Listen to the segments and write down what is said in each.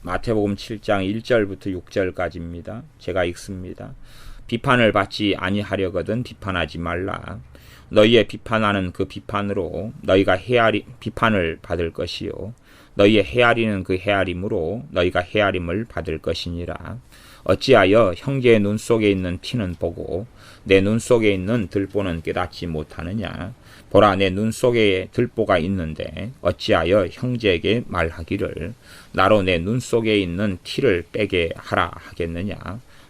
마태복음 7장 1절부터 6절까지입니다. 제가 읽습니다. 비판을 받지 아니하려거든 비판하지 말라. 너희의 비판하는 그 비판으로 너희가 비판을 받을 것이요 너희의 헤아리는 그 헤아림으로 너희가 헤아림을 받을 것이니라. 어찌하여 형제의 눈 속에 있는 티는 보고 내 눈 속에 있는 들보는 깨닫지 못하느냐. 보라, 내 눈 속에 들보가 있는데 어찌하여 형제에게 말하기를 나로 내 눈 속에 있는 티를 빼게 하라 하겠느냐.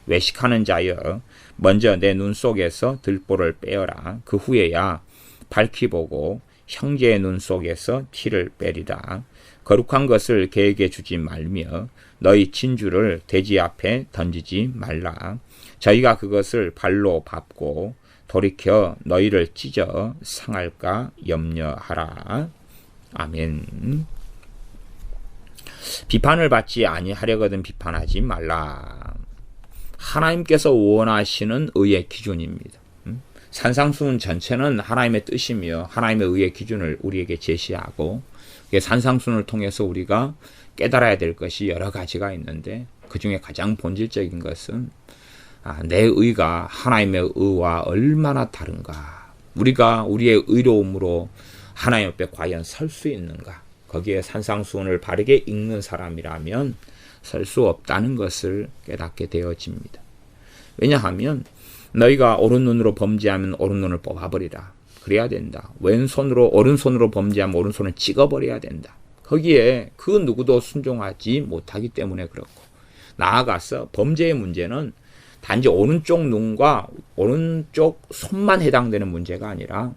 외식하는 자여, 먼저 내 눈 속에서 들보를 빼어라. 그 후에야 밝히 보고 형제의 눈 속에서 티를 빼리라. 거룩한 것을 개에게 주지 말며 너희 진주를 돼지 앞에 던지지 말라. 저희가 그것을 발로 밟고 돌이켜 너희를 찢어 상할까 염려하라. 아멘. 비판을 받지 아니하려거든 비판하지 말라. 하나님께서 원하시는 의의 기준입니다. 산상수훈 전체는 하나님의 뜻이며 하나님의 의의 기준을 우리에게 제시하고, 산상수훈을 통해서 우리가 깨달아야 될 것이 여러 가지가 있는데 그 중에 가장 본질적인 것은 내 의가 하나님의 의와 얼마나 다른가, 우리가 우리의 의로움으로 하나님 앞에 과연 설 수 있는가, 거기에 산상수훈을 바르게 읽는 사람이라면 설 수 없다는 것을 깨닫게 되어집니다. 왜냐하면 너희가 오른눈으로 범죄하면 오른눈을 뽑아버리라. 그래야 된다. 오른손으로 범죄하면 오른손을 찍어버려야 된다. 거기에 그 누구도 순종하지 못하기 때문에 그렇고, 나아가서 범죄의 문제는 단지 오른쪽 눈과 오른쪽 손만 해당되는 문제가 아니라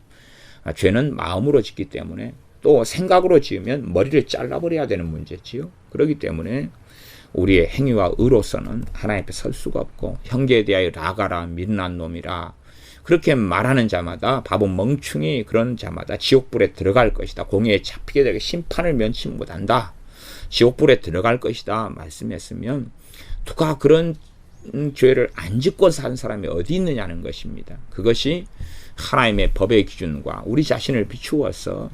죄는 마음으로 짓기 때문에 또 생각으로 지으면 머리를 잘라버려야 되는 문제지요. 그렇기 때문에 우리의 행위와 의로서는 하나님 앞에 설 수가 없고, 형제에 대하여 나가라 미련한 놈이라 그렇게 말하는 자마다, 바보 멍충이 그런 자마다 지옥불에 들어갈 것이다. 공의에 잡히게 되게 심판을 면치 못한다. 지옥불에 들어갈 것이다 말씀했으면 누가 그런 죄를 안 짓고 산 사람이 어디 있느냐는 것입니다. 그것이 하나님의 법의 기준과 우리 자신을 비추어서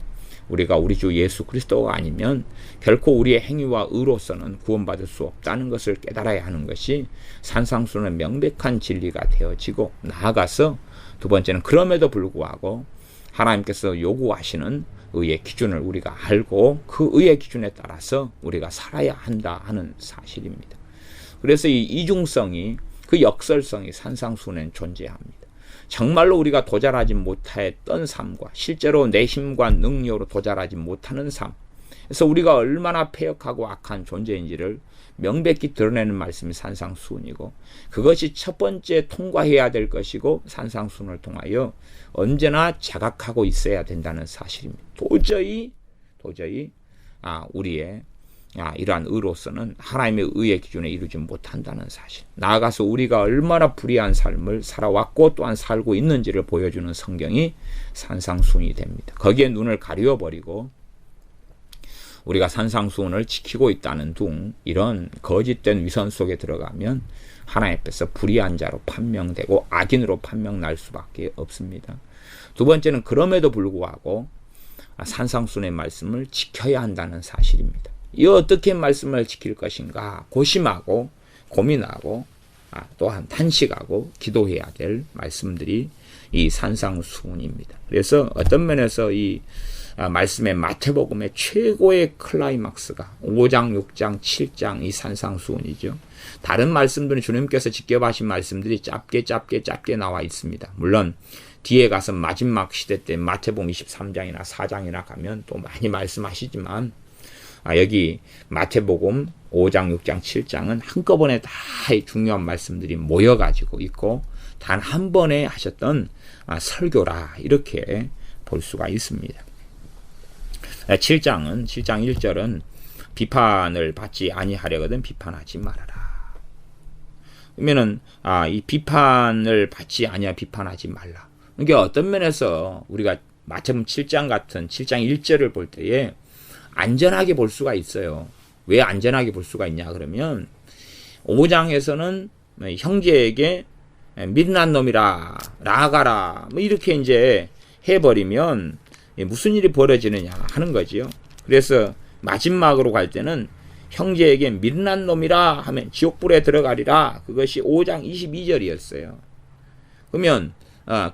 우리가 우리 주 예수 그리스도가 아니면 결코 우리의 행위와 의로서는 구원받을 수 없다는 것을 깨달아야 하는 것이 산상수훈의 명백한 진리가 되어지고, 나아가서 두 번째는 그럼에도 불구하고 하나님께서 요구하시는 의의 기준을 우리가 알고 그 의의 기준에 따라서 우리가 살아야 한다 하는 사실입니다. 그래서 이 이중성이, 그 역설성이 산상수훈에는 존재합니다. 정말로 우리가 도달하지 못했던 삶과 실제로 내 힘과 능력으로 도달하지 못하는 삶, 그래서 우리가 얼마나 패역하고 악한 존재인지를 명백히 드러내는 말씀이 산상수훈이고, 그것이 첫 번째 통과해야 될 것이고 산상수훈을 통하여 언제나 자각하고 있어야 된다는 사실입니다. 도저히 우리의 이러한 의로서는 하나님의 의의 기준에 이루지 못한다는 사실, 나아가서 우리가 얼마나 불의한 삶을 살아왔고 또한 살고 있는지를 보여주는 성경이 산상수훈이 됩니다. 거기에 눈을 가려버리고 우리가 산상수훈을 지키고 있다는 둥, 이런 거짓된 위선 속에 들어가면 하나님 앞에서 불의한 자로 판명되고 악인으로 판명날 수밖에 없습니다. 두 번째는 그럼에도 불구하고 산상수훈의 말씀을 지켜야 한다는 사실입니다. 이 어떻게 말씀을 지킬 것인가 고심하고 고민하고 또한 탄식하고 기도해야 될 말씀들이 이 산상수훈입니다. 그래서 어떤 면에서 이 말씀의 마태복음의 최고의 클라이막스가 5장, 6장, 7장 이 산상수훈이죠. 다른 말씀들은 주님께서 직접 말씀들이 짧게 나와 있습니다. 물론 뒤에 가서 마지막 시대 때 마태복음 23장이나 4장이나 가면 또 많이 말씀하시지만, 여기 마태복음 5장, 6장, 7장은 한꺼번에 다 중요한 말씀들이 모여가지고 있고 단 한 번에 하셨던 설교라, 이렇게 볼 수가 있습니다. 7장 1절은 비판을 받지 아니하려거든 비판하지 말아라. 그러면은 이 비판을 받지 아니하 비판하지 말라. 이게 어떤 면에서 우리가 마태복음 7장 같은 7장 1절을 볼 때에 안전하게 볼 수가 있어요. 왜 안전하게 볼 수가 있냐 그러면 5장에서는 형제에게 미련한 놈이라 나아가라 이렇게 이제 해버리면 무슨 일이 벌어지느냐 하는 거지요. 그래서 마지막으로 갈 때는 형제에게 미련한 놈이라 하면 지옥불에 들어가리라. 그것이 5장 22절이었어요. 그러면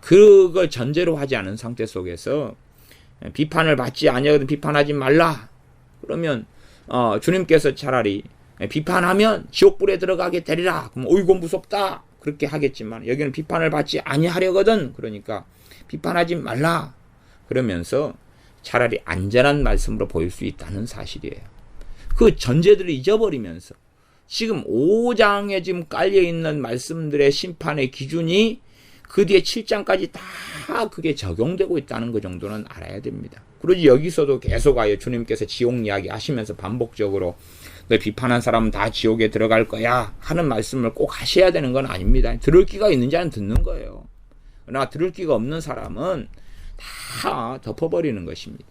그걸 전제로 하지 않은 상태 속에서 비판을 받지 아니하거든 비판하지 말라. 그러면 주님께서 차라리 비판하면 지옥불에 들어가게 되리라. 그럼 어이구 무섭다. 그렇게 하겠지만 여기는 비판을 받지 아니하려거든. 그러니까 비판하지 말라. 그러면서 차라리 안전한 말씀으로 보일 수 있다는 사실이에요. 그 전제들을 잊어버리면서 지금 5장에 지금 깔려있는 말씀들의 심판의 기준이 그 뒤에 7장까지 다 그게 적용되고 있다는 그 정도는 알아야 됩니다. 그러지 여기서도 계속하여 주님께서 지옥 이야기 하시면서 반복적으로 너 비판한 사람은 다 지옥에 들어갈 거야 하는 말씀을 꼭 하셔야 되는 건 아닙니다. 들을 기가 있는 자는 듣는 거예요. 그러나 들을 기가 없는 사람은 다 덮어버리는 것입니다.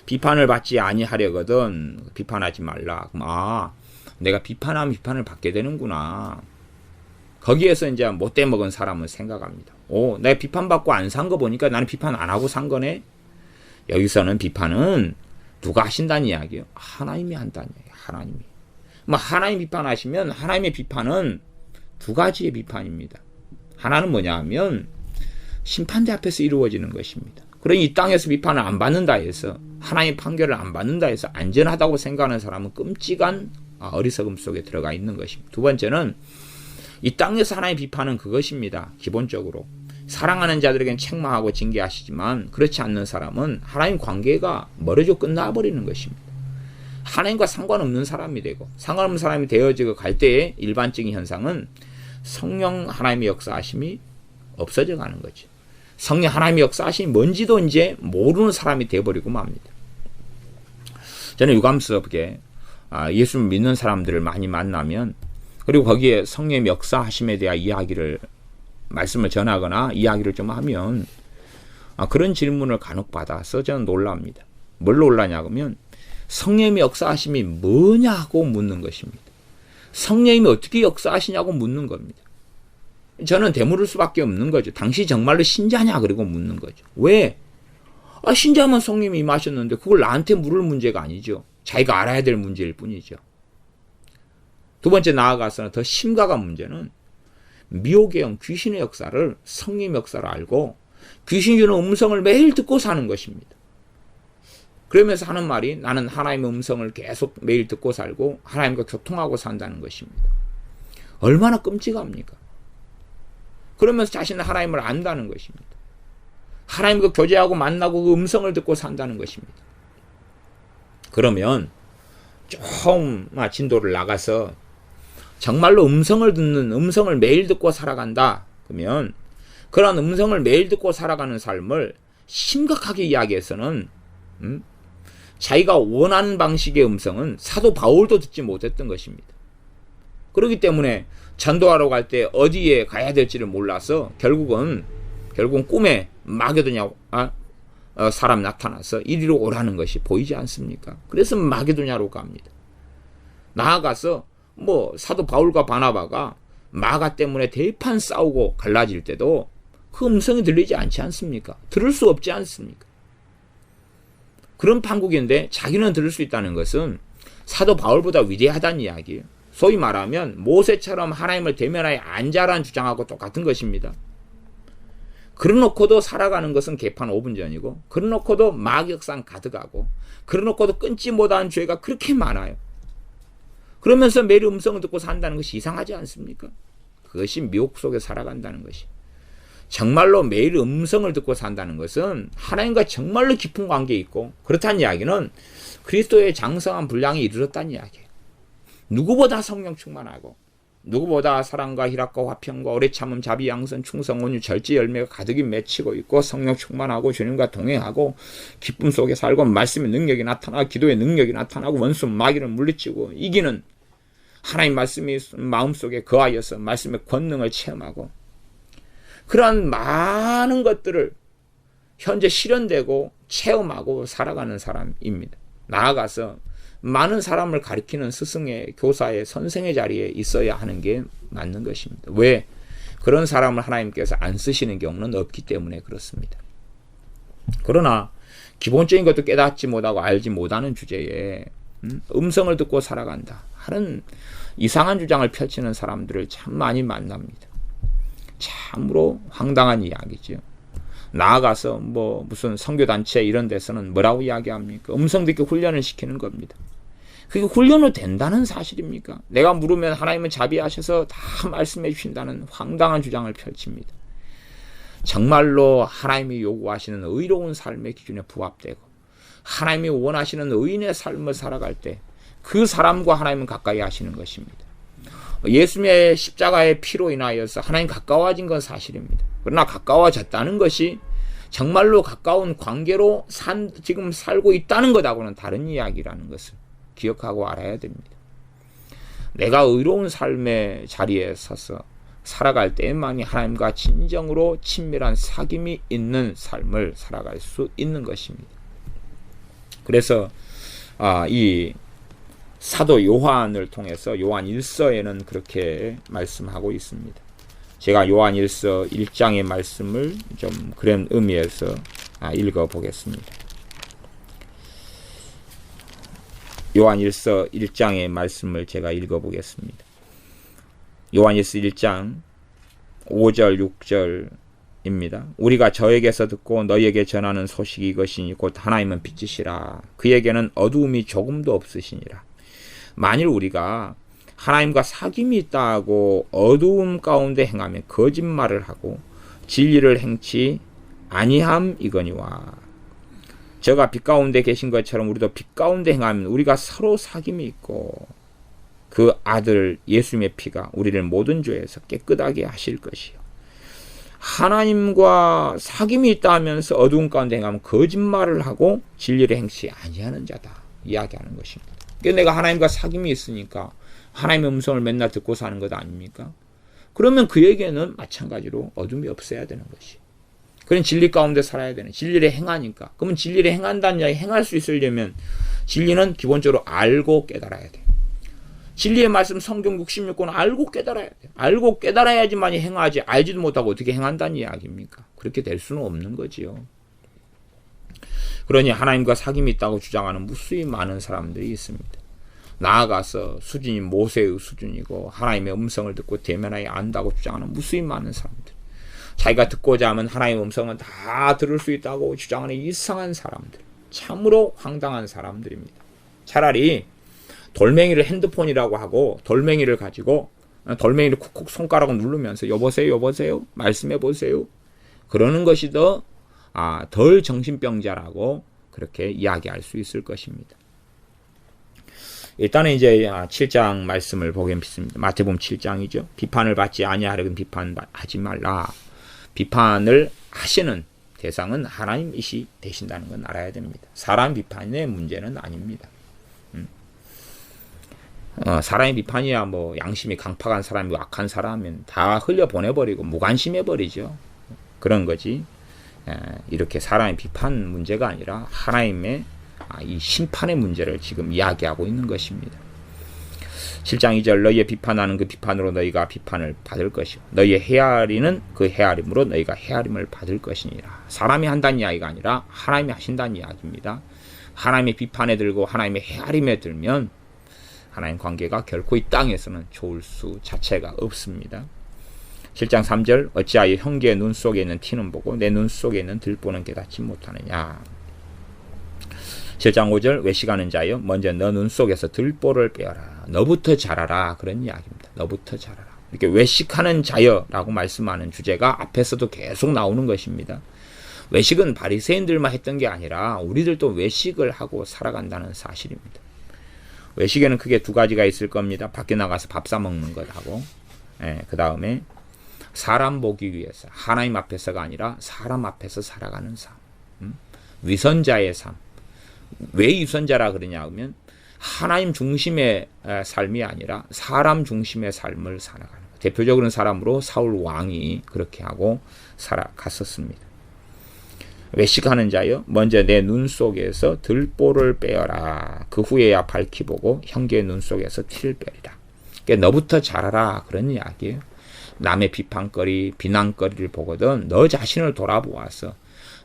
비판을 받지 아니하려거든 비판하지 말라. 그럼 내가 비판하면 비판을 받게 되는구나. 거기에서 이제 못돼 먹은 사람은 생각합니다. 내가 비판받고 안 산 거 보니까 나는 비판 안 하고 산 거네. 여기서는 비판은 누가 하신다는 이야기예요? 하나님이 한다는 이야기예요. 하나님이. 하나님 비판하시면 하나님의 비판은 두 가지의 비판입니다. 하나는 뭐냐 하면 심판대 앞에서 이루어지는 것입니다. 그러니 이 땅에서 비판을 안 받는다 해서 하나님의 판결을 안 받는다 해서 안전하다고 생각하는 사람은 끔찍한 어리석음 속에 들어가 있는 것입니다. 두 번째는 이 땅에서 하나님의 비판은 그것입니다. 기본적으로 사랑하는 자들에게는 책망하고 징계하시지만 그렇지 않는 사람은 하나님 관계가 멀어져 끝나버리는 것입니다. 하나님과 상관없는 사람이 되고 상관없는 사람이 되어지고 갈 때의 일반적인 현상은 성령 하나님의 역사하심이 없어져 가는 거죠. 성령 하나님의 역사하심이 뭔지도 이제 모르는 사람이 되어버리고 맙니다. 저는 유감스럽게 예수를 믿는 사람들을 많이 만나면 그리고 거기에 성령의 역사하심에 대한 이야기를 말씀을 전하거나 이야기를 좀 하면 그런 질문을 간혹 받아서 저는 놀랍니다. 뭘 놀라냐고 하면 성령의 역사하심이 뭐냐고 묻는 것입니다. 성령님이 어떻게 역사하시냐고 묻는 겁니다. 저는 되물을 수밖에 없는 거죠. 당시 정말로 신자냐 그리고 묻는 거죠. 왜? 신자면 성령님이 임하셨는데 그걸 나한테 물을 문제가 아니죠. 자기가 알아야 될 문제일 뿐이죠. 두 번째 나아가서는 더 심각한 문제는 미혹의 영, 귀신의 역사를 성령의 역사를 알고 귀신이 주는 음성을 매일 듣고 사는 것입니다. 그러면서 하는 말이 나는 하나님의 음성을 계속 매일 듣고 살고 하나님과 교통하고 산다는 것입니다. 얼마나 끔찍합니까? 그러면서 자신은 하나님을 안다는 것입니다. 하나님과 교제하고 만나고 그 음성을 듣고 산다는 것입니다. 그러면 좀 진도를 나가서 정말로 음성을 듣는 음성을 매일 듣고 살아간다. 그러면 그런 음성을 매일 듣고 살아가는 삶을 심각하게 이야기해서는 자기가 원하는 방식의 음성은 사도 바울도 듣지 못했던 것입니다. 그렇기 때문에 전도하러 갈 때 어디에 가야 될지를 몰라서 결국은 꿈에 마게도냐 사람 나타나서 이리로 오라는 것이 보이지 않습니까? 그래서 마게도냐로 갑니다. 나아가서 사도 바울과 바나바가 마가 때문에 대판 싸우고 갈라질 때도 그 음성이 들리지 않지 않습니까? 들을 수 없지 않습니까? 그런 판국인데 자기는 들을 수 있다는 것은 사도 바울보다 위대하다는 이야기예요. 소위 말하면 모세처럼 하나님을 대면하여 앉아라는 주장하고 똑같은 것입니다. 그러놓고도 살아가는 것은 개판 5분 전이고 그러놓고도 마격상 가득하고 그러놓고도 끊지 못하는 죄가 그렇게 많아요. 그러면서 매일 음성을 듣고 산다는 것이 이상하지 않습니까? 그것이 미혹 속에 살아간다는 것이. 정말로 매일 음성을 듣고 산다는 것은 하나님과 정말로 깊은 관계에 있고 그렇다는 이야기는 그리스도의 장성한 분량에 이르렀다는 이야기예요. 누구보다 성령 충만하고 누구보다 사랑과 희락과 화평과 오래 참음 자비 양선 충성 온유 절제 열매가 가득히 맺히고 있고 성령 충만하고 주님과 동행하고 기쁨 속에 살고 말씀의 능력이 나타나고 기도의 능력이 나타나고 원수 마귀를 물리치고 이기는 하나님 말씀이 마음속에 거하여서 말씀의 권능을 체험하고 그러한 많은 것들을 현재 실현되고 체험하고 살아가는 사람입니다. 나아가서 많은 사람을 가르치는 스승의, 교사의, 선생의 자리에 있어야 하는 게 맞는 것입니다. 왜? 그런 사람을 하나님께서 안 쓰시는 경우는 없기 때문에 그렇습니다. 그러나 기본적인 것도 깨닫지 못하고 알지 못하는 주제에 음성을 듣고 살아간다 하는 이상한 주장을 펼치는 사람들을 참 많이 만납니다. 참으로 황당한 이야기죠. 나아가서 뭐 무슨 선교단체 이런 데서는 뭐라고 이야기합니까? 음성 듣기 훈련을 시키는 겁니다. 그게 훈련으로 된다는 사실입니까? 내가 물으면 하나님은 자비하셔서 다 말씀해 주신다는 황당한 주장을 펼칩니다. 정말로 하나님이 요구하시는 의로운 삶의 기준에 부합되고 하나님이 원하시는 의인의 삶을 살아갈 때 그 사람과 하나님은 가까이 하시는 것입니다. 예수님의 십자가의 피로 인하여서 하나님 가까워진 건 사실입니다. 그러나 가까워졌다는 것이 정말로 가까운 관계로 지금 살고 있다는 것하고는 다른 이야기라는 것을 기억하고 알아야 됩니다. 내가 의로운 삶의 자리에 서서 살아갈 때만이 하나님과 진정으로 친밀한 사귐이 있는 삶을 살아갈 수 있는 것입니다. 그래서 이 사도 요한을 통해서 요한 1서에는 그렇게 말씀하고 있습니다. 제가 요한 1서 1장의 말씀을 좀 그런 의미에서 읽어보겠습니다. 요한 1서 1장의 말씀을 제가 읽어보겠습니다. 요한 1서 1장 5절 6절입니다. 우리가 저에게서 듣고 너희에게 전하는 소식이 이것이니 곧 하나님은 빛이시라. 그에게는 어두움이 조금도 없으시니라. 만일 우리가 하나님과 사귐이 있다고 어두움 가운데 행하며 거짓말을 하고 진리를 행치 아니함이거니와. 저가 빛 가운데 계신 것처럼 우리도 빛 가운데 행하면 우리가 서로 사귐이 있고 그 아들 예수님의 피가 우리를 모든 죄에서 깨끗하게 하실 것이요. 하나님과 사귐이 있다 하면서 어두운 가운데 행하면 거짓말을 하고 진리를 행치 아니하는 자다 이야기하는 것입니다. 그러니까 내가 하나님과 사귐이 있으니까 하나님의 음성을 맨날 듣고 사는 것 아닙니까? 그러면 그에게는 마찬가지로 어둠이 없어야 되는 것이. 그런 진리 가운데 살아야 되는, 진리를 행하니까. 그러면 진리를 행한다는 이야기, 행할 수 있으려면 진리는 기본적으로 알고 깨달아야 돼. 진리의 말씀 성경 66권은 알고 깨달아야 돼. 알고 깨달아야지만이 행하지, 알지도 못하고 어떻게 행한다는 이야기입니까? 그렇게 될 수는 없는 거지요. 그러니 하나님과 사귐이 있다고 주장하는 무수히 많은 사람들이 있습니다. 나아가서 수준이 모세의 수준이고 하나님의 음성을 듣고 대면하여 안다고 주장하는 무수히 많은 사람들. 자기가 듣고자 하면 하나님의 음성은 다 들을 수 있다고 주장하는 이상한 사람들. 참으로 황당한 사람들입니다. 차라리 돌멩이를 핸드폰이라고 하고 돌멩이를 가지고 돌멩이를 콕콕 손가락을 누르면서 여보세요 여보세요 말씀해 보세요. 그러는 것이 덜 정신병자라고 그렇게 이야기할 수 있을 것입니다. 일단은 이제 7장 말씀을 보겠습니다. 마태복음 7장이죠. 비판을 받지 아니하려면 비판하지 말라. 비판을 하시는 대상은 하나님이시 되신다는 건 알아야 됩니다. 사람 비판의 문제는 아닙니다. 사람의 비판이야 뭐 양심이 강팍한 사람이고 악한 사람은 다 흘려보내버리고 무관심해버리죠. 그런 거지. 이렇게 사람의 비판 문제가 아니라 하나님의 이 심판의 문제를 지금 이야기하고 있는 것입니다. 7장 2절 너희의 비판하는 그 비판으로 너희가 비판을 받을 것이고 너희의 헤아리는 그 헤아림으로 너희가 헤아림을 받을 것이니라. 사람이 한다는 이야기가 아니라 하나님이 하신다는 이야기입니다. 하나님의 비판에 들고 하나님의 헤아림에 들면 하나님 관계가 결코 이 땅에서는 좋을 수 자체가 없습니다. 7장 3절 어찌하여 형제의 눈 속에 있는 티는 보고 내 눈 속에 있는 들보는 깨닫지 못하느냐. 7장 5절 외식하는 자여 먼저 너 눈 속에서 들보를 빼어라. 너부터 자라라. 그런 이야기입니다. 너부터 자라라. 이렇게 외식하는 자여라고 말씀하는 주제가 앞에서도 계속 나오는 것입니다. 외식은 바리새인들만 했던 게 아니라 우리들도 외식을 하고 살아간다는 사실입니다. 외식에는 크게 두 가지가 있을 겁니다. 밖에 나가서 밥 사 먹는 것하고 그 다음에 사람 보기 위해서 하나님 앞에서가 아니라 사람 앞에서 살아가는 삶. 위선자의 삶. 왜 위선자라 그러냐 하면 하나님 중심의 삶이 아니라 사람 중심의 삶을 살아가는 것. 대표적인 사람으로 사울 왕이 그렇게 하고 살아갔었습니다. 외식하는 자여 먼저 내 눈 속에서 들보를 빼어라. 그 후에야 밝히 보고 형제의 눈 속에서 티를 빼리라. 그러니까 너부터 자라라 그런 이야기예요. 남의 비판거리 비난거리를 보거든 너 자신을 돌아보아서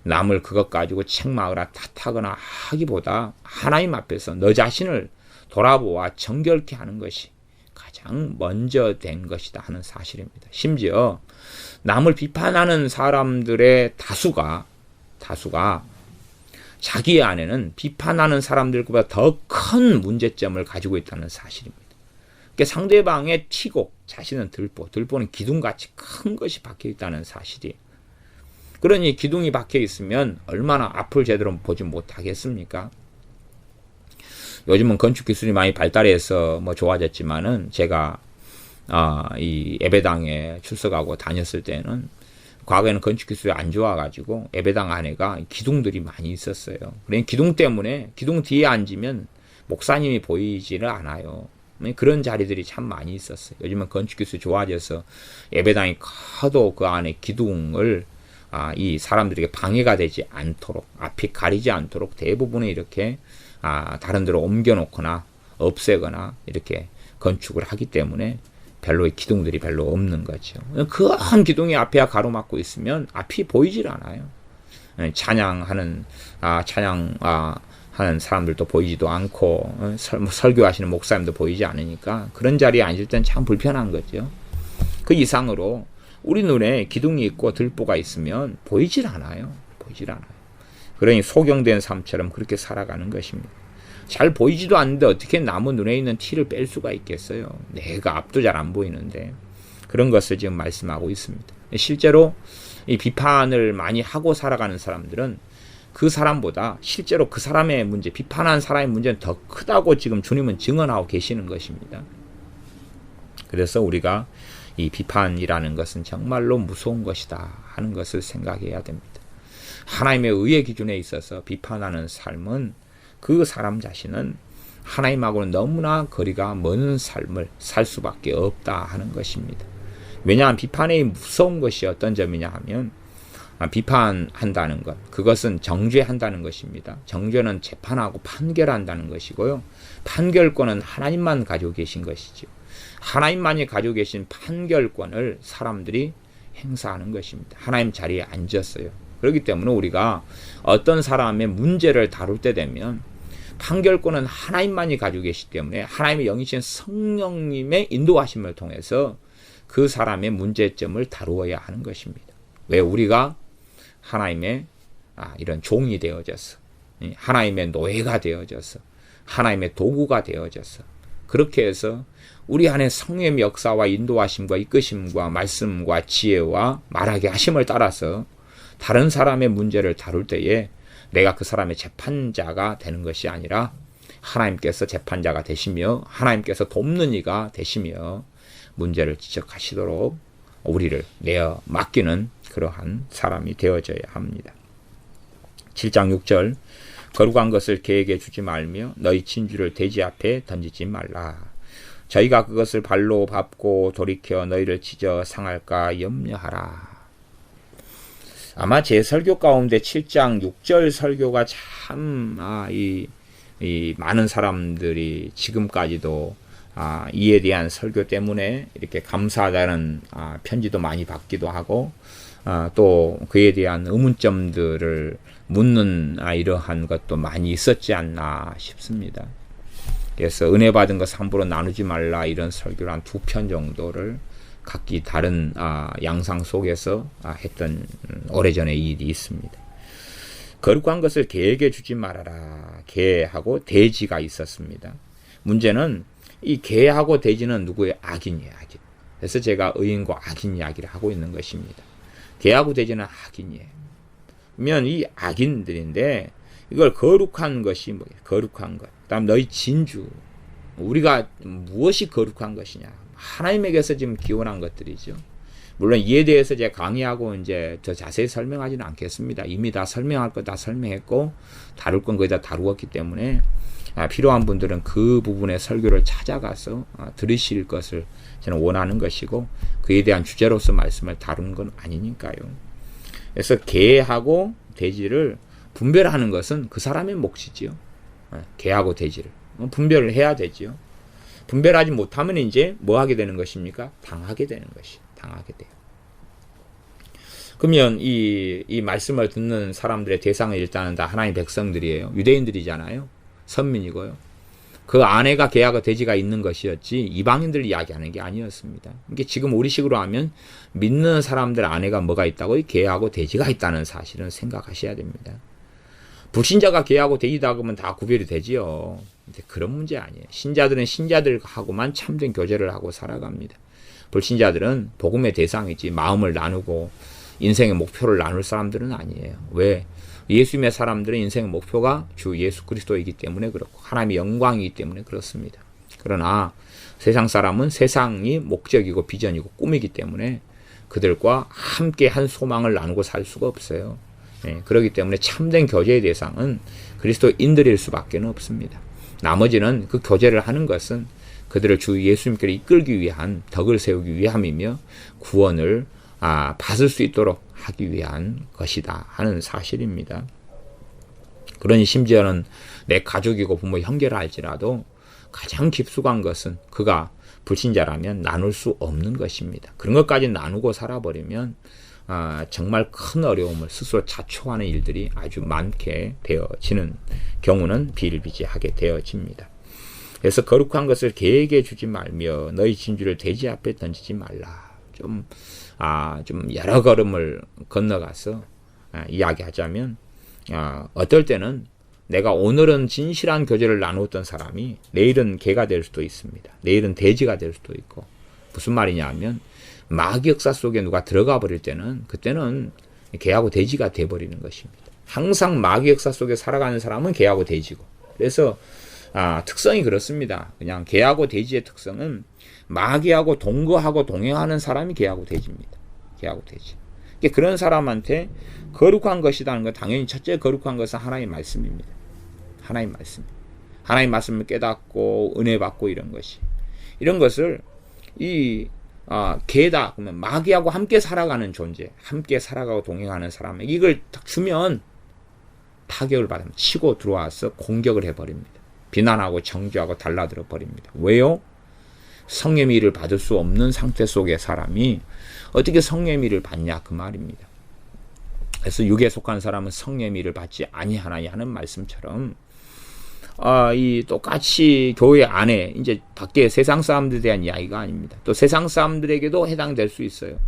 남을 그것 가지고 책망하거나 탓하거나 하기보다 하나님 앞에서 너 자신을 돌아보아 정결케 하는 것이 가장 먼저 된 것이다 하는 사실입니다. 심지어 남을 비판하는 사람들의 다수가 자기 안에는 비판하는 사람들보다 더 큰 문제점을 가지고 있다는 사실입니다. 그러니까 상대방의 튀고 자신은 들보는 기둥같이 큰 것이 박혀 있다는 사실이에요. 그러니 기둥이 박혀 있으면 얼마나 앞을 제대로 보지 못하겠습니까? 요즘은 건축 기술이 많이 발달해서 뭐 좋아졌지만은 제가 이 예배당에 출석하고 다녔을 때는 과거에는 건축 기술이 안 좋아가지고 예배당 안에가 기둥들이 많이 있었어요. 그러니 기둥 때문에 기둥 뒤에 앉으면 목사님이 보이지를 않아요. 그런 자리들이 참 많이 있었어요. 요즘은 건축 기술이 좋아져서 예배당이 커도 그 안에 기둥을 이 사람들에게 방해가 되지 않도록 앞이 가리지 않도록 대부분은 이렇게 다른 데로 옮겨놓거나 없애거나 이렇게 건축을 하기 때문에 별로의 기둥들이 별로 없는 거죠. 그 한 기둥이 앞에 가로막고 있으면 앞이 보이질 않아요. 찬양하는 하는 사람들도 보이지도 않고 설교하시는 목사님도 보이지 않으니까 그런 자리에 앉을 땐 참 불편한 거죠. 그 이상으로 우리 눈에 기둥이 있고 들보가 있으면 보이질 않아요. 그러니 소경된 삶처럼 그렇게 살아가는 것입니다. 잘 보이지도 않는데 어떻게 남의 눈에 있는 티를 뺄 수가 있겠어요. 내가 앞도 잘 안 보이는데. 그런 것을 지금 말씀하고 있습니다. 실제로 이 비판을 많이 하고 살아가는 사람들은 그 사람보다 실제로 그 사람의 문제, 비판한 사람의 문제는 더 크다고 지금 주님은 증언하고 계시는 것입니다. 그래서 우리가 이 비판이라는 것은 정말로 무서운 것이다 하는 것을 생각해야 됩니다. 하나님의 의의 기준에 있어서 비판하는 삶은 그 사람 자신은 하나님하고는 너무나 거리가 먼 삶을 살 수밖에 없다 하는 것입니다. 왜냐하면 비판의 무서운 것이 어떤 점이냐 하면 비판한다는 것, 그것은 정죄한다는 것입니다. 정죄는 재판하고 판결한다는 것이고요. 판결권은 하나님만 가지고 계신 것이죠. 하나님만이 가지고 계신 판결권을 사람들이 행사하는 것입니다. 하나님 자리에 앉았어요. 그렇기 때문에 우리가 어떤 사람의 문제를 다룰 때 되면 판결권은 하나님만이 가지고 계시기 때문에 하나님의 영이신 성령님의 인도하심을 통해서 그 사람의 문제점을 다루어야 하는 것입니다. 왜? 우리가 하나님의 이런 종이 되어져서 하나님의 노예가 되어져서 하나님의 도구가 되어져서 그렇게 해서 우리 안에 성령의 역사와 인도하심과 이끄심과 말씀과 지혜와 말하게 하심을 따라서 다른 사람의 문제를 다룰 때에 내가 그 사람의 재판자가 되는 것이 아니라 하나님께서 재판자가 되시며 하나님께서 돕는 이가 되시며 문제를 지적하시도록 우리를 내어 맡기는 그러한 사람이 되어져야 합니다. 7장 6절 거룩한 것을 개에게 주지 말며 너희 진주를 돼지 앞에 던지지 말라. 저희가 그것을 발로 밟고 돌이켜 너희를 찢어 상할까 염려하라. 아마 제 설교 가운데 7장 6절 설교가 참 이 많은 사람들이 지금까지도 이에 대한 설교 때문에 이렇게 감사하다는 편지도 많이 받기도 하고 또 그에 대한 의문점들을 묻는 이러한 것도 많이 있었지 않나 싶습니다. 그래서 은혜 받은 것 함부로 나누지 말라 이런 설교를 한 2편 정도를 각기 다른 양상 속에서 했던 오래전의 일이 있습니다. 거룩한 것을 개에게 주지 말아라. 개하고 돼지가 있었습니다. 문제는 이 개하고 돼지는 누구의? 악인이에요. 악인. 그래서 제가 의인과 악인 이야기를 하고 있는 것입니다. 개하고 돼지는 악인이에요. 그러면 이 악인들인데 이걸 거룩한 것이 뭐예요? 거룩한 것. 그다음 너희 진주. 우리가 무엇이 거룩한 것이냐? 하나님에게서 지금 기원한 것들이죠. 물론 이에 대해서 제가 강의하고 이제 더 자세히 설명하지는 않겠습니다. 이미 다 설명할 거 다 설명했고 다룰 건 거의 다 다루었기 때문에 필요한 분들은 그 부분의 설교를 찾아가서 들으실 것을 저는 원하는 것이고 그에 대한 주제로서 말씀을 다룬 건 아니니까요. 그래서 개하고 돼지를 분별하는 것은 그 사람의 몫이지요. 개하고 돼지를 분별을 해야 되지요. 분별하지 못하면 이제 뭐 하게 되는 것입니까? 당하게 되는 것이. 당하게 돼요. 그러면 이 말씀을 듣는 사람들의 대상은 일단은 다 하나님의 백성들이에요. 유대인들이잖아요. 선민이고요. 그 아내가 개하고 돼지가 있는 것이었지 이방인들 이야기하는 게 아니었습니다. 이게 지금 우리식으로 하면 믿는 사람들 안에가 뭐가 있다고? 개하고 돼지가 있다는 사실은 생각하셔야 됩니다. 불신자가 개하고 돼지다 그러면 다 구별이 되지요. 근데 그런 문제 아니에요. 신자들은 신자들하고만 참된 교제를 하고 살아갑니다. 불신자들은 복음의 대상이지 마음을 나누고 인생의 목표를 나눌 사람들은 아니에요. 왜? 예수님의 사람들은 인생의 목표가 주 예수 그리스도이기 때문에 그렇고 하나님의 영광이기 때문에 그렇습니다. 그러나 세상 사람은 세상이 목적이고 비전이고 꿈이기 때문에 그들과 함께 한 소망을 나누고 살 수가 없어요. 그렇기 때문에 참된 교제의 대상은 그리스도인들일 수밖에 없습니다. 나머지는 그 교제를 하는 것은 그들을 주 예수님께로 이끌기 위한 덕을 세우기 위함이며 구원을 받을 수 있도록 하기 위한 것이다 하는 사실입니다. 그러니 심지어는 내 가족이고 부모 형제라 할지라도 가장 깊숙한 것은 그가 불신자라면 나눌 수 없는 것입니다. 그런 것까지 나누고 살아버리면 정말 큰 어려움을 스스로 자초하는 일들이 아주 많게 되어지는 경우는 비일비재하게 되어집니다. 그래서 거룩한 것을 개에게 주지 말며 너희 진주를 돼지 앞에 던지지 말라. 좀 여러 걸음을 건너가서 이야기하자면 어떨 때는 내가 오늘은 진실한 교제를 나누었던 사람이 내일은 개가 될 수도 있습니다. 내일은 돼지가 될 수도 있고 무슨 말이냐 하면 마귀 역사 속에 누가 들어가 버릴 때는 그때는 개하고 돼지가 돼버리는 것입니다. 항상 마귀 역사 속에 살아가는 사람은 개하고 돼지고 그래서 특성이 그렇습니다. 그냥 개하고 돼지의 특성은 마귀하고 동거하고 동행하는 사람이 개하고 돼지입니다. 개하고 돼지. 그러니까 그런 사람한테 거룩한 것이라는 건 당연히 첫째 거룩한 것은 하나님의 말씀입니다. 하나님의 말씀. 하나님의 말씀을 깨닫고 은혜 받고 이런 것이. 이런 것을 개다 그러면 마귀하고 함께 살아가는 존재, 함께 살아가고 동행하는 사람에게 이걸 딱 주면 타격을 받으면 치고 들어와서 공격을 해버립니다. 비난하고 정죄하고 달라들어 버립니다. 왜요? 성령의 일을 받을 수 없는 상태 속의 사람이 어떻게 성령의 일을 받냐 그 말입니다. 그래서 육에 속한 사람은 성령의 일을 받지 아니하나니 하는 말씀처럼 이 똑같이 교회 안에 이제 밖에 세상 사람들에 대한 이야기가 아닙니다. 또 세상 사람들에게도 해당될 수 있어요.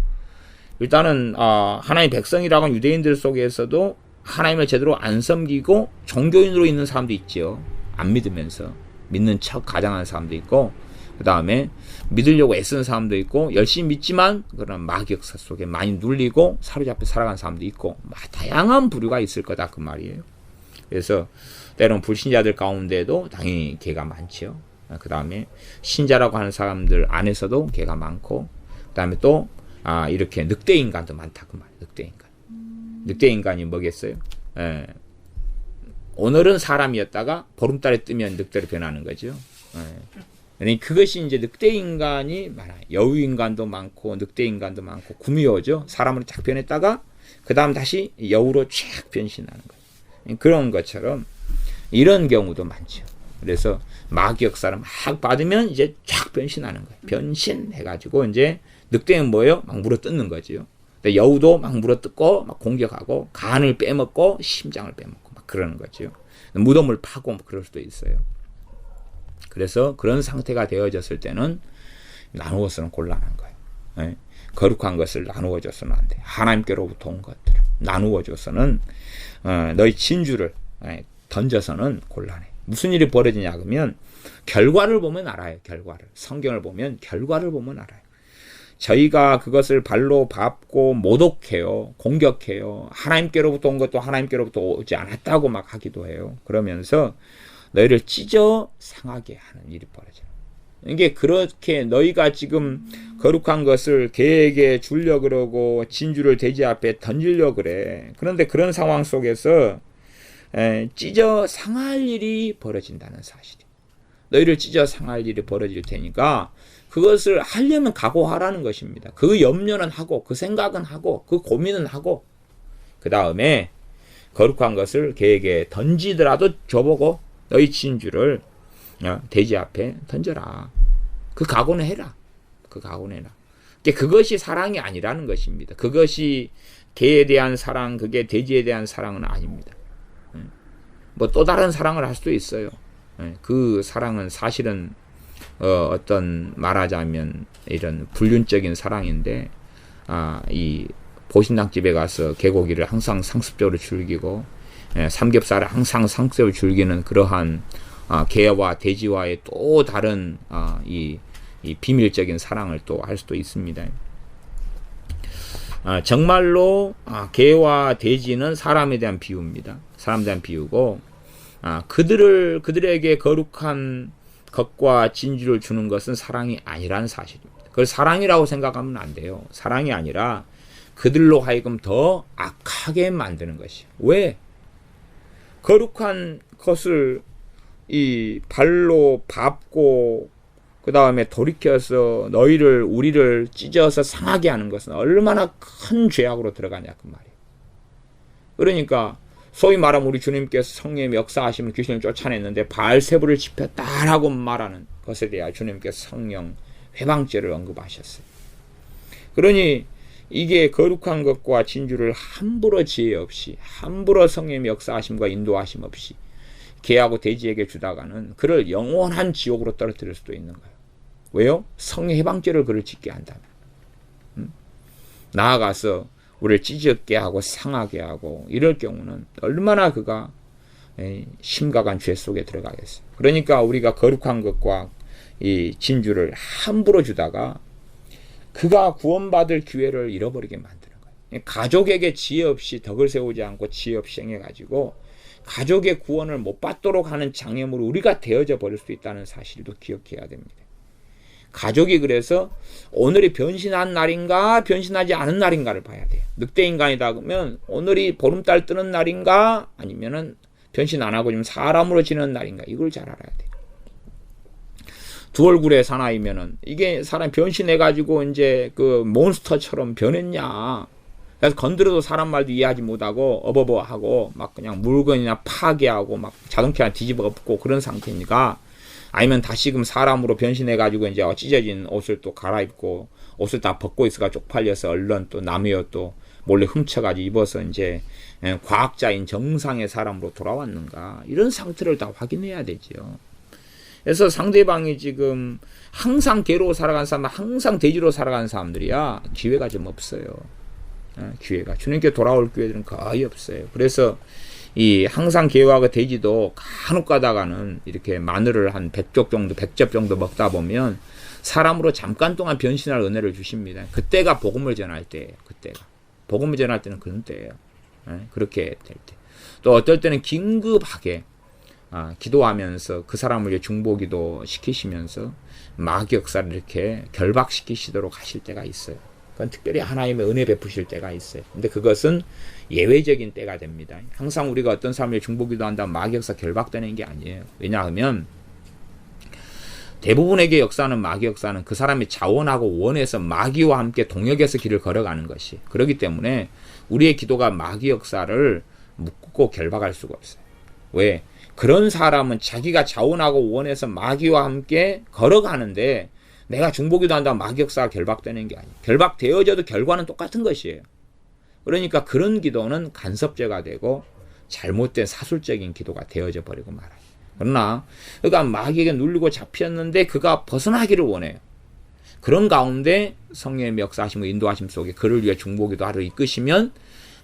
일단은 하나님의 백성이라고 하는 유대인들 속에서도 하나님을 제대로 안 섬기고 종교인으로 있는 사람도 있죠. 안 믿으면서 믿는 척 가장하는 사람도 있고 그 다음에 믿으려고 애쓰는 사람도 있고 열심히 믿지만 그런 마귀 역사 속에 많이 눌리고 사로잡혀 살아가는 사람도 있고 다양한 부류가 있을 거다 그 말이에요. 그래서 때로는 불신자들 가운데도 당연히 개가 많죠. 그 다음에 신자라고 하는 사람들 안에서도 개가 많고 그 다음에 또 이렇게 늑대 인간도 많다 그 말이에요. 늑대 인간. 늑대 인간이 뭐겠어요? 오늘은 사람이었다가 보름달에 뜨면 늑대로 변하는 거죠. 그러니까 그것이 이제 늑대 인간이 많아요. 여우 인간도 많고 늑대 인간도 많고 구미호죠. 사람으로 쫙 변했다가 그 다음 다시 여우로 쫙 변신하는 거예요. 그런 것처럼 이런 경우도 많죠. 그래서 마귀 역사를 막 받으면 이제 쫙 변신하는 거예요. 변신해가지고 이제 늑대는 뭐예요? 막 물어뜯는 거죠. 여우도 막 물어뜯고 막 공격하고 간을 빼먹고 심장을 빼먹고 막 그러는 거죠. 무덤을 파고 막 그럴 수도 있어요. 그래서 그런 상태가 되어졌을 때는 나누어서는 곤란한 거예요. 거룩한 것을 나누어줘서는 안 돼. 하나님께로부터 온 것들을 나누어줘서는 너희 진주를 던져서는 곤란해. 무슨 일이 벌어지냐 그러면 결과를 보면 알아요. 결과를. 성경을 보면 결과를 보면 알아요. 저희가 그것을 발로 밟고 모독해요. 공격해요. 하나님께로부터 온 것도 하나님께로부터 오지 않았다고 막 하기도 해요. 그러면서 너희를 찢어 상하게 하는 일이 벌어져요. 이게 그렇게 너희가 지금 거룩한 것을 개에게 주려고 그러고 진주를 돼지 앞에 던지려고 그래. 그런데 그런 상황 속에서 찢어 상할 일이 벌어진다는 사실이에요. 너희를 찢어 상할 일이 벌어질 테니까 그것을 하려면 각오하라는 것입니다. 그 염려는 하고 그 생각은 하고 그 고민은 하고 그 다음에 거룩한 것을 개에게 던지더라도 줘보고 너희 진주를 돼지 앞에 던져라. 그 각오는 해라. 그 각오는 해라. 그것이 사랑이 아니라는 것입니다. 그것이 개에 대한 사랑, 그게 돼지에 대한 사랑은 아닙니다. 뭐 또 다른 사랑을 할 수도 있어요. 그 사랑은 사실은 어떤 말하자면 이런 불륜적인 사랑인데, 이 보신탕집에 가서 개고기를 항상 상습적으로 즐기고 삼겹살을 항상 상습적으로 즐기는 그러한 개와 돼지와의 또 다른 이 비밀적인 사랑을 또 할 수도 있습니다. 정말로 개와 돼지는 사람에 대한 비유입니다. 사람에 대한 비유고, 그들에게 거룩한 것과 진주를 주는 것은 사랑이 아니라는 사실입니다. 그걸 사랑이라고 생각하면 안 돼요. 사랑이 아니라 그들로 하여금 더 악하게 만드는 것이에요. 왜? 거룩한 것을 이 발로 밟고 그 다음에 돌이켜서 우리를 찢어서 상하게 하는 것은 얼마나 큰 죄악으로 들어가냐 그 말이에요. 그러니까 소위 말하면 우리 주님께서 성령의 역사하시면 귀신을 쫓아냈는데 바알세불을 지폈다라고 말하는 것에 대하여 주님께서 성령 회방죄를 언급하셨어요. 그러니 이게 거룩한 것과 진주를 함부로 지혜 없이, 함부로 성령의 역사하심과 인도하심 없이 개하고 돼지에게 주다가는 그를 영원한 지옥으로 떨어뜨릴 수도 있는 거예요. 왜요? 성령 해방죄를 그를 짓게 한다면. 나아가서 우리를 찢어게 하고 상하게 하고 이럴 경우는 얼마나 그가 심각한 죄 속에 들어가겠어요. 그러니까 우리가 거룩한 것과 이 진주를 함부로 주다가 그가 구원받을 기회를 잃어버리게 만드는 거예요. 가족에게 지혜 없이 덕을 세우지 않고 지혜 없이 행해가지고 가족의 구원을 못 받도록 하는 장애물로 우리가 되어져 버릴 수 있다는 사실도 기억해야 됩니다. 가족이 그래서 오늘이 변신한 날인가 변신하지 않은 날인가를 봐야 돼요. 늑대인간이다 그러면 오늘이 보름달 뜨는 날인가 아니면은 변신 안 하고 좀 사람으로 지내는 날인가 이걸 잘 알아야 돼요. 두 얼굴의 사나이면은 이게 사람 변신해가지고 이제 그 몬스터처럼 변했냐. 그래서 건드려도 사람 말도 이해하지 못하고 어버버하고 막 그냥 물건이나 파괴하고 막 자동차나 뒤집어 엎고 그런 상태니까 아니면 다시금 사람으로 변신해가지고 이제 찢어진 옷을 또 갈아입고 옷을 다 벗고 있어가 쪽팔려서 얼른 또 남의 옷도 몰래 훔쳐가지고 입어서 이제 과학자인 정상의 사람으로 돌아왔는가 이런 상태를 다 확인해야 되죠. 그래서 상대방이 지금 항상 개로 살아간 사람, 항상 돼지로 살아간 사람들이야 기회가 좀 없어요. 기회가 주님께 돌아올 기회들은 거의 없어요. 그래서 이 항상 개와 돼지도 간혹 가다가는 이렇게 마늘을 한 100쪽 정도, 100접 정도 먹다 보면 사람으로 잠깐 동안 변신할 은혜를 주십니다. 그때가 복음을 전할 때예요. 그때가 복음을 전할 때는 그런 때예요. 그렇게 될 때. 또 어떨 때는 긴급하게 기도하면서 그 사람을 중보기도 시키시면서 마귀 역사를 이렇게 결박시키시도록 하실 때가 있어요. 그건 특별히 하나님의 은혜 베푸실 때가 있어요. 근데 그것은 예외적인 때가 됩니다. 항상 우리가 어떤 사람을 중보기도 한다면 마귀 역사 결박되는 게 아니에요. 왜냐하면 대부분에게 역사는 마귀 역사는 그 사람이 자원하고 원해서 마귀와 함께 동역해서 길을 걸어가는 것이 그렇기 때문에 우리의 기도가 마귀 역사를 묶고 결박할 수가 없어요. 왜? 그런 사람은 자기가 자원하고 원해서 마귀와 함께 걸어가는데 내가 중보기도 한다면 마귀 역사가 결박되는 게 아니에요. 결박되어져도 결과는 똑같은 것이에요. 그러니까 그런 기도는 간섭죄가 되고 잘못된 사술적인 기도가 되어져 버리고 말아요. 그러나 그가 마귀에게 눌리고 잡혔는데 그가 벗어나기를 원해요. 그런 가운데 성령의 역사하심과 인도하심 속에 그를 위해 중보기도 하러 이끄시면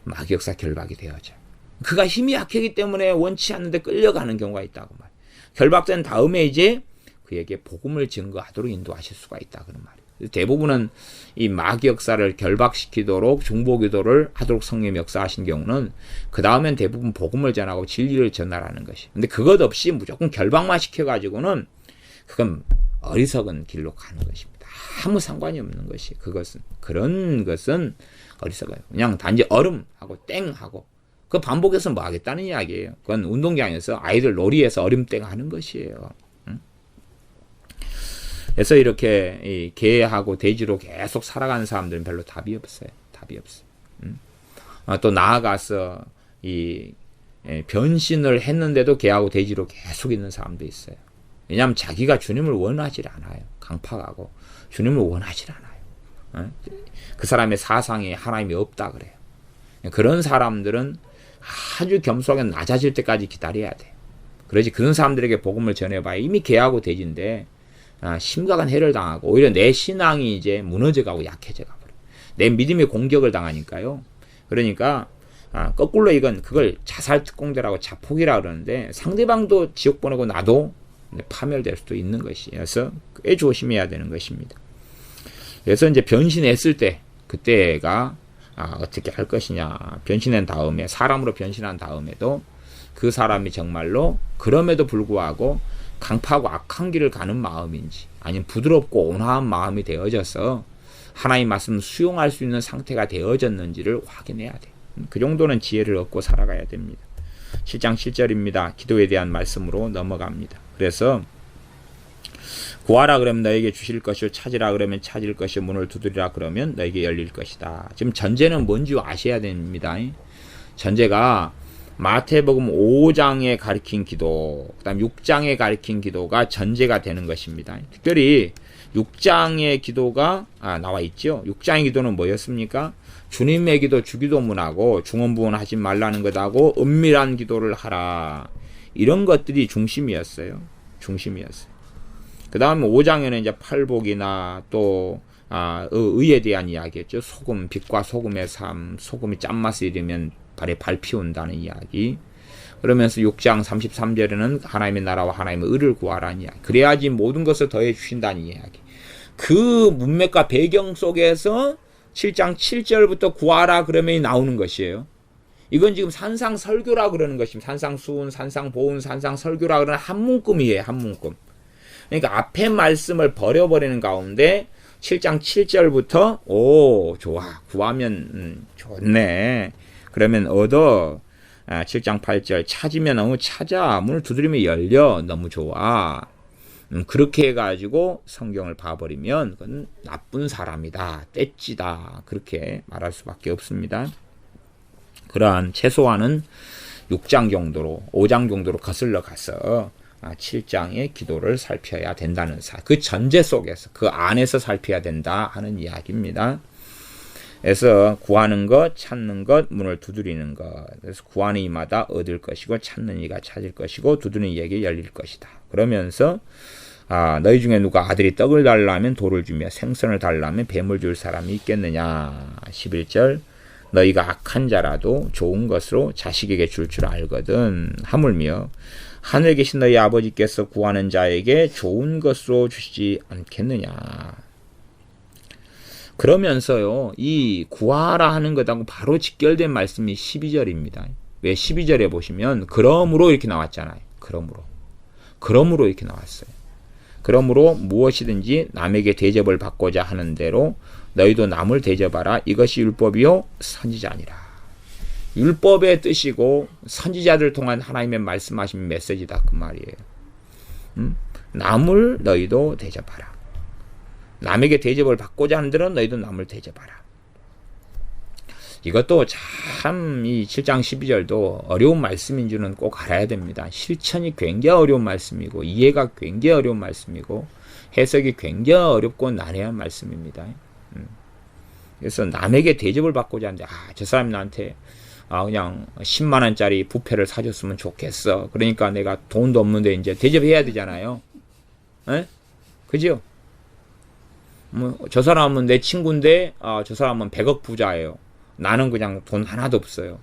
마귀 역사 결박이 되어져요. 그가 힘이 약하기 때문에 원치 않는데 끌려가는 경우가 있다고 말이에요. 결박된 다음에 이제 그에게 복음을 증거하도록 인도하실 수가 있다 그런 말이에요. 대부분은 이 마귀 역사를 결박시키도록 중보기도를 하도록 성령의 역사하신 경우는 그 다음엔 대부분 복음을 전하고 진리를 전하라는 것이. 근데 그것 없이 무조건 결박만 시켜가지고는 그건 어리석은 길로 가는 것입니다. 아무 상관이 없는 것이 그것은 그런 것은 어리석어요. 그냥 단지 얼음하고 땡하고 그 반복해서 뭐 하겠다는 이야기예요. 그건 운동장에서 아이들 놀이해서 얼음땡 하는 것이에요. 그래서 이렇게 이 개하고 돼지로 계속 살아가는 사람들은 별로 답이 없어요. 답이 없어요. 또 나아가서 이 변신을 했는데도 개하고 돼지로 계속 있는 사람도 있어요. 왜냐하면 자기가 주님을 원하지 않아요. 강팍하고 주님을 원하지 않아요. 그 사람의 사상에 하나님이 없다 그래요. 그런 사람들은 아주 겸손하게 낮아질 때까지 기다려야 돼요. 그러지 그런 사람들에게 복음을 전해봐야 이미 개하고 돼지인데 심각한 해를 당하고 오히려 내 신앙이 이제 무너져가고 약해져가버려. 내 믿음의 공격을 당하니까요. 그러니까 거꾸로 이건 그걸 자살 특공대라고 자폭이라 그러는데 상대방도 지옥 보내고 나도 파멸될 수도 있는 것이어서 꽤 조심해야 되는 것입니다. 그래서 이제 변신했을 때 그때가 어떻게 할 것이냐. 변신한 다음에 사람으로 변신한 다음에도 그 사람이 정말로 그럼에도 불구하고 강파하고 악한 길을 가는 마음인지 아니면 부드럽고 온화한 마음이 되어져서 하나님 말씀을 수용할 수 있는 상태가 되어졌는지를 확인해야 돼. 그 정도는 지혜를 얻고 살아가야 됩니다. 7장 7절입니다. 기도에 대한 말씀으로 넘어갑니다. 그래서 구하라 그러면 너에게 주실 것이요 찾으라 그러면 찾을 것이요 문을 두드리라 그러면 너에게 열릴 것이다. 지금 전제는 뭔지 아셔야 됩니다. 전제가 마태복음 5장에 가르친 기도, 그 다음 6장에 가르친 기도가 전제가 되는 것입니다. 특별히 6장의 기도가 나와 있죠. 6장의 기도는 뭐였습니까? 주님의 기도 주기도문하고 중언부언하지 말라는 것하고 은밀한 기도를 하라. 이런 것들이 중심이었어요. 그 다음에 5장에는 이제 팔복이나 또 의에 대한 이야기였죠. 소금, 빛과 소금의 삶, 소금이 짠맛을 잃으면 발에 발 피운다는 이야기. 그러면서 6장 33절에는 하나님의 나라와 하나님의 의를 구하라는 이야기. 그래야지 모든 것을 더해 주신다는 이야기. 그 문맥과 배경 속에서 7장 7절부터 구하라 그러면 나오는 것이에요. 이건 지금 산상설교라 그러는 것입니다. 산상수훈, 산상보훈, 산상설교라 그러는 한 문금이에요. 한 문금. 그러니까 앞에 말씀을 버려버리는 가운데 7장 7절부터 좋아. 구하면 좋네. 그러면 얻어. 7장 8절 찾으면 찾아. 문을 두드리면 열려. 너무 좋아. 그렇게 해가지고 성경을 봐버리면 그건 나쁜 사람이다. 떼찌다. 그렇게 말할 수밖에 없습니다. 그러한 최소한은 6장 정도로 5장 정도로 거슬러 가서 7장의 기도를 살펴야 된다는 그 전제 속에서 그 안에서 살펴야 된다 하는 이야기입니다. 그래서 구하는 것, 찾는 것, 문을 두드리는 것. 그래서 구하는 이마다 얻을 것이고 찾는 이가 찾을 것이고 두드리는 이에게 열릴 것이다. 그러면서 너희 중에 누가 아들이 떡을 달라면 돌을 주며 생선을 달라면 뱀을 줄 사람이 있겠느냐. 11절 너희가 악한 자라도 좋은 것으로 자식에게 줄 알거든. 하물며 하늘에 계신 너희 아버지께서 구하는 자에게 좋은 것으로 주시지 않겠느냐. 그러면서요, 이 구하라 하는 것하고 바로 직결된 말씀이 12절입니다. 왜 12절에 보시면 그러므로 이렇게 나왔잖아요. 그러므로 이렇게 나왔어요. 그러므로 무엇이든지 남에게 대접을 받고자 하는 대로 너희도 남을 대접하라. 이것이 율법이요 선지자니라. 율법의 뜻이고 선지자들 통한 하나님의 말씀하신 메시지다 그 말이에요. 남을 너희도 대접하라. 남에게 대접을 받고자 하는 대로 너희도 남을 대접하라. 이것도 참 이 7장 12절도 어려운 말씀인 줄은 꼭 알아야 됩니다. 실천이 굉장히 어려운 말씀이고 이해가 굉장히 어려운 말씀이고 해석이 굉장히 어렵고 난해한 말씀입니다. 그래서 남에게 대접을 받고자 하는데 저 사람이 나한테 그냥 10만 원짜리 부페를 사줬으면 좋겠어. 그러니까 내가 돈도 없는데 이제 대접해야 되잖아요. 그죠? 저 사람은 내 친구인데 저 사람은 100억 부자예요. 나는 그냥 돈 하나도 없어요.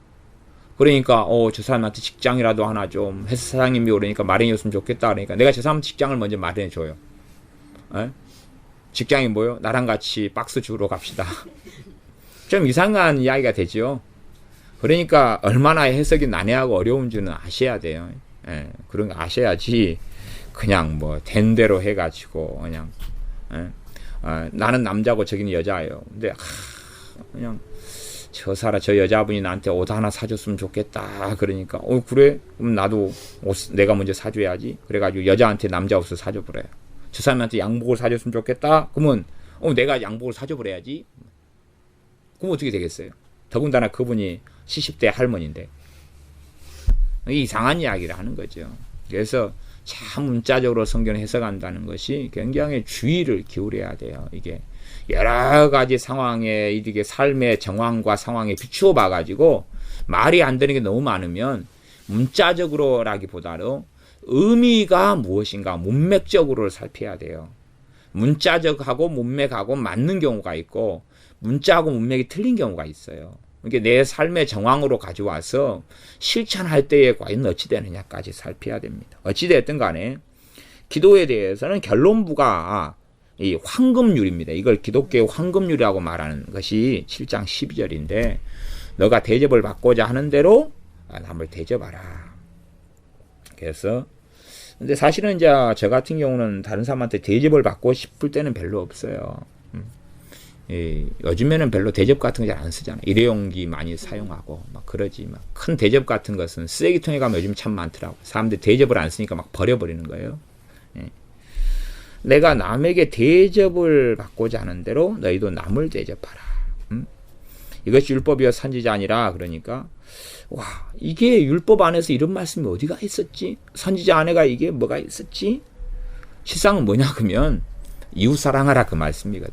그러니까 저 사람한테 직장이라도 하나 좀 회사 사장님이 오르니까 마련이었으면 좋겠다. 그러니까 내가 저 사람 직장을 먼저 마련해줘요. 직장이 뭐요? 나랑 같이 박스 주러 갑시다. 좀 이상한 이야기가 되죠. 그러니까 얼마나 해석이 난해하고 어려운 줄은 아셔야 돼요. 그런 거 아셔야지 그냥 뭐 된 대로 해가지고 그냥 나는 남자고 저기는 여자예요. 근데 그냥 저 여자분이 나한테 옷 하나 사줬으면 좋겠다. 그러니까 그래? 그럼 나도 옷 내가 먼저 사줘야지. 그래가지고 여자한테 남자 옷을 사줘버려요. 저 사람한테 양복을 사줬으면 좋겠다. 그러면 내가 양복을 사줘버려야지. 그럼 어떻게 되겠어요? 더군다나 그분이 70대 할머니인데 이상한 이야기를 하는 거죠. 그래서 참 문자적으로 성경을 해석한다는 것이 굉장히 주의를 기울여야 돼요. 이게 여러 가지 상황에 이렇게 삶의 정황과 상황에 비추어 봐가지고 말이 안 되는 게 너무 많으면 문자적으로라기보다도 의미가 무엇인가 문맥적으로 살펴야 돼요. 문자적하고 문맥하고 맞는 경우가 있고 문자하고 문맥이 틀린 경우가 있어요. 그러니까 내 삶의 정황으로 가져와서 실천할 때에 과연 어찌 되느냐까지 살펴야 됩니다. 어찌 됐든 간에 기도에 대해서는 결론부가 이 황금률입니다. 이걸 기독교의 황금률이라고 말하는 것이 7장 12절인데 너가 대접을 받고자 하는 대로 남을 대접하라. 그래서 근데 사실은 이제 저 같은 경우는 다른 사람한테 대접을 받고 싶을 때는 별로 없어요. 요즘에는 별로 대접 같은 거 잘 안 쓰잖아요. 일회용기 많이 사용하고 막 그러지. 막 큰 대접 같은 것은 쓰레기통에 가면 요즘 참 많더라고. 사람들이 대접을 안 쓰니까 막 버려버리는 거예요. 내가 남에게 대접을 받고자 하는 대로 너희도 남을 대접하라. 이것이 율법이여 선지자 아니라. 그러니까 와, 이게 율법 안에서 이런 말씀이 어디가 있었지? 선지자 안에가 이게 뭐가 있었지? 실상은 뭐냐 그러면 이웃 사랑하라 그 말씀이거든.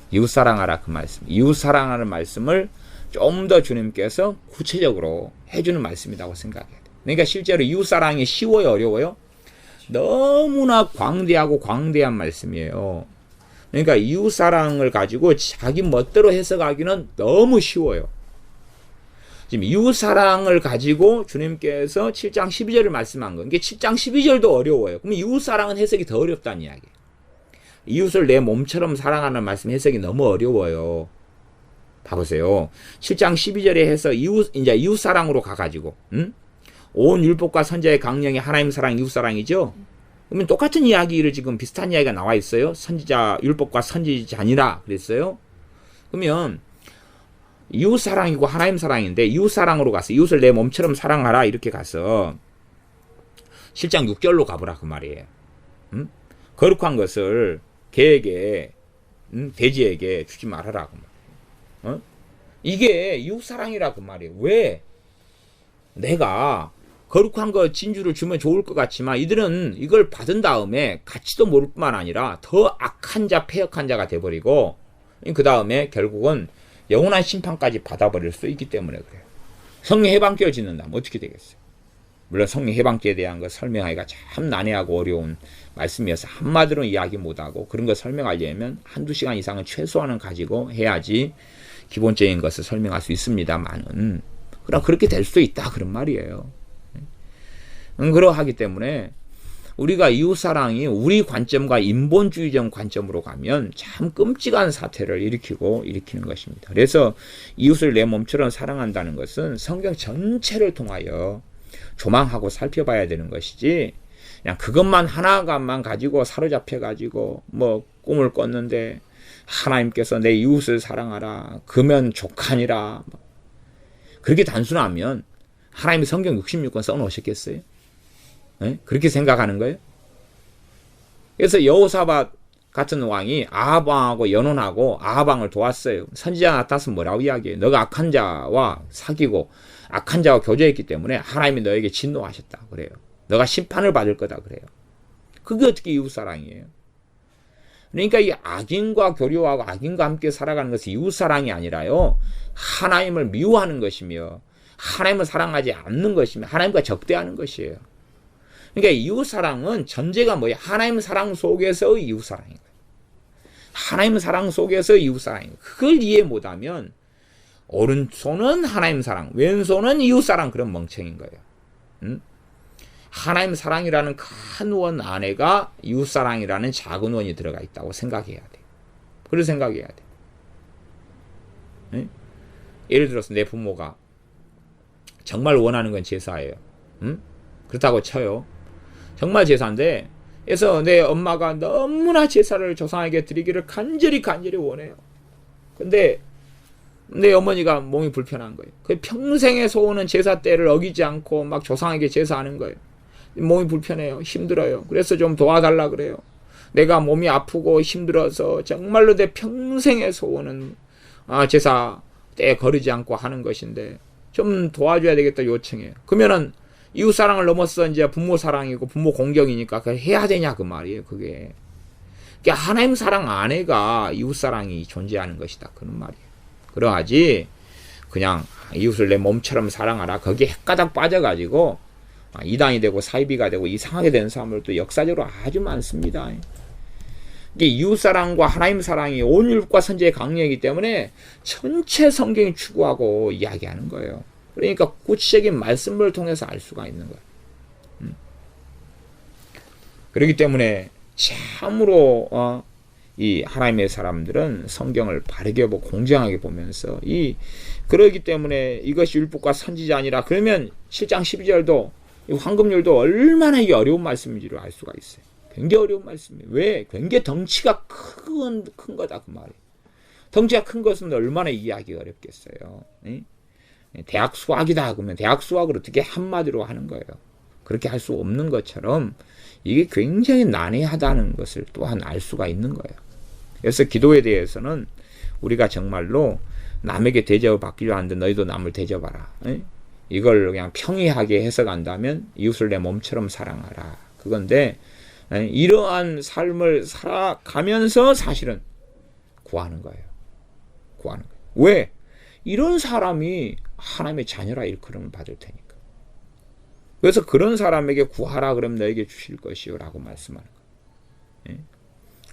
이웃 사랑하라 그 말씀. 이웃 사랑하는 말씀을 좀 더 주님께서 구체적으로 해주는 말씀이라고 생각해야 돼. 그러니까 실제로 이웃 사랑이 쉬워요, 어려워요? 너무나 광대하고 광대한 말씀이에요. 그러니까 이웃 사랑을 가지고 자기 멋대로 해석하기는 너무 쉬워요. 지금 이웃 사랑을 가지고 주님께서 7장 12절을 말씀한 거. 이게 7장 12절도 어려워요. 그럼 이웃 사랑은 해석이 더 어렵다는 이야기예요. 이웃을 내 몸처럼 사랑하는 말씀 해석이 너무 어려워요. 봐보세요. 7장 12절에 해서 이웃 사랑으로 가가지고, 온 율법과 선지자의 강령이 하나님 사랑, 이웃 사랑이죠? 그러면 똑같은 이야기를 지금 비슷한 이야기가 나와 있어요. 선지자, 율법과 선지자니라 그랬어요. 그러면 이웃 사랑이고 하나님 사랑인데 이웃 사랑으로 가서 이웃을 내 몸처럼 사랑하라 이렇게 가서 7장 6절로 가보라 그 말이에요. 거룩한 것을 개에게 돼지에게 주지 말아라 그 말이에요. 이게 이웃 사랑이라 그 말이에요. 왜? 내가 거룩한 거 진주를 주면 좋을 것 같지만 이들은 이걸 받은 다음에 가치도 모를 뿐만 아니라 더 악한 자, 패역한 자가 돼버리고 그 다음에 결국은 영원한 심판까지 받아버릴 수 있기 때문에 그래요. 성령 해방죄를 짓는다면 어떻게 되겠어요? 물론 성령 해방죄에 대한 거 설명하기가 참 난해하고 어려운 말씀이어서 한마디로 이야기 못하고 그런 거 설명하려면 한두 시간 이상은 최소한은 가지고 해야지 기본적인 것을 설명할 수 있습니다만은 그럼 그렇게 될 수도 있다 그런 말이에요. 그러하기 때문에 우리가 이웃사랑이 우리 관점과 인본주의적 관점으로 가면 참 끔찍한 사태를 일으키는 것입니다. 그래서 이웃을 내 몸처럼 사랑한다는 것은 성경 전체를 통하여 조망하고 살펴봐야 되는 것이지 그냥 그것만 하나만 가지고 사로잡혀 가지고 뭐 꿈을 꿨는데 하나님께서 내 이웃을 사랑하라 그러면 족하니라 그렇게 단순하면 하나님이 성경 66권 써놓으셨겠어요? 네? 그렇게 생각하는 거예요? 그래서 여호사밧 같은 왕이 아합 왕하고 연혼하고 아합 왕을 도왔어요. 선지자 나타나서 뭐라고 이야기해요? 너가 악한 자와 사귀고 악한 자와 교제했기 때문에 하나님이 너에게 진노하셨다 그래요. 너가 심판을 받을 거다 그래요. 그게 어떻게 이웃사랑이에요? 그러니까 이 악인과 교류하고 악인과 함께 살아가는 것이 이웃사랑이 아니라요. 하나님을 미워하는 것이며 하나님을 사랑하지 않는 것이며 하나님과 적대하는 것이에요. 그러니까 이웃사랑은 전제가 뭐예요? 하나님 사랑 속에서의 이웃사랑인 거예요. 하나님 사랑 속에서 이웃사랑인 거예요. 그걸 이해 못하면 오른손은 하나님 사랑, 왼손은 이웃사랑 그런 멍청인 거예요. 하나님 사랑이라는 큰 원 안에가 이웃사랑이라는 작은 원이 들어가 있다고 생각해야 돼요. 그걸 생각해야 돼요. 예를 들어서 내 부모가 정말 원하는 건 제사예요. 그렇다고 쳐요. 정말 제사인데 그래서 내 엄마가 너무나 제사를 조상에게 드리기를 간절히 원해요. 근데 내 어머니가 몸이 불편한 거예요. 그 평생의 소원은 제사 때를 어기지 않고 막 조상에게 제사하는 거예요. 몸이 불편해요. 힘들어요. 그래서 좀 도와달라 그래요. 내가 몸이 아프고 힘들어서 정말로 내 평생의 소원은 제사 때 거르지 않고 하는 것인데 좀 도와줘야 되겠다 요청해요. 그러면은 이웃 사랑을 넘어서 이제 부모 사랑이고 부모 공경이니까 그걸 해야 되냐 그 말이에요. 그게 그러니까 하나님 사랑 안에가 이웃 사랑이 존재하는 것이다 그런 말이에요. 그러하지 그냥 이웃을 내 몸처럼 사랑하라 거기에 헷가닥 빠져가지고 이단이 되고 사이비가 되고 이상하게 되는 사람들도 역사적으로 아주 많습니다. 이게 이웃사랑과 하나님 사랑이 온 율법과 선지의 강령이기 때문에 전체 성경이 추구하고 이야기하는 거예요. 그러니까 구체적인 말씀을 통해서 알 수가 있는 거예요. 그렇기 때문에 참으로 이 하나님의 사람들은 성경을 바르게 보고 공정하게 보면서 그러기 때문에 이것이 율법과 선지자 아니라 그러면 7장 12절도 황금률도 얼마나 이게 어려운 말씀인지를 알 수가 있어요. 굉장히 어려운 말씀이에요. 왜? 굉장히 덩치가 큰 거다 그 말이에요. 덩치가 큰 것은 얼마나 이해하기 어렵겠어요. 대학 수학이다 그러면 대학 수학을 어떻게 한마디로 하는 거예요. 그렇게 할 수 없는 것처럼 이게 굉장히 난해하다는 것을 또한 알 수가 있는 거예요. 그래서 기도에 대해서는 우리가 정말로 남에게 대접을 받기로 하는데 너희도 남을 대접하라. 이걸 그냥 평이하게 해석한다면 이웃을 내 몸처럼 사랑하라. 그건데 이러한 삶을 살아가면서 사실은 구하는 거예요. 구하는 거예요. 왜? 이런 사람이 하나님의 자녀라 일컬음을 받을 테니까. 그래서 그런 사람에게 구하라 그러면 너에게 주실 것이요 라고 말씀하는 거예요.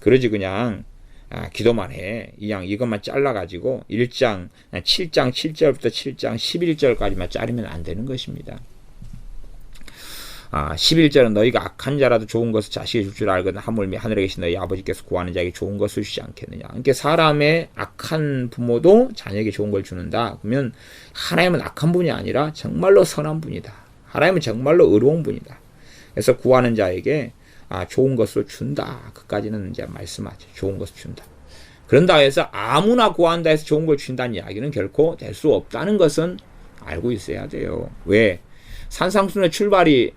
그러지 그냥 기도만 해. 이것만 잘라가지고 7장 7절부터 7장 11절까지만 자르면 안 되는 것입니다. 11절은 너희가 악한 자라도 좋은 것을 자식이 줄 줄 알거든 하물며 하늘에 계신 너희 아버지께서 구하는 자에게 좋은 것을 주시지 않겠느냐. 그러니까 사람의 악한 부모도 자녀에게 좋은 걸 주는다. 그러면 하나님은 악한 분이 아니라 정말로 선한 분이다. 하나님은 정말로 의로운 분이다. 그래서 구하는 자에게 좋은 것을 준다. 그까지는 이제 말씀하죠. 좋은 것을 준다. 그런다 해서 아무나 구한다 해서 좋은 걸 준다는 이야기는 결코 될 수 없다는 것은 알고 있어야 돼요. 왜? 산상순의 출발이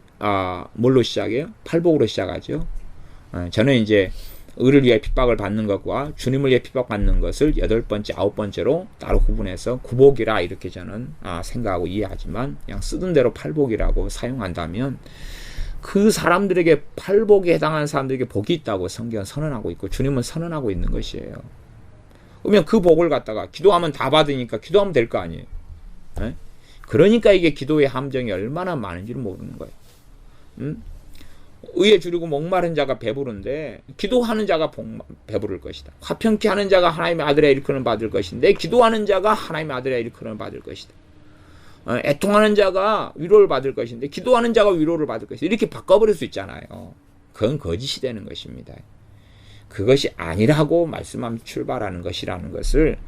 뭘로 시작해요? 팔복으로 시작하죠. 저는 이제 의를 위해 핍박을 받는 것과 주님을 위해 핍박받는 것을 8번째, 9번째로 따로 구분해서 구복이라 이렇게 저는 생각하고 이해하지만 그냥 쓰던 대로 팔복이라고 사용한다면 그 사람들에게 팔복에 해당하는 사람들에게 복이 있다고 성경은 선언하고 있고 주님은 선언하고 있는 것이에요. 그러면 그 복을 갖다가 기도하면 다 받으니까 기도하면 될 거 아니에요. 그러니까 이게 기도의 함정이 얼마나 많은지를 모르는 거예요. 의에 주리고 목마른 자가 배부른데 기도하는 자가 배부를 것이다. 화평케 하는 자가 하나님의 아들의 일컬음을 받을 것인데 기도하는 자가 하나님의 아들의 일컬음을 받을 것이다. 애통하는 자가 위로를 받을 것인데 기도하는 자가 위로를 받을 것이다. 이렇게 바꿔버릴 수 있잖아요. 그건 거짓이 되는 것입니다. 그것이 아니라고 말씀하면서 출발하는 것이라는 것을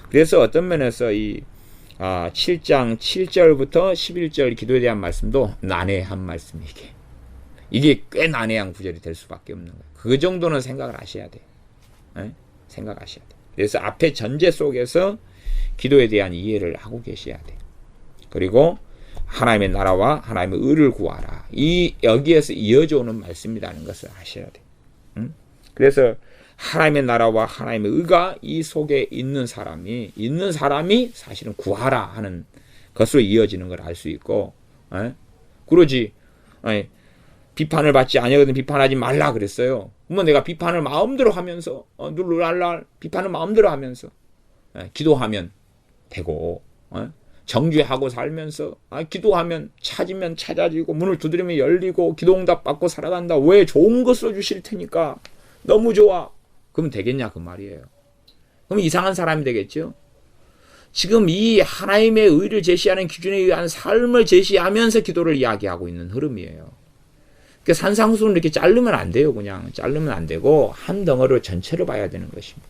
그래서 어떤 면에서 이 7장 7절부터 11절 기도에 대한 말씀도 난해한 말씀이 이게 꽤 난해한 구절이 될 수밖에 없는 거예요. 그 정도는 생각을 하셔야 돼요. 생각하셔야 돼요. 그래서 앞에 전제 속에서 기도에 대한 이해를 하고 계셔야 돼요. 그리고 하나님의 나라와 하나님의 의를 구하라. 여기에서 이어져 오는 말씀이라는 것을 아셔야 돼요. 그래서 하나님의 나라와 하나님의 의가 이 속에 있는 사람이 사실은 구하라 하는 것으로 이어지는 걸 알 수 있고, 그러지, 비판을 받지 아니하거든 비판하지 말라 그랬어요. 그러면 내가 비판을 마음대로 하면서, 비판을 마음대로 하면서, 기도하면 되고, 정죄하고 살면서, 기도하면 찾으면 찾아지고, 문을 두드리면 열리고, 기도응답 받고 살아간다. 왜? 좋은 것으로 주실 테니까. 너무 좋아. 그럼 되겠냐 그 말이에요. 그럼 이상한 사람이 되겠죠. 지금 이 하나님의 의를 제시하는 기준에 의한 삶을 제시하면서 기도를 이야기하고 있는 흐름이에요. 그러니까 산상수는 이렇게 자르면 안 돼요. 그냥 자르면 안 되고 한 덩어리로 전체를 봐야 되는 것입니다.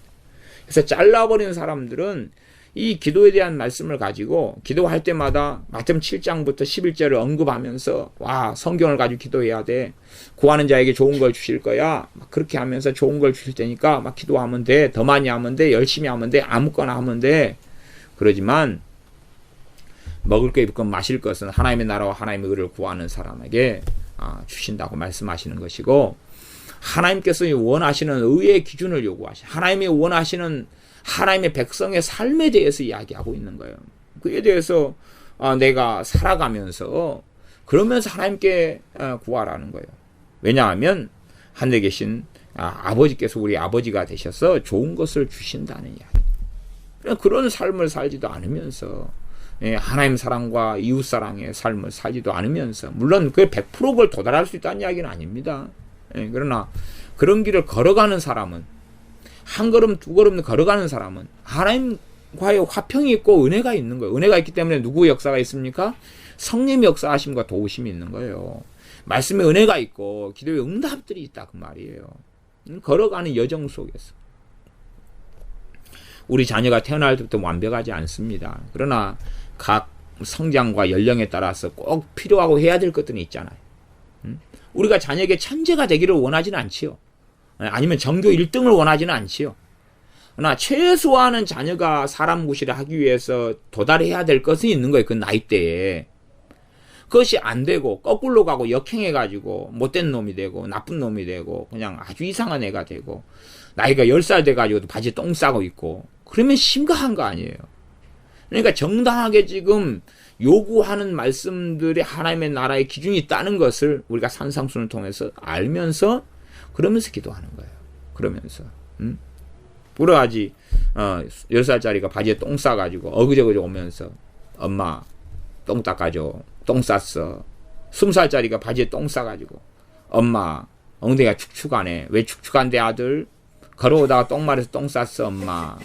그래서 잘라버리는 사람들은 이 기도에 대한 말씀을 가지고 기도할 때마다 마태복음 7장부터 11절을 언급하면서 성경을 가지고 기도해야 돼. 구하는 자에게 좋은 걸 주실 거야. 그렇게 하면서 좋은 걸 주실 테니까 막 기도하면 돼. 더 많이 하면 돼. 열심히 하면 돼. 아무거나 하면 돼. 그러지만 먹을 것 입을 것 마실 것은 하나님의 나라와 하나님의 의를 구하는 사람에게 주신다고 말씀하시는 것이고 하나님께서 원하시는 의의 기준을 요구하시는 하나님이 원하시는 하나님의 백성의 삶에 대해서 이야기하고 있는 거예요. 그에 대해서 내가 살아가면서 그러면서 하나님께 구하라는 거예요. 왜냐하면 하늘에 계신 아버지께서 우리 아버지가 되셔서 좋은 것을 주신다는 이야기. 그런 삶을 살지도 않으면서 하나님 사랑과 이웃 사랑의 삶을 살지도 않으면서, 물론 그 100% 그걸 도달할 수 있다는 이야기는 아닙니다. 그러나 그런 길을 걸어가는 사람은, 한 걸음 두 걸음 걸어가는 사람은 하나님과의 화평이 있고 은혜가 있는 거예요. 은혜가 있기 때문에 누구의 역사가 있습니까? 성령의 역사하심과 도우심이 있는 거예요. 말씀에 은혜가 있고 기도의 응답들이 있다 그 말이에요. 걸어가는 여정 속에서 우리 자녀가 태어날 때부터 완벽하지 않습니다. 그러나 각 성장과 연령에 따라서 꼭 필요하고 해야 될 것들이 있잖아요. 우리가 자녀에게 천재가 되기를 원하지는 않지요. 아니면 전교 1등을 원하지는 않지요. 그러나 최소한은 자녀가 사람 구실을 하기 위해서 도달해야 될 것은 있는 거예요. 그 나이대에. 그것이 안 되고 거꾸로 가고 역행해가지고 못된 놈이 되고 나쁜 놈이 되고 그냥 아주 이상한 애가 되고 나이가 10살 돼가지고도 바지에 똥 싸고 있고, 그러면 심각한 거 아니에요. 그러니까 정당하게 지금 요구하는 말씀들이 하나님의 나라의 기준이 있다는 것을 우리가 산상순을 통해서 알면서 그러면서 기도하는 거예요. 그러면서 불어하지 10살짜리가 바지에 똥 싸가지고 어그저그저 오면서 엄마 똥 닦아줘, 똥 쌌어. 20살짜리가 바지에 똥 싸가지고 엄마 엉덩이가 축축하네. 왜 축축한데 아들? 걸어오다가 똥 마려서 똥 쌌어 엄마.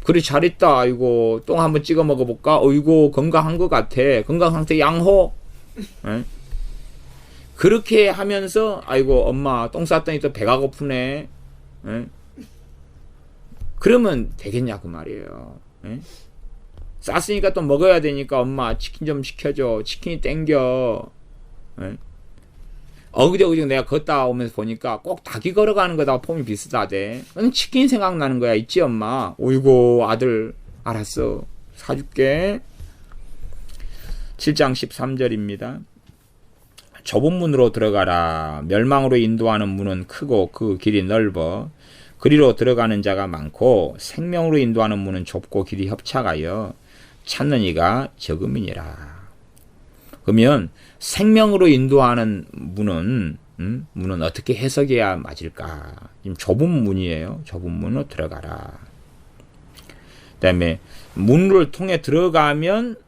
그래 잘했다. 아이고 똥 한번 찍어 먹어볼까? 어이고 건강한 것 같아. 건강 상태 양호. 에? 그렇게 하면서 아이고 엄마 똥 쌌더니 또 배가 고프네. 에? 그러면 되겠냐 그 말이에요. 에? 쌌으니까 또 먹어야 되니까 엄마 치킨 좀 시켜줘. 치킨이 땡겨. 에? 어그저그저 내가 걷다 오면서 보니까 꼭 닭이 걸어가는 거다 폼이 비슷하대. 치킨 생각나는 거야. 있지 엄마? 어이구 아들 알았어 사줄게. 7장 13절입니다. 좁은 문으로 들어가라. 멸망으로 인도하는 문은 크고 그 길이 넓어 그리로 들어가는 자가 많고 생명으로 인도하는 문은 좁고 길이 협착하여 찾는 이가 적음이니라. 그러면 생명으로 인도하는 문은 어떻게 해석해야 맞을까? 지금 좁은 문이에요. 좁은 문으로 들어가라. 그다음에 문을 통해 들어가면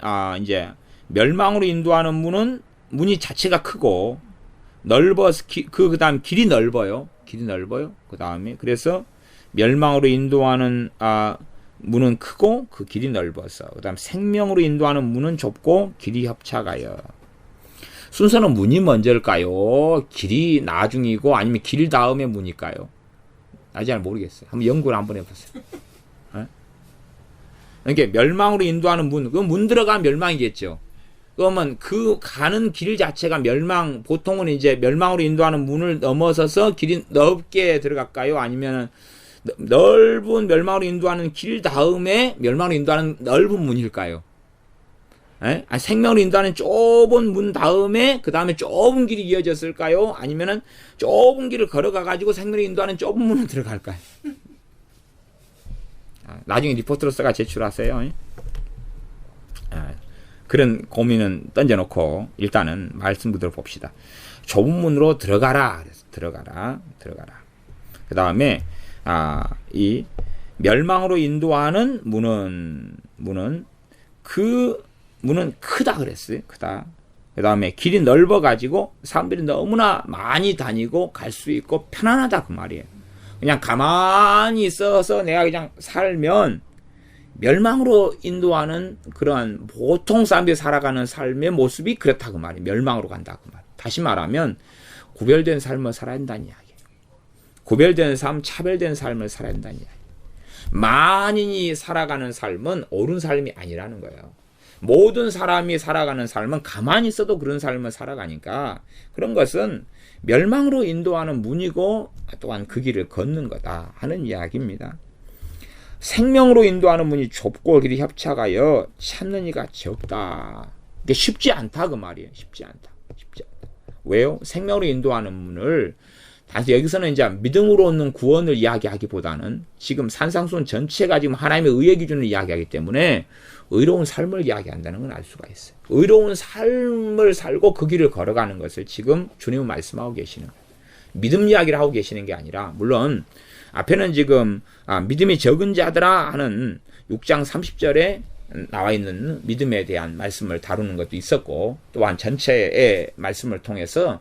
이제 멸망으로 인도하는 문은 문이 자체가 크고 넓어서 그다음 길이 넓어요. 길이 넓어요. 그다음에 그래서 멸망으로 인도하는 문은 크고 그 길이 넓어서, 그다음 생명으로 인도하는 문은 좁고 길이 협착하여. 순서는 문이 먼저일까요? 길이 나중이고 아니면 길 다음에 문일까요? 나 잘 모르겠어요. 한번 연구를 한번 해보세요. 그러니까 멸망으로 인도하는 문, 그 문 들어가면 멸망이겠죠. 그러면 그 가는 길 자체가 보통은 이제 멸망으로 인도하는 문을 넘어서서 길이 넓게 들어갈까요? 아니면 넓은 멸망으로 인도하는 길 다음에 멸망으로 인도하는 넓은 문일까요? 생명으로 인도하는 좁은 문 다음에 그 다음에 좁은 길이 이어졌을까요? 아니면은 좁은 길을 걸어가가지고 생명으로 인도하는 좁은 문으로 들어갈까요? 나중에 리포트로서가 제출하세요. 그런 고민은 던져놓고 일단은 말씀 그대로 봅시다. 좁은 문으로 들어가라. 그래서 들어가라. 그 다음에 이 멸망으로 인도하는 문은 크다 그랬어요. 크다. 그 다음에 길이 넓어가지고 사람들이 너무나 많이 다니고 갈 수 있고 편안하다 그 말이에요. 그냥 가만히 있어서 내가 그냥 살면 멸망으로 인도하는 그러한 보통 사람들이 살아가는 삶의 모습이 그렇다 그 말이에요. 멸망으로 간다 그 말. 다시 말하면 구별된 삶을 살아야 한다는 이야기예요. 구별된 삶, 차별된 삶을 살아야 한다는 이야기예요. 만인이 살아가는 삶은 옳은 삶이 아니라는 거예요. 모든 사람이 살아가는 삶은 가만히 있어도 그런 삶을 살아가니까 그런 것은 멸망으로 인도하는 문이고 또한 그 길을 걷는 거다 하는 이야기입니다. 생명으로 인도하는 문이 좁고 길이 협착하여 찾는 이가 적다. 이게 쉽지 않다 그 말이에요. 쉽지 않다. 왜요? 생명으로 인도하는 문을 단순히 여기서는 이제 믿음으로 얻는 구원을 이야기하기보다는 지금 산상수훈 전체가 지금 하나님의 의의 기준을 이야기하기 때문에 의로운 삶을 이야기한다는 건 알 수가 있어요. 의로운 삶을 살고 그 길을 걸어가는 것을 지금 주님은 말씀하고 계시는 거예요. 믿음 이야기를 하고 계시는 게 아니라, 물론 앞에는 지금 믿음이 적은 자들아 하는 6장 30절에 나와 있는 믿음에 대한 말씀을 다루는 것도 있었고, 또한 전체의 말씀을 통해서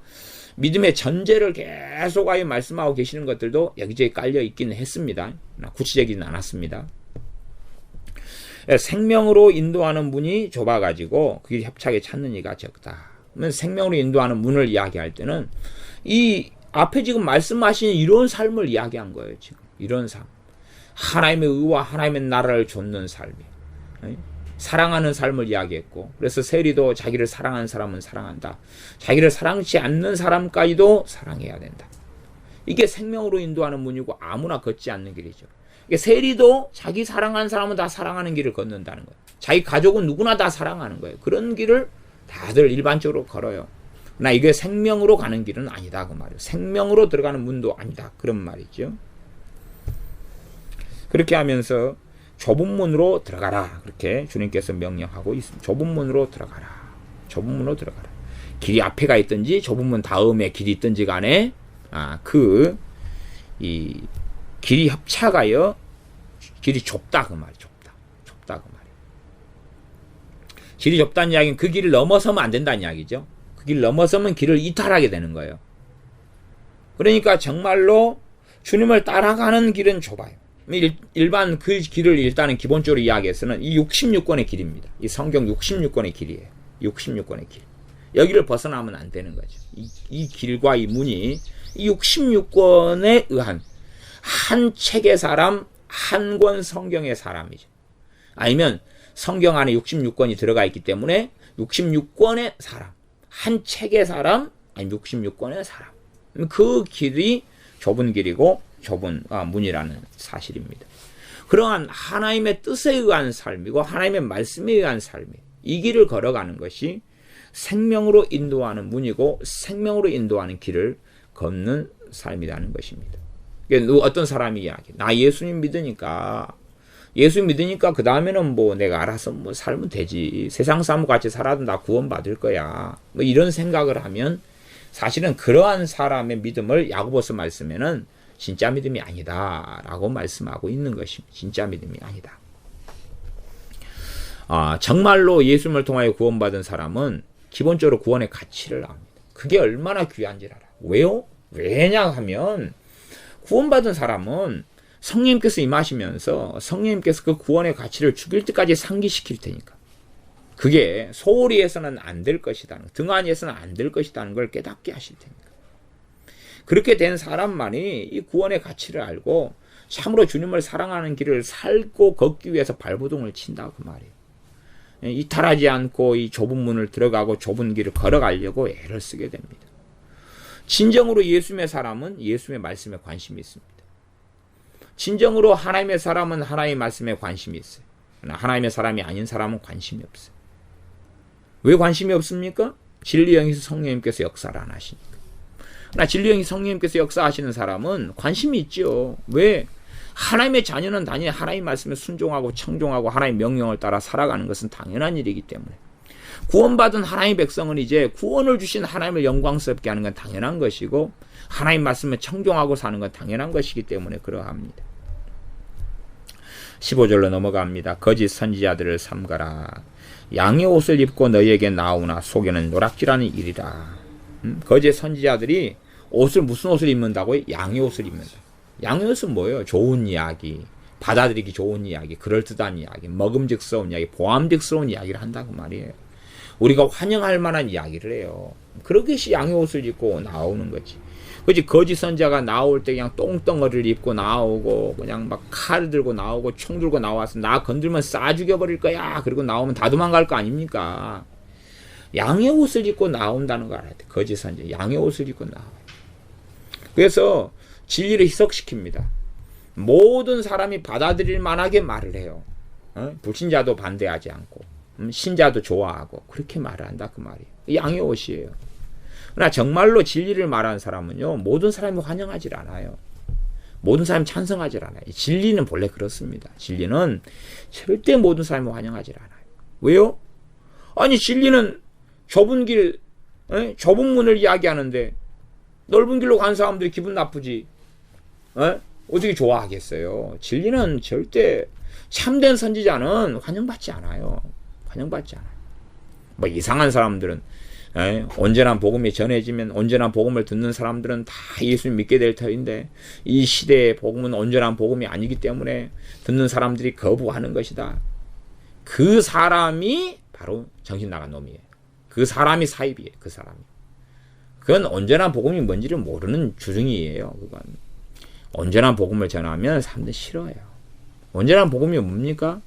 믿음의 전제를 계속하여 말씀하고 계시는 것들도 여기저기 깔려 있기는 했습니다. 구체적이진 않았습니다. 생명으로 인도하는 문이 좁아가지고 그 길이 협착에 찾는 이가 적다. 그러면 생명으로 인도하는 문을 이야기할 때는 이 앞에 지금 말씀하신 이런 삶을 이야기한 거예요. 지금 이런 삶, 하나님의 의와 하나님의 나라를 좇는 삶이, 사랑하는 삶을 이야기했고, 그래서 세리도 자기를 사랑하는 사람은 사랑한다, 자기를 사랑치 않는 사람까지도 사랑해야 된다. 이게 생명으로 인도하는 문이고 아무나 걷지 않는 길이죠. 세리도 자기 사랑하는 사람은 다 사랑하는 길을 걷는다는 거예요. 자기 가족은 누구나 다 사랑하는 거예요. 그런 길을 다들 일반적으로 걸어요. 그러나 이게 생명으로 가는 길은 아니다 그 말이에요. 생명으로 들어가는 문도 아니다 그런 말이죠. 그렇게 하면서 좁은 문으로 들어가라, 그렇게 주님께서 명령하고 있습니다. 좁은 문으로 들어가라. 좁은 문으로 들어가라. 길이 앞에가 있든지 좁은 문 다음에 길이 있든지 간에 이 길이 협착하여 길이 좁다 그 말이에요. 좁다 그 말이에요. 길이 좁다는 이야기는 그 길을 넘어서면 안 된다는 이야기죠. 그 길을 넘어서면 길을 이탈하게 되는 거예요. 그러니까 정말로 주님을 따라가는 길은 좁아요. 일반 그 길을 일단은 기본적으로 이야기해서는 이 66권의 길입니다. 이 성경 66권의 길이에요. 66권의 길. 여기를 벗어나면 안 되는 거죠. 이 길과 이 문이 이 66권에 의한 한 책의 사람, 한 권 성경의 사람이죠. 아니면 성경 안에 66권이 들어가 있기 때문에 66권의 사람, 한 책의 사람, 아니면 66권의 사람. 그 길이 좁은 길이고 좁은 문이라는 사실입니다. 그러한 하나님의 뜻에 의한 삶이고 하나님의 말씀에 의한 삶이, 이 길을 걸어가는 것이 생명으로 인도하는 문이고 생명으로 인도하는 길을 걷는 삶이라는 것입니다. 어떤 사람이 이야기, 나 예수님 믿으니까 그 다음에는 뭐 내가 알아서 뭐 살면 되지, 세상 사람과 같이 살아도 나 구원받을 거야, 뭐 이런 생각을 하면 사실은 그러한 사람의 믿음을 야고보서 말씀에는 진짜 믿음이 아니다 라고 말씀하고 있는 것입니다. 진짜 믿음이 아니다. 정말로 예수님을 통하여 구원받은 사람은 기본적으로 구원의 가치를 압니다. 그게 얼마나 귀한지 알아. 왜요? 왜냐 하면 구원받은 사람은 성령님께서 임하시면서 성령님께서 그 구원의 가치를 죽일 때까지 상기시킬 테니까, 그게 소리에서는 안 될 것이다, 등한히에서는 안 될 것이라는 걸 깨닫게 하실 테니까, 그렇게 된 사람만이 이 구원의 가치를 알고 참으로 주님을 사랑하는 길을 살고 걷기 위해서 발버둥을 친다 그 말이에요. 이탈하지 않고 이 좁은 문을 들어가고 좁은 길을 걸어가려고 애를 쓰게 됩니다. 진정으로 예수님의 사람은 예수님의 말씀에 관심이 있습니다. 진정으로 하나님의 사람은 하나님의 말씀에 관심이 있어요. 그러나 하나님의 사람이 아닌 사람은 관심이 없어요. 왜 관심이 없습니까? 진리의 영이서 성령님께서 역사를 안 하시니까. 그러나 진리의 영이 성령님께서 역사하시는 사람은 관심이 있죠. 왜? 하나님의 자녀는 당연히 하나님 말씀에 순종하고 청종하고 하나님의 명령을 따라 살아가는 것은 당연한 일이기 때문에, 구원받은 하나님의 백성은 이제 구원을 주신 하나님을 영광스럽게 하는 건 당연한 것이고, 하나님 말씀에 청종하고 사는 건 당연한 것이기 때문에 그러합니다. 15절로 넘어갑니다. 거짓 선지자들을 삼가라. 양의 옷을 입고 너희에게 나오나 속에는 노략질하는 일이라. 거짓 선지자들이 무슨 옷을 입는다고요? 양의 옷을 입는다. 양의 옷은 뭐예요? 좋은 이야기, 받아들이기 좋은 이야기, 그럴듯한 이야기, 먹음직스러운 이야기, 보암직스러운 이야기를 한다고 말이에요. 우리가 환영할 만한 이야기를 해요. 그러기시 양의 옷을 입고 나오는 거지. 그렇지, 거짓 선지자가 나올 때 그냥 똥덩어리를 입고 나오고 그냥 막 칼 들고 나오고 총 들고 나와서 나 건들면 쏴 죽여버릴 거야, 그리고 나오면 다 도망갈 거 아닙니까? 양의 옷을 입고 나온다는 거 알아야 돼. 거짓 선지자 양의 옷을 입고 나와요. 그래서 진리를 희석시킵니다. 모든 사람이 받아들일 만하게 말을 해요. 불신자도 반대하지 않고 신자도 좋아하고 그렇게 말을 한다 그 말이에요. 양의 옷이에요. 그러나 정말로 진리를 말하는 사람은요, 모든 사람이 환영하지 않아요. 모든 사람이 찬성하지 않아요. 진리는 본래 그렇습니다. 진리는 절대 모든 사람이 환영하지 않아요. 왜요? 아니 진리는 좁은 길, 좁은 문을 이야기하는데 넓은 길로 간 사람들이 기분 나쁘지. 어떻게 좋아하겠어요? 진리는 절대 참된 선지자는 환영받지 않아요. 환영받지 않아요. 뭐 이상한 사람들은 언제나 복음이 전해지면 언제나 복음을 듣는 사람들은 다 예수님 믿게 될 터인데 이 시대의 복음은 언제나 복음이 아니기 때문에 듣는 사람들이 거부하는 것이다. 그 사람이 바로 정신 나간 놈이에요. 그 사람이 사입이에요. 그 사람이. 그건 언제나 복음이 뭔지를 모르는 주둥이에요. 그건 언제나 복음을 전하면 사람들이 싫어해요. 언제나 복음이 뭡니까?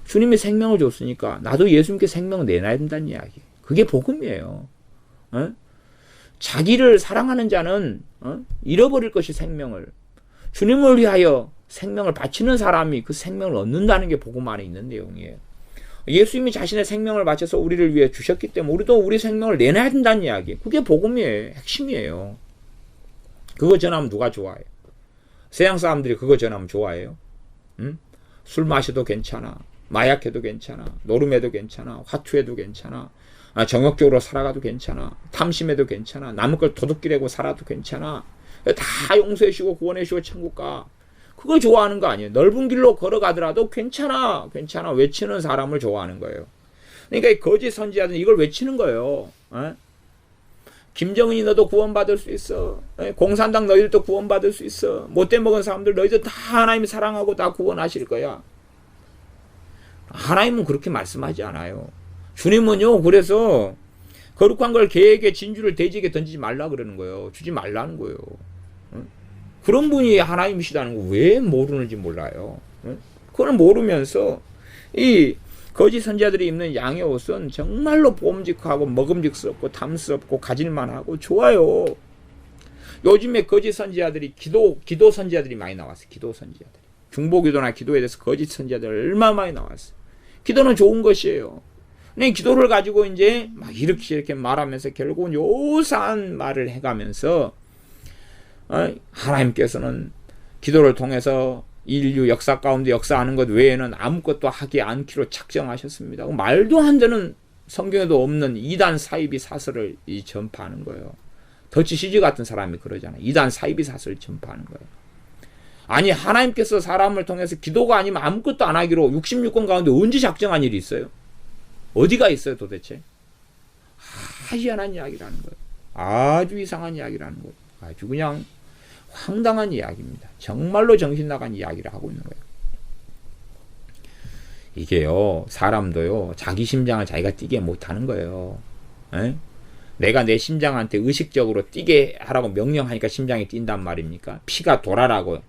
주님이 생명을 줬으니까 나도 예수님께 생명을 내놔야 된다는 이야기. 그게 복음이에요. 자기를 사랑하는 자는 잃어버릴 것이 생명을. 주님을 위하여 생명을 바치는 사람이 그 생명을 얻는다는 게 복음 안에 있는 내용이에요. 예수님이 자신의 생명을 바쳐서 우리를 위해 주셨기 때문에 우리도 우리 생명을 내놔야 된다는 이야기. 그게 복음이에요. 핵심이에요. 그거 전하면 누가 좋아해요? 세상 사람들이 그거 전하면 좋아해요? 술 마셔도 괜찮아. 마약해도 괜찮아. 노름해도 괜찮아. 화투해도 괜찮아. 정욕적으로 살아가도 괜찮아. 탐심해도 괜찮아. 남의 걸 도둑질하고 살아도 괜찮아. 다 용서해주고 구원해주고 천국 가. 그걸 좋아하는 거 아니에요. 넓은 길로 걸어가더라도 괜찮아. 괜찮아. 외치는 사람을 좋아하는 거예요. 그러니까 이 거짓 선지자들은 이걸 외치는 거예요. 김정은이 너도 구원받을 수 있어. 공산당 너희들도 구원받을 수 있어. 못돼 먹은 사람들 너희들 다 하나님 사랑하고 다 구원하실 거야. 하나님은 그렇게 말씀하지 않아요. 주님은요, 그래서 거룩한 걸 개에게 진주를 돼지에게 던지지 말라 그러는 거예요. 주지 말라는 거예요. 그런 분이 하나님이시다는 거 왜 모르는지 몰라요. 그걸 모르면서 이 거짓 선지자들이 입는 양의 옷은 정말로 보험직하고 먹음직스럽고 탐스럽고 가질만하고 좋아요. 요즘에 거짓 선지자들이 기도 선지자들이 많이 나왔어요. 기도 선지자들이. 중보기도나 기도에 대해서 거짓 선지자들 얼마나 많이 나왔어요. 기도는 좋은 것이에요. 근데 기도를 가지고 이제 막 이렇게 말하면서 결국은 요상한 말을 해가면서 하나님께서는 기도를 통해서 인류 역사 가운데 역사하는 것 외에는 아무것도 하지 않기로 작정하셨습니다. 말도 안 되는 성경에도 없는 이단 사이비 사설을 전파하는 거예요. 더치 시즈 같은 사람이 그러잖아요. 이단 사이비 사설을 전파하는 거예요. 아니 하나님께서 사람을 통해서 기도가 아니면 아무것도 안 하기로 66권 가운데 언제 작정한 일이 있어요? 어디가 있어요 도대체? 희한한 이야기라는 거예요. 아주 이상한 이야기라는 거예요. 아주 그냥 황당한 이야기입니다. 정말로 정신 나간 이야기를 하고 있는 거예요. 이게요, 사람도요, 자기 심장을 자기가 뛰게 못하는 거예요. 에? 내가 내 심장한테 의식적으로 뛰게 하라고 명령하니까 심장이 뛴단 말입니까? 피가 돌아라고.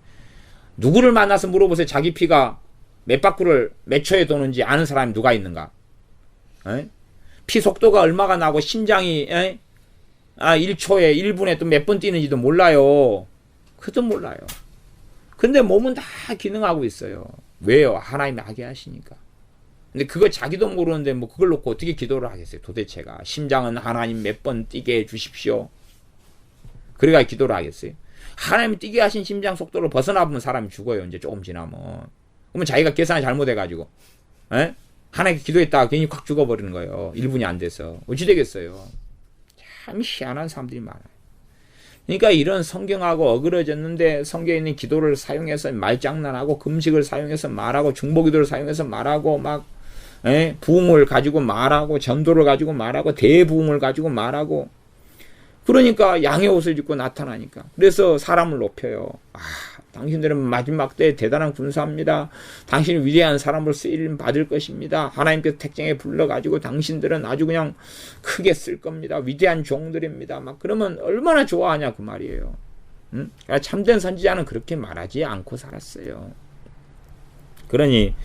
누구를 만나서 물어보세요. 자기 피가 몇 바퀴를 몇 초에 도는지 아는 사람이 누가 있는가? 에? 피 속도가 얼마가 나고 심장이 1초에 1분에 또 몇 번 뛰는지도 몰라요. 그것도 몰라요. 근데 몸은 다 기능하고 있어요. 왜요? 하나님이 하게 하시니까. 근데 그거 자기도 모르는데 뭐 그걸 놓고 어떻게 기도를 하겠어요? 도대체가. 심장은 하나님 몇 번 뛰게 해주십시오. 그래가 기도를 하겠어요? 하나님이 뛰게 하신 심장 속도를 벗어나보면 사람이 죽어요. 이제 조금 지나면. 그러면 자기가 계산이 잘못해가지고 하나님께 기도했다가 괜히 확 죽어버리는 거예요. 1분이 안 돼서. 어찌 되겠어요? 참 희한한 사람들이 많아요. 그러니까 이런 성경하고 어그러졌는데 성경에 있는 기도를 사용해서 말장난하고 금식을 사용해서 말하고 중보기도를 사용해서 말하고 막 부흥을 가지고 말하고 전도를 가지고 말하고 대부흥을 가지고 말하고 그러니까 양의 옷을 입고 나타나니까 그래서 사람을 높여요. 당신들은 마지막 때 대단한 군사입니다. 당신은 위대한 사람으로 쓰임 받을 것입니다. 하나님께서 택정에 불러가지고 당신들은 아주 그냥 크게 쓸 겁니다. 위대한 종들입니다. 막 그러면 얼마나 좋아하냐 그 말이에요. 그러니까 참된 선지자는 그렇게 말하지 않고 살았어요. 그러니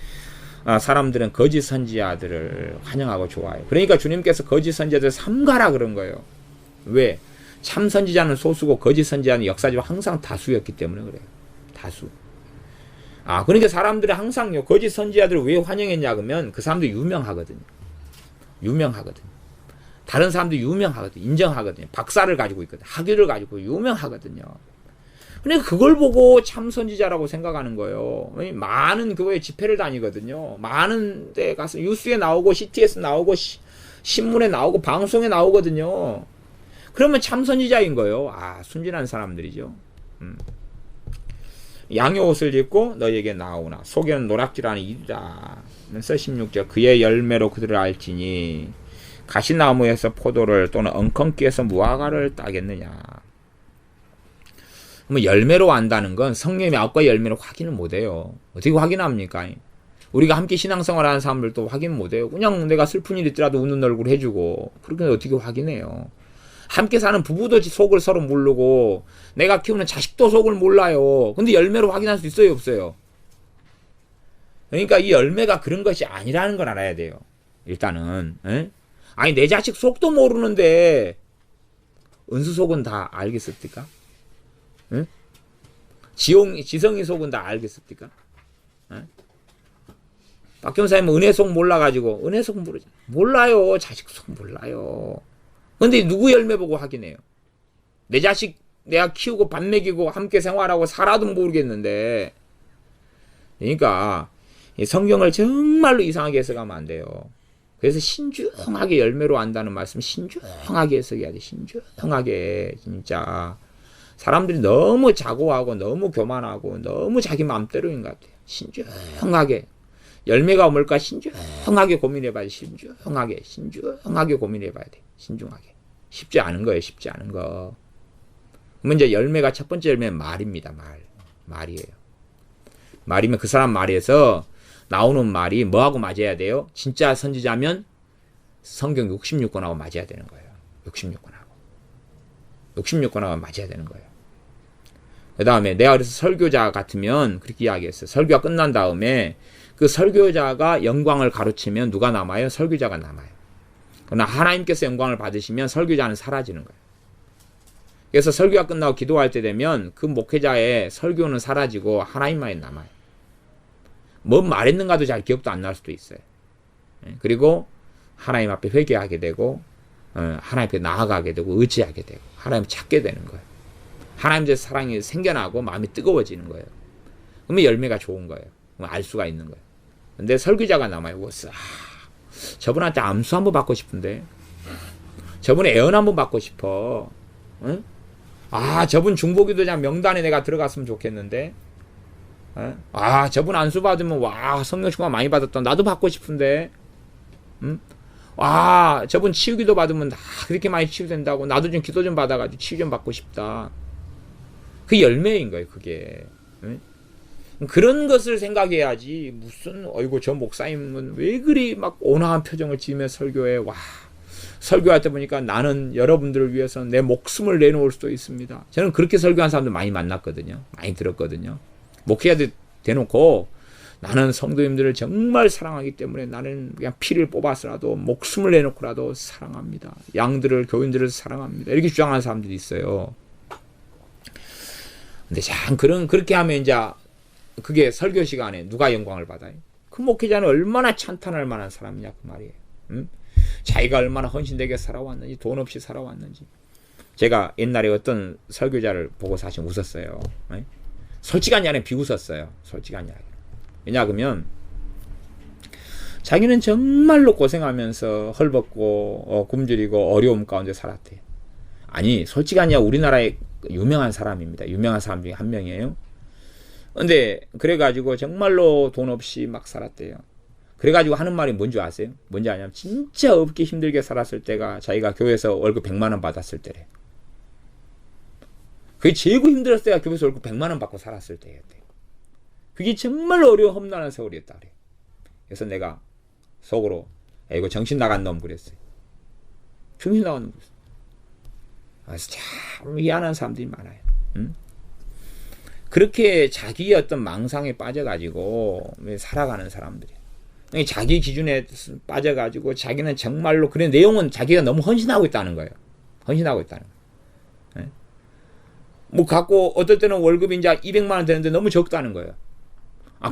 사람들은 거짓 선지자들을 환영하고 좋아해요. 그러니까 주님께서 거짓 선지자들 삼가라 그런 거예요. 왜? 참 선지자는 소수고 거짓 선지자는 역사적으로 항상 다수였기 때문에 그래요. 다수. 그러니까 사람들이 항상요, 거짓 선지자들을 왜 환영했냐, 그러면 그 사람들이 유명하거든요. 유명하거든요. 다른 사람들이 유명하거든요. 인정하거든요. 박사를 가지고 있거든요. 학위를 가지고 유명하거든요. 그러니까 그걸 보고 참 선지자라고 생각하는 거예요. 많은 교회 집회를 다니거든요. 많은 데 가서 뉴스에 나오고, CTS 나오고, 신문에 나오고, 방송에 나오거든요. 그러면 참 선지자인 거예요. 순진한 사람들이죠. 양의 옷을 입고 너희에게 나오나 속에는 노략질하는 이리라. 그래서 16절 그의 열매로 그들을 알지니 가시나무에서 포도를 또는 엉겅퀴에서 무화과를 따겠느냐. 그러면 열매로 안다는 건 성령의 아홉 열매로 확인을 못해요. 어떻게 확인합니까? 우리가 함께 신앙생활하는 사람들도 확인 못해요. 그냥 내가 슬픈 일 있더라도 웃는 얼굴 해주고 그렇게 어떻게 확인해요. 함께 사는 부부도 속을 서로 모르고 내가 키우는 자식도 속을 몰라요. 근데 열매로 확인할 수 있어요, 없어요? 그러니까 이 열매가 그런 것이 아니라는 걸 알아야 돼요. 일단은. 에? 아니 내 자식 속도 모르는데 은수 속은 다 알겠습니까? 에? 지성이 속은 다 알겠습니까? 에? 박경사님은 은혜 속 몰라가지고 은혜 속 모르죠. 몰라요. 자식 속 몰라요. 근데 누구 열매 보고 확인해요? 내 자식 내가 키우고 밥 먹이고 함께 생활하고 살아도 모르겠는데. 그러니까 성경을 정말로 이상하게 해석하면 안 돼요. 그래서 신중하게 열매로 안다는 말씀 신중하게 해석해야 돼. 신중하게 진짜. 사람들이 너무 자고하고 너무 교만하고 너무 자기 마음대로인 것 같아요. 신중하게. 열매가 뭘까 신중하게 고민해봐야 돼. 신중하게 고민해봐야 돼. 신중하게. 쉽지 않은 거예요. 쉽지 않은 거. 그러면 이제 열매가 첫 번째 열매는 말입니다. 말이에요. 말이면 그 사람 말에서 나오는 말이 뭐하고 맞아야 돼요? 진짜 선지자면 성경 66권하고 맞아야 되는 거예요. 66권하고 맞아야 되는 거예요. 그 다음에 내가 그래서 설교자 같으면 그렇게 이야기했어요. 설교가 끝난 다음에 그 설교자가 영광을 가로치면 누가 남아요? 설교자가 남아요. 그러나 하나님께서 영광을 받으시면 설교자는 사라지는 거예요. 그래서 설교가 끝나고 기도할 때 되면 그 목회자의 설교는 사라지고 하나님만이 남아요. 뭔 말했는가도 잘 기억도 안 날 수도 있어요. 그리고 하나님 앞에 회개하게 되고 하나님 앞에 나아가게 되고 의지하게 되고 하나님을 찾게 되는 거예요. 하나님에 대해서 사랑이 생겨나고 마음이 뜨거워지는 거예요. 그러면 열매가 좋은 거예요. 그럼 알 수가 있는 거예요. 근데 설교자가 남아요. 저분한테 암수 한번 받고 싶은데 저분의 애언 한번 받고 싶어. 응? 저분 중보기도자 명단에 내가 들어갔으면 좋겠는데 저분 안수 받으면 성령 충만 많이 받았다. 나도 받고 싶은데 저분 치유기도 받으면 그렇게 많이 치유된다고 나도 좀 기도 좀 받아가지고 치유 좀 받고 싶다. 그 열매인 거예요. 그게. 응? 그런 것을 생각해야지 무슨 어이구 저 목사님은 왜 그리 막 온화한 표정을 지으며 설교해. 설교할 때 보니까 나는 여러분들을 위해서 내 목숨을 내놓을 수도 있습니다. 저는 그렇게 설교한 사람들 많이 만났거든요. 많이 들었거든요. 목회자들 대놓고 나는 성도님들을 정말 사랑하기 때문에 나는 그냥 피를 뽑아서라도 목숨을 내놓고라도 사랑합니다. 양들을 교인들을 사랑합니다. 이렇게 주장하는 사람들이 있어요. 근데 참 그렇게 하면 이제 그게 설교 시간에 누가 영광을 받아요? 그 목회자는 얼마나 찬탄할 만한 사람이냐 그 말이에요. 자기가 얼마나 헌신되게 살아왔는지 돈 없이 살아왔는지. 제가 옛날에 어떤 설교자를 보고 사실 웃었어요. 솔직한 이야기는 비웃었어요. 솔직한 이야기. 왜냐하면 자기는 정말로 고생하면서 헐벗고 굶주리고 어려움 가운데 살았대요. 아니 솔직한 이야기 우리나라의 유명한 사람입니다. 유명한 사람 중에 한 명이에요. 근데 그래가지고 정말로 돈 없이 막 살았대요. 그래가지고 하는 말이 뭔지 아세요? 뭔지 아냐면 진짜 없게 힘들게 살았을 때가 자기가 교회에서 월급 100만 원 받았을 때래. 그게 제일 힘들었을 때가 교회에서 월급 100만 원 받고 살았을 때였대. 그게 정말 어려운 험난한 세월이었다 그래. 그래서 내가 속으로 이거 정신 나간 놈 그랬어요. 정신 나간 놈 그랬어요. 그래서 참 미안한 사람들이 많아요. 응? 그렇게 자기의 어떤 망상에 빠져가지고 살아가는 사람들이. 자기 기준에 빠져가지고 자기는 정말로 그래 내용은 자기가 너무 헌신하고 있다는 거예요. 헌신하고 있다는 거예요. 뭐 갖고 어떨 때는 월급이 이제 200만 원 되는데 너무 적다는 거예요.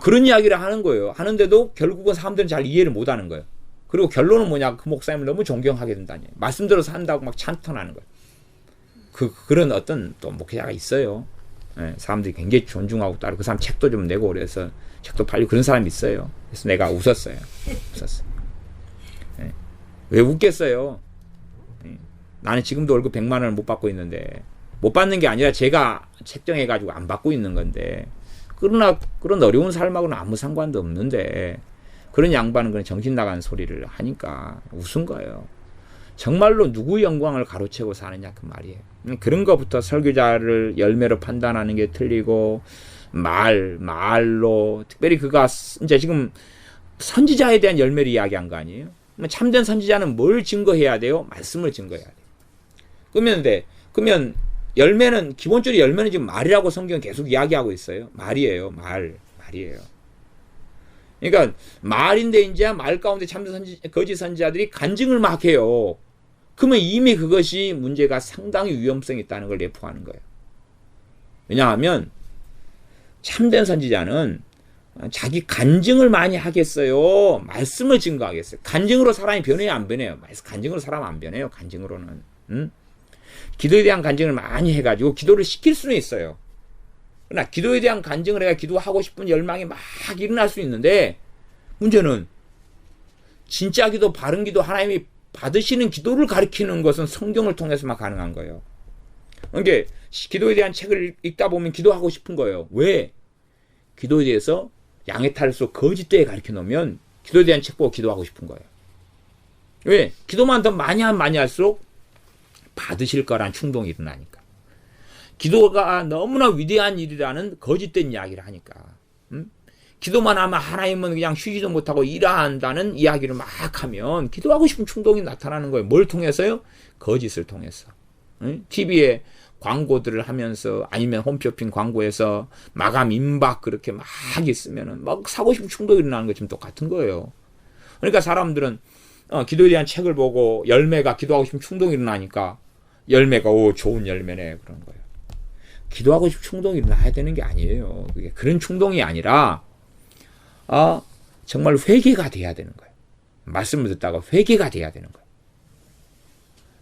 그런 이야기를 하는 거예요. 하는데도 결국은 사람들은 잘 이해를 못 하는 거예요. 그리고 결론은 뭐냐? 그 목사님을 너무 존경하게 된다니. 말씀대로 산다고 막 찬탄하는 거예요. 그런 어떤 또 목회자가 있어요. 사람들이 굉장히 존중하고 따르고 그 사람 책도 좀 내고 그래서 책도 팔리고 그런 사람이 있어요. 그래서 내가 웃었어요. 왜 웃겠어요? 나는 지금도 월급 100만 원을 못 받고 있는데 못 받는 게 아니라 제가 책정해가지고 안 받고 있는 건데 그러나 그런 어려운 삶하고는 아무 상관도 없는데 그런 양반은 그런 정신 나간 소리를 하니까 웃은 거예요. 정말로 누구 영광을 가로채고 사느냐 그 말이에요. 그런 것부터 설교자를 열매로 판단하는 게 틀리고 말로 특별히 그가 이제 지금 선지자에 대한 열매를 이야기한 거 아니에요? 참된 선지자는 뭘 증거해야 돼요? 말씀을 증거해야 돼요. 그러면 열매는 기본적으로 열매는 지금 말이라고 성경은 계속 이야기하고 있어요. 말이에요. 말이에요. 그러니까 말인데 이제 말 가운데 참된 거짓 선지자들이 간증을 막 해요. 그러면 이미 그것이 문제가 상당히 위험성이 있다는 걸 내포하는 거예요. 왜냐하면 참된 선지자는 자기 간증을 많이 하겠어요? 말씀을 증거하겠어요? 간증으로 사람이 변해요? 안 변해요? 간증으로 사람 안 변해요? 간증으로는. 기도에 대한 간증을 많이 해가지고 기도를 시킬 수는 있어요. 그러나 기도에 대한 간증을 해야 기도하고 싶은 열망이 막 일어날 수 있는데 문제는 진짜 기도, 바른 기도, 하나님이 받으시는 기도를 가리키는 것은 성경을 통해서만 가능한 거예요. 그러니까 기도에 대한 책을 읽다 보면 기도하고 싶은 거예요. 왜? 기도에 대해서 양의 탈수 거짓되게 가르쳐 놓으면 기도에 대한 책 보고 기도하고 싶은 거예요. 왜? 기도만 더 많이 하면 많이 할수록 받으실 거란 충동이 일어나니까. 기도가 너무나 위대한 일이라는 거짓된 이야기를 하니까. 기도만 하면 하나님은 그냥 쉬지도 못하고 일해야 한다는 이야기를 막 하면 기도하고 싶은 충동이 나타나는 거예요. 뭘 통해서요? 거짓을 통해서. TV에 광고들을 하면서 아니면 홈쇼핑 광고에서 마감 임박 그렇게 막 있으면은 막 사고 싶은 충동이 일어나는 것처럼 똑같은 거예요. 그러니까 사람들은 기도에 대한 책을 보고 열매가 기도하고 싶은 충동이 일어나니까 열매가 좋은 열매네 그런 거예요. 기도하고 싶은 충동이 일어나야 되는 게 아니에요. 그게 그런 충동이 아니라 정말 회개가 돼야 되는 거예요. 말씀을 듣다가 회개가 돼야 되는 거예요.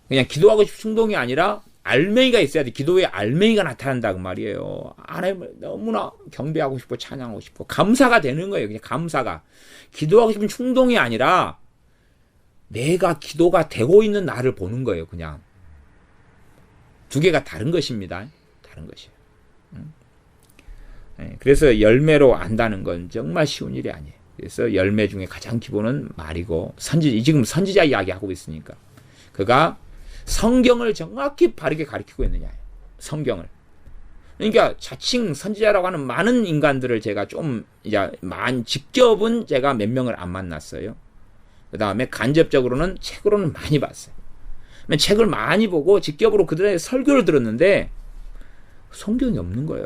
그냥 기도하고 싶은 충동이 아니라 알맹이가 있어야 돼. 기도에 알맹이가 나타난다 그 말이에요. 하나님을 너무나 경배하고 싶고 찬양하고 싶고 감사가 되는 거예요. 그냥 감사가. 기도하고 싶은 충동이 아니라 내가 기도가 되고 있는 나를 보는 거예요. 그냥. 두 개가 다른 것입니다. 다른 것이에요. 그래서 열매로 안다는 건 정말 쉬운 일이 아니에요. 그래서 열매 중에 가장 기본은 말이고 지금 선지자 이야기하고 있으니까 그가 성경을 정확히 바르게 가르치고 있느냐. 성경을. 그러니까 자칭 선지자라고 하는 많은 인간들을 제가 좀 이제 직접은 제가 몇 명을 안 만났어요. 그 다음에 간접적으로는 책으로는 많이 봤어요. 책을 많이 보고 직접으로 그들의 설교를 들었는데 성경이 없는 거예요.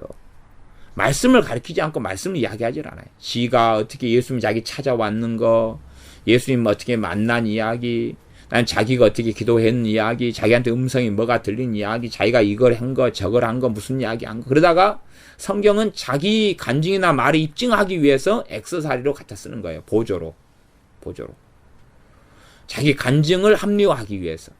말씀을 가르치지 않고 말씀을 이야기하지 않아요. 지가 어떻게 예수님 자기 찾아왔는 거, 예수님 어떻게 만난 이야기, 난 자기가 어떻게 기도했는 이야기, 자기한테 음성이 뭐가 들린 이야기, 자기가 이걸 한 거, 저걸 한 거, 무슨 이야기 한 거. 그러다가 성경은 자기 간증이나 말을 입증하기 위해서 액세서리로 갖다 쓰는 거예요. 보조로. 자기 간증을 합리화하기 위해서.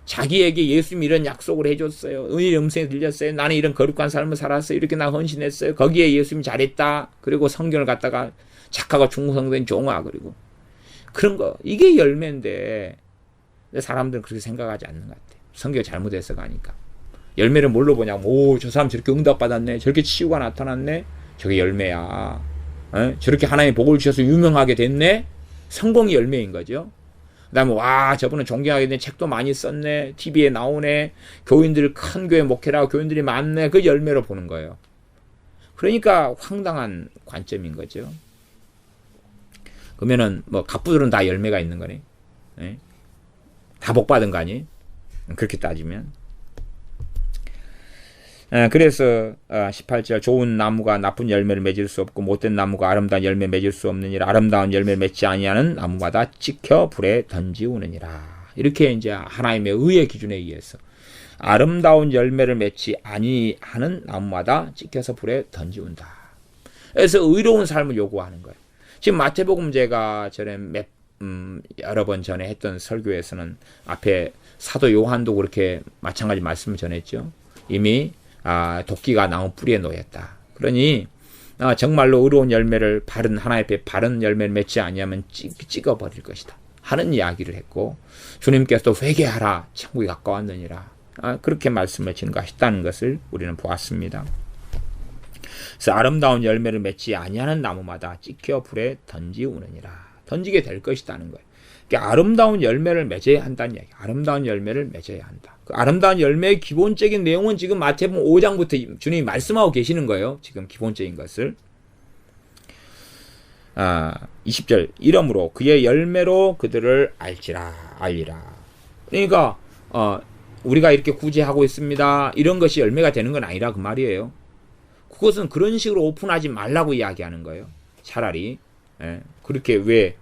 자기에게 예수님이 이런 약속을 해줬어요. 은혜의 음성이 들렸어요. 나는 이런 거룩한 삶을 살았어요. 이렇게 나 헌신했어요. 거기에 예수님이 잘했다. 그리고 성경을 갖다가 착하고 충성된 종아. 그리고 그런 거. 이게 열매인데 사람들은 그렇게 생각하지 않는 것 같아요. 성경이 잘못해서가 아니까. 열매를 뭘로 보냐면 저 사람 저렇게 응답받았네. 저렇게 치유가 나타났네. 저게 열매야. 저렇게 하나님의 복을 주셔서 유명하게 됐네. 성공이 열매인 거죠. 그 다음에 저분은 존경하게 된 책도 많이 썼네. TV에 나오네. 교인들 큰 교회 목회라고 교인들이 많네. 그 열매로 보는 거예요. 그러니까 황당한 관점인 거죠. 그러면은 갑부들은 다 열매가 있는 거네. 다 복받은 거 아니? 그렇게 따지면. 그래서 18절 좋은 나무가 나쁜 열매를 맺을 수 없고 못된 나무가 아름다운 열매 맺을 수 없느니라. 아름다운 열매를 맺지 아니하는 나무마다 찍혀 불에 던지우느니라. 이렇게 이제 하나님의 의의 기준에 의해서 아름다운 열매를 맺지 아니하는 나무마다 찍혀서 불에 던지운다. 그래서 의로운 삶을 요구하는 거예요. 지금 마태복음 제가 전에 여러 번 전에 했던 설교에서는 앞에 사도 요한도 그렇게 마찬가지 말씀을 전했죠. 이미 도끼가 나무 뿌리에 놓였다. 그러니 정말로 의로운 열매를 하나님 앞에 바른 열매를 맺지 아니하면 찍어버릴 것이다 하는 이야기를 했고 주님께서도 회개하라 천국이 가까웠느니라 그렇게 말씀을 증거하셨다는 것을 우리는 보았습니다. 그래서 아름다운 열매를 맺지 아니하는 나무마다 찍혀 불에 던지우느니라. 던지게 될 것이라는 거예요. 그러니까 아름다운 열매를 맺어야 한다는 이야기. 아름다운 열매를 맺어야 한다. 그 아름다운 열매의 기본적인 내용은 지금 마태복음 5장부터 주님이 말씀하고 계시는 거예요. 지금 기본적인 것을. 20절 이러므로 그의 열매로 그들을 알리라. 그러니까 우리가 이렇게 구제하고 있습니다. 이런 것이 열매가 되는 건 아니라 그 말이에요. 그것은 그런 식으로 오픈하지 말라고 이야기하는 거예요. 차라리 그렇게 왜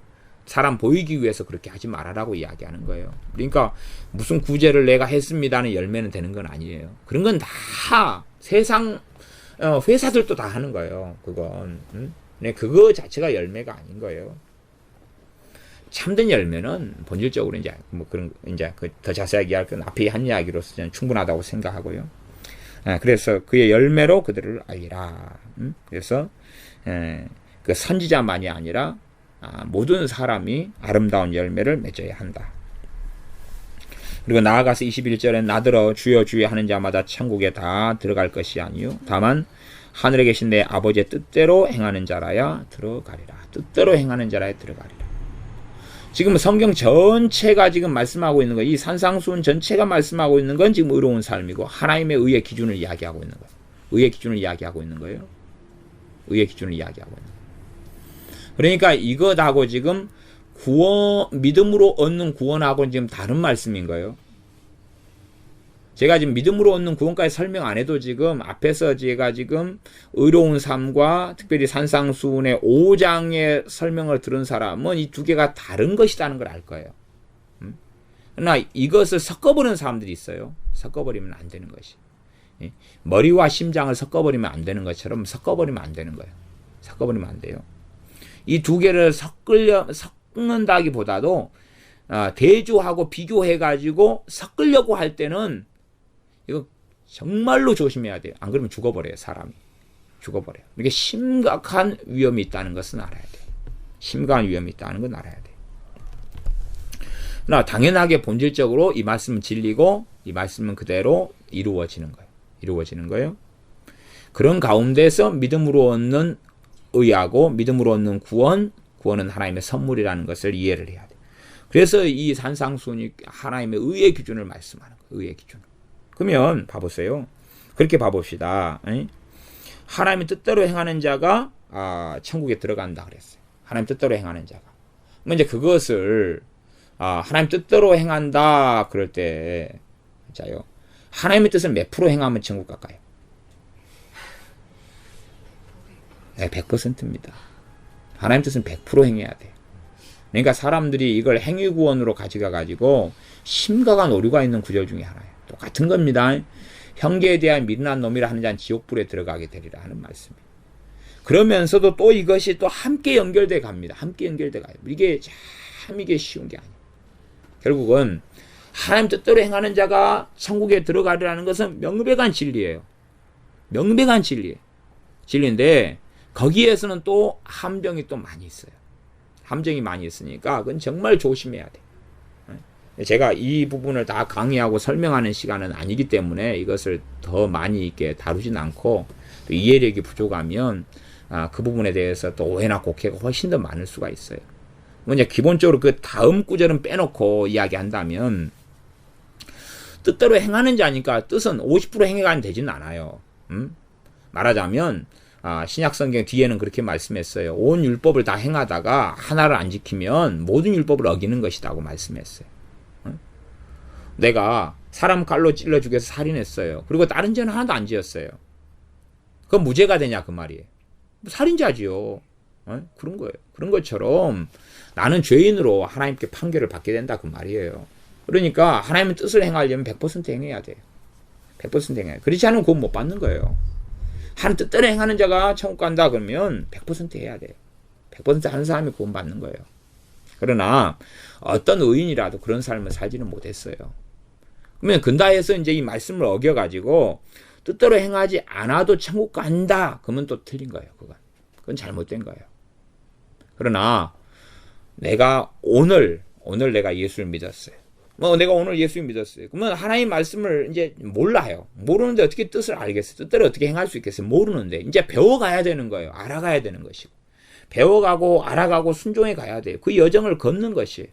사람 보이기 위해서 그렇게 하지 말아라고 이야기하는 거예요. 그러니까 무슨 구제를 내가 했습니다는 열매는 되는 건 아니에요. 그런 건 다 세상 회사들도 다 하는 거예요. 그건 그거 자체가 열매가 아닌 거예요. 참된 열매는 본질적으로 이제 뭐 그런 이제 더 자세하게 이야기할 건 앞에 한 이야기로서 저는 충분하다고 생각하고요. 그래서 그의 열매로 그들을 알리라. 그래서 그 선지자만이 아니라 모든 사람이 아름다운 열매를 맺어야 한다. 그리고 나아가서 21절에 나더러 주여 주여 하는 자마다 천국에 다 들어갈 것이 아니요 다만 하늘에 계신 내 아버지의 뜻대로 행하는 자라야 들어가리라. 뜻대로 행하는 자라야 들어가리라. 지금 성경 전체가 지금 말씀하고 있는 거, 이 산상수훈 전체가 말씀하고 있는 건 지금 의로운 삶이고 하나님의 의의 기준을 이야기하고 있는 거예요. 의의 기준을 이야기하고 있는 거예요. 의의 기준을 이야기하고 있는 거예요. 그러니까 이것하고 지금 믿음으로 얻는 구원하고는 지금 다른 말씀인 거예요. 제가 지금 믿음으로 얻는 구원까지 설명 안 해도 지금 앞에서 제가 지금 의로운 삶과 특별히 산상수훈의 5장의 설명을 들은 사람은 이 두 개가 다른 것이라는 걸 알 거예요. 그러나 이것을 섞어버리는 사람들이 있어요. 섞어버리면 안 되는 것이. 머리와 심장을 섞어버리면 안 되는 것처럼 섞어버리면 안 되는 거예요. 섞어버리면 안 돼요. 이 두 개를 섞는다기보다도 대조하고 비교해가지고 섞으려고 할 때는 이거 정말로 조심해야 돼요. 안 그러면 죽어버려요. 사람이. 죽어버려요. 이게 심각한 위험이 있다는 것은 알아야 돼요. 심각한 위험이 있다는 건 알아야 돼요. 그러나 당연하게 본질적으로 이 말씀은 진리고 이 말씀은 그대로 이루어지는 거예요. 이루어지는 거예요. 그런 가운데서 믿음으로 얻는 의하고 믿음으로 얻는 구원은 하나님의 선물이라는 것을 이해를 해야 돼요. 그래서 이 산상수훈이 하나님의 의의 기준을 말씀하는 거예요. 의의 기준. 그러면 봐보세요. 그렇게 봐봅시다. 하나님의 뜻대로 행하는 자가 천국에 들어간다 그랬어요. 하나님 뜻대로 행하는 자가. 그럼 이제 그것을 하나님 뜻대로 행한다 그럴 때 자요. 하나님의 뜻을 몇 프로 행하면 천국 갈까요? 네, 100%입니다. 하나님 뜻은 100% 행해야 돼요. 그러니까 사람들이 이걸 행위구원으로 가져가가지고 심각한 오류가 있는 구절 중에 하나예요. 똑같은 겁니다. 형제에 대한 미련한 놈이라 하는 자는 지옥불에 들어가게 되리라 하는 말씀이에요. 그러면서도 또 이것이 또 함께 연결돼 갑니다. 함께 연결돼 가요. 이게 쉬운 게 아니에요. 결국은 하나님 뜻대로 행하는 자가 천국에 들어가리라는 것은 명백한 진리예요. 명백한 진리예요. 진리인데 거기에서는 또 함정이 또 많이 있어요. 함정이 많이 있으니까 그건 정말 조심해야 돼요. 제가 이 부분을 다 강의하고 설명하는 시간은 아니기 때문에 이것을 더 많이 있게 다루진 않고 또 이해력이 부족하면 그 부분에 대해서 또 오해나 곡해가 훨씬 더 많을 수가 있어요. 뭐냐 기본적으로 그 다음 구절은 빼놓고 이야기한다면 뜻대로 행하는 자니까 뜻은 50% 행해가 되지는 않아요. 말하자면 신약성경 뒤에는 그렇게 말씀했어요. 온 율법을 다 행하다가 하나를 안 지키면 모든 율법을 어기는 것이라고 말씀했어요. 내가 사람 칼로 찔러 죽여서 살인했어요. 그리고 다른 죄는 하나도 안 지었어요. 그건 무죄가 되냐 그 말이에요. 살인자지요. 그런 거예요. 그런 것처럼 나는 죄인으로 하나님께 판결을 받게 된다 그 말이에요. 그러니까 하나님의 뜻을 행하려면 100% 행해야 돼요. 100% 행해야 돼요. 그렇지 않으면 구원 못 받는 거예요. 하나님 뜻대로 행하는 자가 천국 간다 그러면 100% 해야 돼요. 100% 하는 사람이 구원 받는 거예요. 그러나 어떤 의인이라도 그런 삶을 살지는 못했어요. 그러면 근다해서 이제 이 말씀을 어겨가지고 뜻대로 행하지 않아도 천국 간다. 그러면 또 틀린 거예요. 그건 잘못된 거예요. 그러나 내가 오늘 내가 예수를 믿었어요. 뭐 내가 오늘 예수 믿었어요. 그러면 하나님 말씀을 이제 몰라요. 모르는데 어떻게 뜻을 알겠어요? 뜻대로 어떻게 행할 수 있겠어요? 모르는데 이제 배워가야 되는 거예요. 알아가야 되는 것이고. 배워가고 알아가고 순종해 가야 돼요. 그 여정을 걷는 것이에요.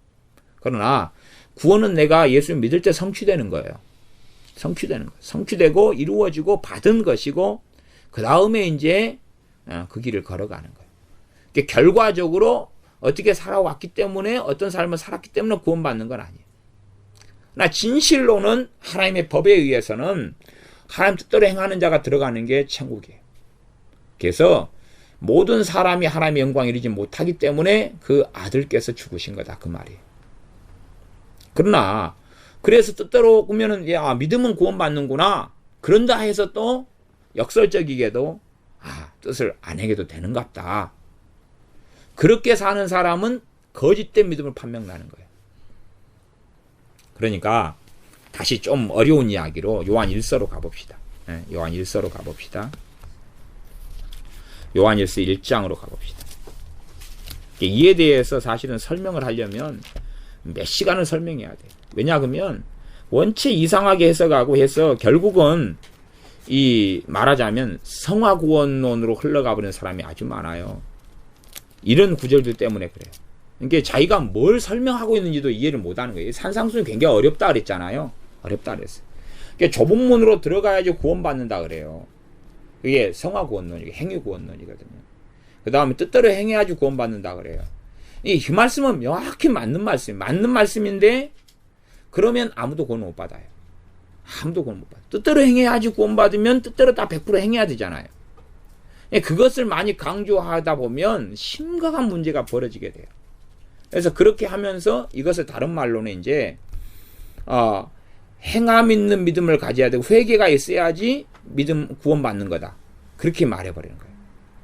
그러나 구원은 내가 예수 믿을 때 성취되는 거예요. 성취되는 거예요. 성취되고 이루어지고 받은 것이고 그 다음에 이제 그 길을 걸어가는 거예요. 그러니까 결과적으로 어떻게 살아왔기 때문에 어떤 삶을 살았기 때문에 구원받는 건 아니에요. 그러나 진실로는 하나님의 법에 의해서는 하나님 뜻대로 행하는 자가 들어가는 게 천국이에요. 그래서 모든 사람이 하나님의 영광에 이르지 못하기 때문에 그 아들께서 죽으신 거다 그 말이에요. 그러나 그래서 뜻대로 보면은 믿음은 구원받는구나. 그런다 해서 또 역설적이게도 뜻을 안 해도 되는갑다. 그렇게 사는 사람은 거짓된 믿음을 판명나는 거예요. 그러니까 다시 좀 어려운 이야기로 요한 1서로 가봅시다. 요한 1서로 가봅시다. 요한 1서 1장으로 가봅시다. 이에 대해서 사실은 설명을 하려면 몇 시간을 설명해야 돼요. 왜냐 그러면 원체 이상하게 해석하고 해서 결국은 이 말하자면 성화구원론으로 흘러가 버리는 사람이 아주 많아요. 이런 구절들 때문에 그래요. 그러니까 자기가 뭘 설명하고 있는지도 이해를 못하는 거예요. 산상수훈이 굉장히 어렵다 그랬잖아요. 어렵다 그랬어요. 그러니까 좁은 문으로 들어가야지 구원받는다 그래요. 그게 성화구원론이고 행위구원론이거든요. 그 다음에 뜻대로 행해야지 구원받는다 그래요. 이 말씀은 명확히 맞는 말씀이에요. 맞는 말씀인데 그러면 아무도 구원 못 받아요. 아무도 구원 못 받아요. 뜻대로 행해야지 구원받으면 뜻대로 다 100% 행해야 되잖아요. 그것을 많이 강조하다 보면 심각한 문제가 벌어지게 돼요. 그래서 그렇게 하면서 이것을 다른 말로는 이제 행함 있는 믿음을 가져야 되고 회개가 있어야지 믿음 구원받는 거다. 그렇게 말해버리는 거예요.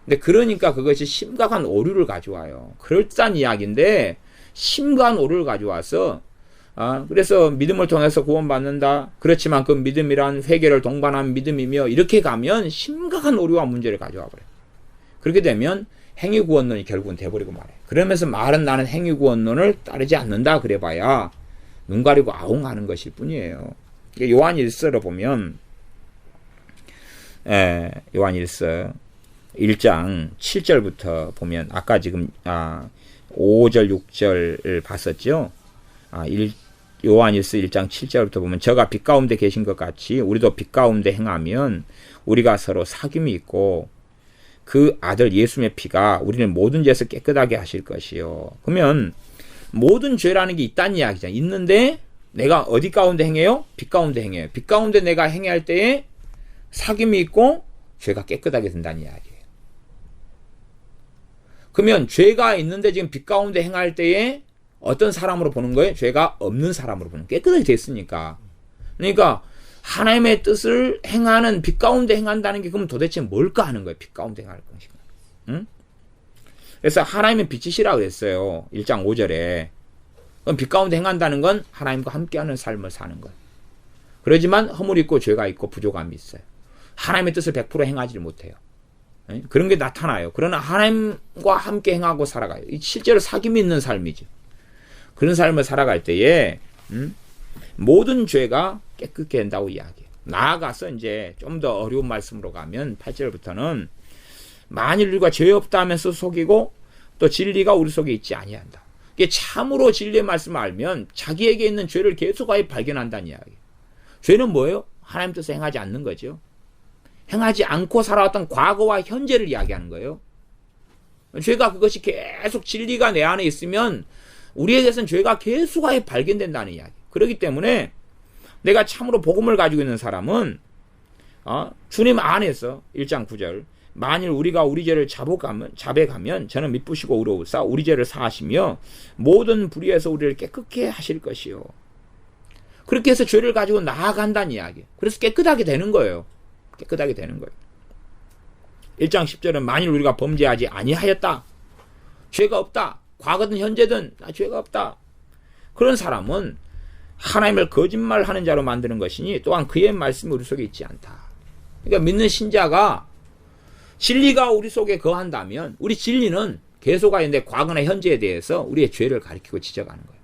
근데 그러니까 그것이 심각한 오류를 가져와요. 그럴듯한 이야기인데 심각한 오류를 가져와서 그래서 믿음을 통해서 구원받는다. 그렇지만 그 믿음이란 회개를 동반한 믿음이며 이렇게 가면 심각한 오류와 문제를 가져와 버려요. 그렇게 되면 행위구원론이 결국은 돼버리고 말해요. 그러면서 말은 나는 행위구원론을 따르지 않는다 그래봐야 눈 가리고 아웅하는 것일 뿐이에요. 요한 1서로 보면 요한 1서 1장 7절부터 보면 아까 지금 5절 6절을 봤었죠. 요한 1서 1장 7절부터 보면 저가 빛 가운데 계신 것 같이 우리도 빛 가운데 행하면 우리가 서로 사귐이 있고 그 아들 예수의 피가 우리를 모든 죄에서 깨끗하게 하실 것이요. 그러면 모든 죄라는 게 있다는 이야기잖아요. 있는데 내가 어디 가운데 행해요? 빛 가운데 행해요. 빛 가운데 내가 행할 때에 사귐이 있고 죄가 깨끗하게 된다는 이야기예요. 그러면 죄가 있는데 지금 빛 가운데 행할 때에 어떤 사람으로 보는 거예요? 죄가 없는 사람으로 보는 거예요. 깨끗하게 됐으니까. 그러니까 하나님의 뜻을 행하는 빛 가운데 행한다는 게 그럼 도대체 뭘까 하는 거예요. 빛 가운데 행할 것인가. 응? 그래서 하나님의 빛이시라고 그랬어요. 1장 5절에. 그럼 빛 가운데 행한다는 건 하나님과 함께하는 삶을 사는 것. 그러지만 허물이 있고 죄가 있고 부족함이 있어요. 하나님의 뜻을 100% 행하지 못해요. 그런 게 나타나요. 그러나 하나님과 함께 행하고 살아가요. 실제로 사귐이 있는 삶이죠. 그런 삶을 살아갈 때에 모든 죄가 깨끗게 된다고 이야기해요. 나아가서 이제 좀 더 어려운 말씀으로 가면 8절부터는 만일 우리가 죄 없다 하면서 속이고 또 진리가 우리 속에 있지 아니한다. 이게 참으로 진리의 말씀을 알면 자기에게 있는 죄를 계속하여 발견한다는 이야기예요. 죄는 뭐예요? 하나님 뜻을 행하지 않는 거죠. 행하지 않고 살아왔던 과거와 현재를 이야기하는 거예요. 죄가 그것이 계속 진리가 내 안에 있으면 우리에게서는 죄가 계속하여 발견된다는 이야기. 그렇기 때문에 내가 참으로 복음을 가지고 있는 사람은 주님 안에서 1장 9절 만일 우리가 우리 죄를 자백하면 저는 미쁘시고 의로우사 우리 죄를 사하시며 모든 불의에서 우리를 깨끗게 하실 것이요. 그렇게 해서 죄를 가지고 나아간다는 이야기. 그래서 깨끗하게 되는 거예요. 깨끗하게 되는 거예요. 1장 10절은 만일 우리가 범죄하지 아니하였다. 죄가 없다. 과거든 현재든 나 죄가 없다. 그런 사람은 하나님을 거짓말하는 자로 만드는 것이니 또한 그의 말씀이 우리 속에 있지 않다. 그러니까 믿는 신자가 진리가 우리 속에 거한다면 우리 진리는 계속하여 내 과거나 현재에 대해서 우리의 죄를 가리키고 지적하는 거예요.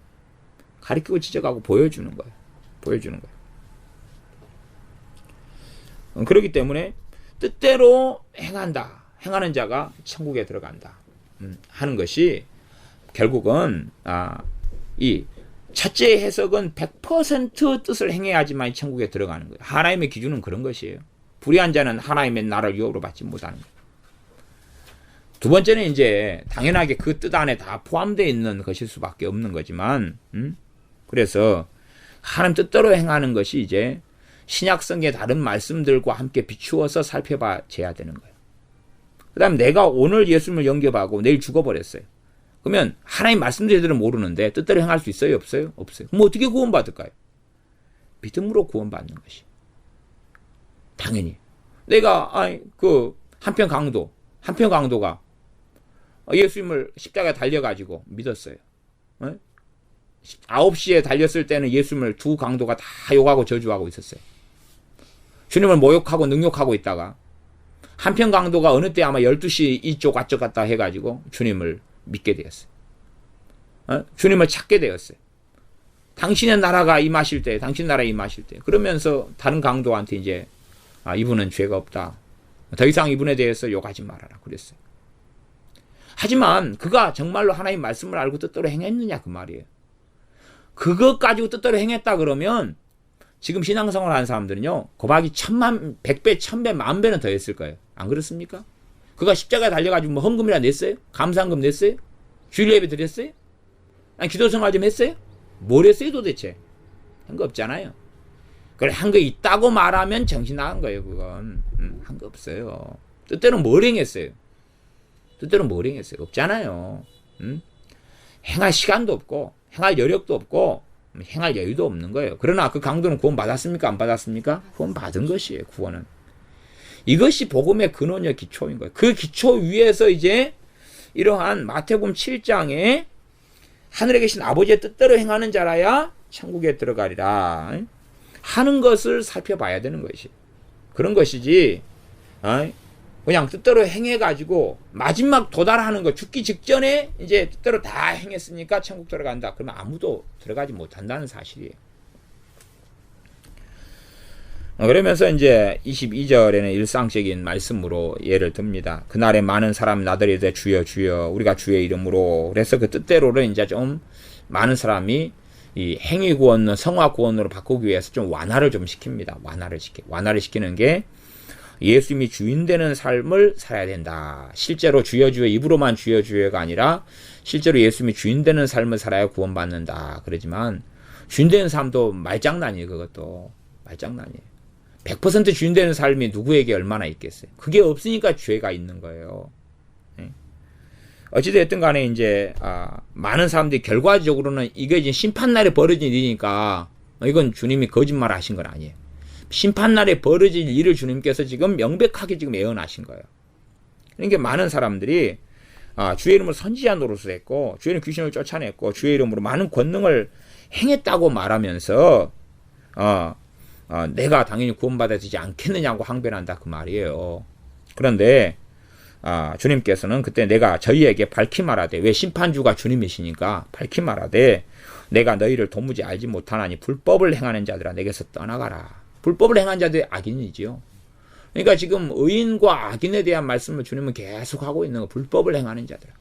가리키고 지적하고 보여주는 거예요. 보여주는 거예요. 그렇기 때문에 뜻대로 행한다. 행하는 자가 천국에 들어간다. 하는 것이 결국은 이 첫째 해석은 100% 뜻을 행해야지만 천국에 들어가는 거예요. 하나님의 기준은 그런 것이에요. 불의한 자는 하나님의 나라를 유업으로 받지 못하는 거예요. 두 번째는 이제 당연하게 그 뜻 안에 다 포함되어 있는 것일 수밖에 없는 거지만 그래서 하나님 뜻대로 행하는 것이 이제 신약성의 다른 말씀들과 함께 비추어서 살펴봐야 되는 거예요. 그 다음에 내가 오늘 예수님을 영접하고 내일 죽어버렸어요. 그러면 하나님 말씀대로 모르는데 뜻대로 행할 수 있어요? 없어요? 없어요. 그럼 어떻게 구원받을까요? 믿음으로 구원받는 것이. 당연히. 내가 한편 강도가 예수님을 십자가에 달려가지고 믿었어요. 9시에 달렸을 때는 예수님을 두 강도가 다 욕하고 저주하고 있었어요. 주님을 모욕하고 능욕하고 있다가 한편 강도가 어느 때 아마 12시 이쪽 아쪽 갔다 해가지고 주님을 믿게 되었어요. 주님을 찾게 되었어요. 당신의 나라가 임하실 때, 당신 나라에 임하실 때. 그러면서 다른 강도한테 이제 이분은 죄가 없다. 더 이상 이분에 대해서 욕하지 말아라. 그랬어요. 하지만 그가 정말로 하나님 말씀을 알고 뜻대로 행했느냐 그 말이에요. 그것 가지고 뜻대로 행했다 그러면 지금 신앙생활 하는 사람들은요. 곱하기 1,000만, 100배, 1,000배, 10,000배는 더 했을 거예요. 안 그렇습니까? 그가 십자가에 달려가지고 뭐 헌금이라 냈어요? 감사한금 냈어요? 주일 예배 드렸어요? 아니 기도 생활 좀 했어요? 뭘 했어요 도대체? 한 거 없잖아요. 그걸 한 거 있다고 말하면 정신 나간 거예요. 그건 한 거 없어요. 뜻대로 뭘 행했어요? 뜻대로 뭘 행했어요? 없잖아요. 행할 시간도 없고 행할 여력도 없고 행할 여유도 없는 거예요. 그러나 그 강도는 구원 받았습니까? 안 받았습니까? 구원 받은 것이에요. 구원은. 이것이 복음의 근원이요 기초인 거예요. 그 기초 위에서 이제 이러한 마태복음 7장에 하늘에 계신 아버지의 뜻대로 행하는 자라야 천국에 들어가리라 하는 것을 살펴봐야 되는 것이. 그런 것이지 그냥 뜻대로 행해가지고 마지막 도달하는 거 죽기 직전에 이제 뜻대로 다 행했으니까 천국 들어간다. 그러면 아무도 들어가지 못한다는 사실이에요. 그러면서 이제 22절에는 일상적인 말씀으로 예를 듭니다. 그날에 많은 사람 나들이 되 주여 주여 우리가 주의 이름으로. 그래서 그 뜻대로를 이제 좀 많은 사람이 이 행위 구원을 성화 구원으로 바꾸기 위해서 좀 완화를 좀 시킵니다. 완화를 시키는 게 예수님이 주인 되는 삶을 살아야 된다. 실제로 주여 주여 입으로만 주여 주여가 아니라 실제로 예수님이 주인 되는 삶을 살아야 구원받는다. 그러지만 주인 되는 삶도 말장난이에요. 그것도 말장난이에요. 100% 주인 되는 삶이 누구에게 얼마나 있겠어요. 그게 없으니까 죄가 있는 거예요. 어찌됐든 간에 이제 많은 사람들이 결과적으로는 이게 이제 심판날에 벌어진 일이니까 이건 주님이 거짓말 하신 건 아니에요. 심판날에 벌어질 일을 주님께서 지금 명백하게 지금 예언하신 거예요. 그러니까 많은 사람들이 주의 이름으로 선지자 노릇을 했고 주의 이름 귀신을 쫓아냈고 주의 이름으로 많은 권능을 행했다고 말하면서 내가 당연히 구원받아야 되지 않겠느냐고 항변한다 그 말이에요. 그런데 주님께서는 그때 내가 저희에게 밝히 말하되, 왜 심판주가 주님이시니까 밝히 말하되 내가 너희를 도무지 알지 못하나니 불법을 행하는 자들아 내게서 떠나가라. 불법을 행한 자들이 악인이지요. 그러니까 지금 의인과 악인에 대한 말씀을 주님은 계속 하고 있는 거. 불법을 행하는 자들아.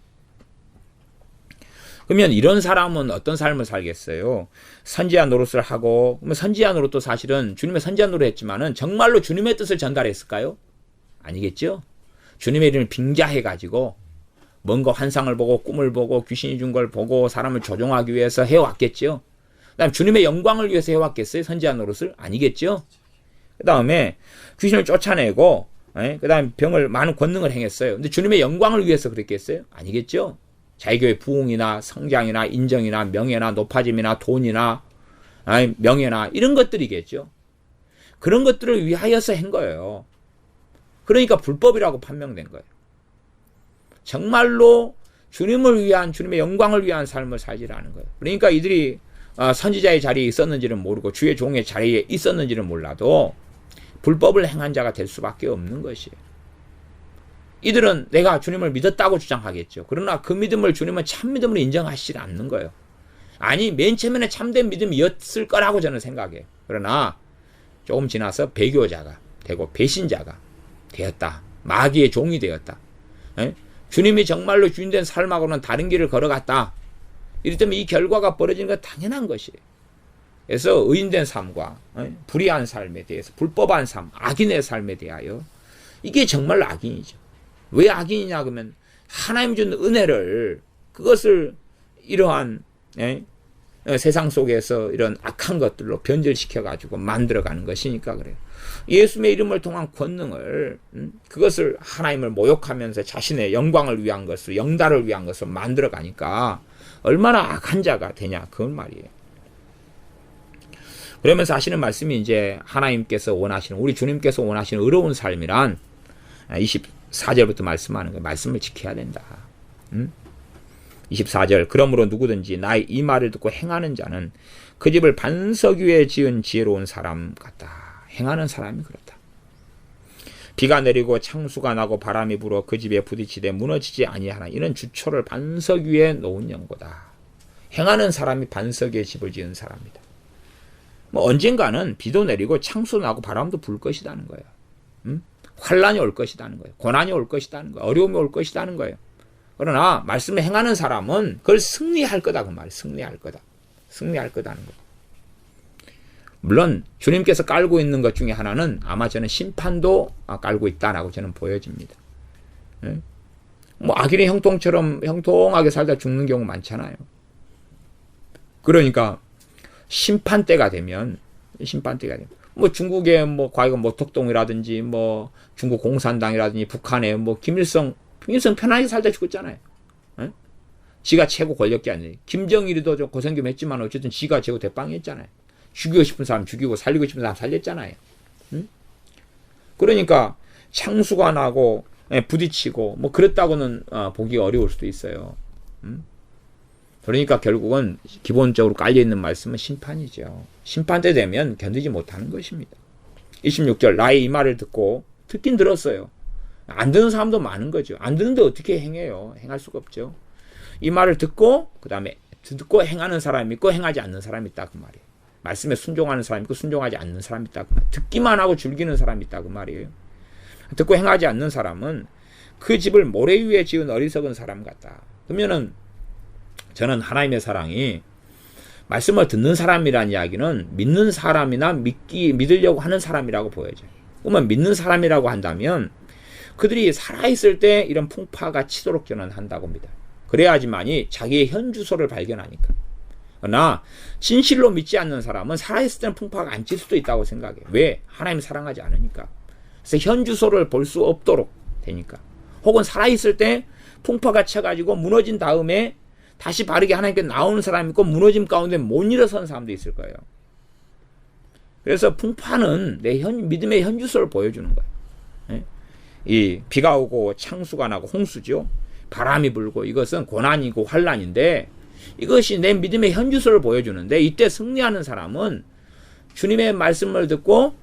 그러면 이런 사람은 어떤 삶을 살겠어요? 선지자 노릇을 하고, 그러면 선지자 노릇도 사실은 주님의 선지자 노릇을 했지만은 정말로 주님의 뜻을 전달했을까요? 아니겠죠? 주님의 이름을 빙자해가지고 뭔가 환상을 보고 꿈을 보고 귀신이 준 걸 보고 사람을 조종하기 위해서 해왔겠죠? 그 다음에 주님의 영광을 위해서 해왔겠어요? 선지자 노릇을? 아니겠죠? 그 다음에 귀신을 쫓아내고, 그 다음에 병을, 많은 권능을 행했어요. 근데 주님의 영광을 위해서 그랬겠어요? 아니겠죠? 자기교회 부흥이나 성장이나 인정이나 명예나 높아짐이나 돈이나 명예나 이런 것들이겠죠. 그런 것들을 위하여서 한 거예요. 그러니까 불법이라고 판명된 거예요. 정말로 주님을 위한, 주님의 영광을 위한 삶을 살지라는 거예요. 그러니까 이들이 선지자의 자리에 있었는지는 모르고 주의 종의 자리에 있었는지는 몰라도 불법을 행한 자가 될 수밖에 없는 것이에요. 이들은 내가 주님을 믿었다고 주장하겠죠. 그러나 그 믿음을 주님은 참 믿음으로 인정하시지 않는 거예요. 아니, 맨 처음에는 참된 믿음이었을 거라고 저는 생각해요. 그러나 조금 지나서 배교자가 되고 배신자가 되었다. 마귀의 종이 되었다. 에? 주님이 정말로 주인된 삶하고는 다른 길을 걸어갔다. 이랬다면 이 결과가 벌어지는 건 당연한 것이에요. 그래서 의인된 삶과 불의한 삶에 대해서 불법한 삶, 악인의 삶에 대하여 이게 정말 악인이죠. 왜 악인이냐 그러면 하나님 준 은혜를 그것을 이러한 세상 속에서 이런 악한 것들로 변절시켜가지고 만들어가는 것이니까 그래요. 예수의 이름을 통한 권능을 그것을 하나님을 모욕하면서 자신의 영광을 위한 것을 영달을 위한 것을 만들어가니까 얼마나 악한 자가 되냐 그건 말이에요. 그러면서 하시는 말씀이 이제 하나님께서 원하시는 우리 주님께서 원하시는 의로운 삶이란 24절부터 말씀하는 거예요. 말씀을 지켜야 된다. 24절 그러므로 누구든지 나의 이 말을 듣고 행하는 자는 그 집을 반석 위에 지은 지혜로운 사람 같다. 행하는 사람이 그렇다. 비가 내리고 창수가 나고 바람이 불어 그 집에 부딪히되 무너지지 아니하나 이는 주초를 반석 위에 놓은 연고다. 행하는 사람이 반석 위에 집을 지은 사람이다. 언젠가는 비도 내리고 창수 나고 바람도 불 것이라는 거예요. 환란이 올 것이라는 거예요. 고난이 올 것이라는 거예요. 어려움이 올 것이라는 거예요. 그러나 말씀을 행하는 사람은 그걸 승리할 거다 그 말이에요. 승리할 거다. 승리할 거다는 거. 물론 주님께서 깔고 있는 것 중에 하나는 아마 저는 심판도 깔고 있다라고 저는 보여집니다. 악인의 형통처럼 형통하게 살다 죽는 경우 많잖아요. 그러니까 심판때가 되면 중국의 과거 모택동이라든지 중국 공산당이라든지 북한의 김일성 편하게 살다 죽었잖아요. 지가 최고 권력이 아니에요. 김정일이도 좀 고생 좀 했지만 어쨌든 지가 최고 대빵했잖아요. 죽이고 싶은 사람 죽이고 살리고 싶은 사람 살렸잖아요. 그러니까 창수가 나고 부딪히고 그랬다고는 보기 어려울 수도 있어요. 그러니까 결국은 기본적으로 깔려있는 말씀은 심판이죠. 심판 때 되면 견디지 못하는 것입니다. 26절 나의 이 말을 듣고 듣긴 들었어요. 안 듣는 사람도 많은 거죠. 안 듣는데 어떻게 행해요? 행할 수가 없죠. 이 말을 듣고 그 다음에 듣고 행하는 사람이 있고 행하지 않는 사람이 있다 그 말이에요. 말씀에 순종하는 사람이 있고 순종하지 않는 사람이 있다 그 말이에요. 듣기만 하고 즐기는 사람이 있다 그 말이에요. 듣고 행하지 않는 사람은 그 집을 모래 위에 지은 어리석은 사람 같다. 그러면은 저는 하나님의 사랑이 말씀을 듣는 사람이라는 이야기는 믿는 사람이나 믿으려고 하는 사람이라고 보여져요. 그러면 믿는 사람이라고 한다면 그들이 살아있을 때 이런 풍파가 치도록 저는 한다고 합니다. 그래야지만이 자기의 현 주소를 발견하니까. 그러나 진실로 믿지 않는 사람은 살아있을 때는 풍파가 안 칠 수도 있다고 생각해요. 왜? 하나님 사랑하지 않으니까. 그래서 현 주소를 볼 수 없도록 되니까. 혹은 살아있을 때 풍파가 쳐가지고 무너진 다음에 다시 바르게 하나님께 나오는 사람이 있고 무너짐 가운데 못 일어서는 사람도 있을 거예요. 그래서 풍파는 내 믿음의 현 주소를 보여주는 거예요. 이 비가 오고 창수가 나고 홍수죠. 바람이 불고 이것은 고난이고 환란인데 이것이 내 믿음의 현 주소를 보여주는데 이때 승리하는 사람은 주님의 말씀을 듣고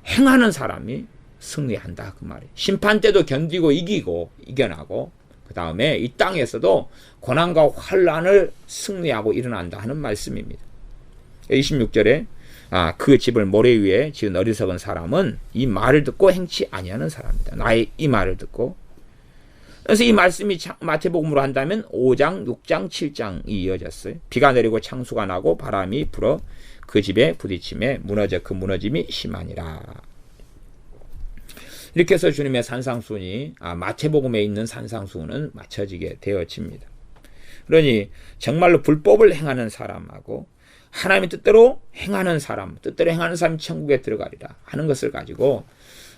행하는 사람이 승리한다 그 말이에요. 심판 때도 견디고 이기고 이겨나고 그 다음에 이 땅에서도 고난과 환란을 승리하고 일어난다 하는 말씀입니다. 26절에 그 집을 모래 위에 지은 어리석은 사람은 이 말을 듣고 행치 아니하는 사람이다. 나의 이 말을 듣고. 그래서 이 말씀이 마태복음으로 한다면 5장, 6장, 7장이 이어졌어요. 비가 내리고 창수가 나고 바람이 불어 그 집에 부딪힘에 그 무너짐이 심하니라. 이렇게 해서 주님의 산상수훈이 마태복음에 있는 산상수훈은 맞춰지게 되어집니다. 그러니 정말로 불법을 행하는 사람하고 하나님의 뜻대로 행하는 사람이 천국에 들어가리라 하는 것을 가지고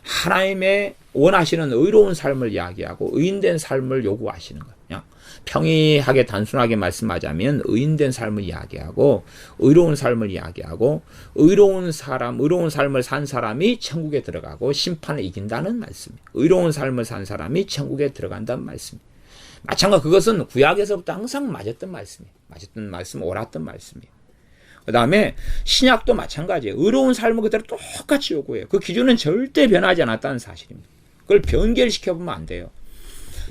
하나님의 원하시는 의로운 삶을 이야기하고 의인된 삶을 요구하시는 거예요. 평이하게 단순하게 말씀하자면 의인된 삶을 이야기하고 의로운 삶을 이야기하고 의로운 삶을 산 사람이 천국에 들어가고 심판을 이긴다는 말씀이에요. 의로운 삶을 산 사람이 천국에 들어간다는 말씀이에요. 마찬가지로 그것은 구약에서부터 항상 맞았던 말씀, 옳았던 말씀이에요. 그 다음에 신약도 마찬가지예요. 의로운 삶을 그대로 똑같이 요구해요. 그 기준은 절대 변하지 않았다는 사실입니다. 그걸 변결시켜보면 안 돼요.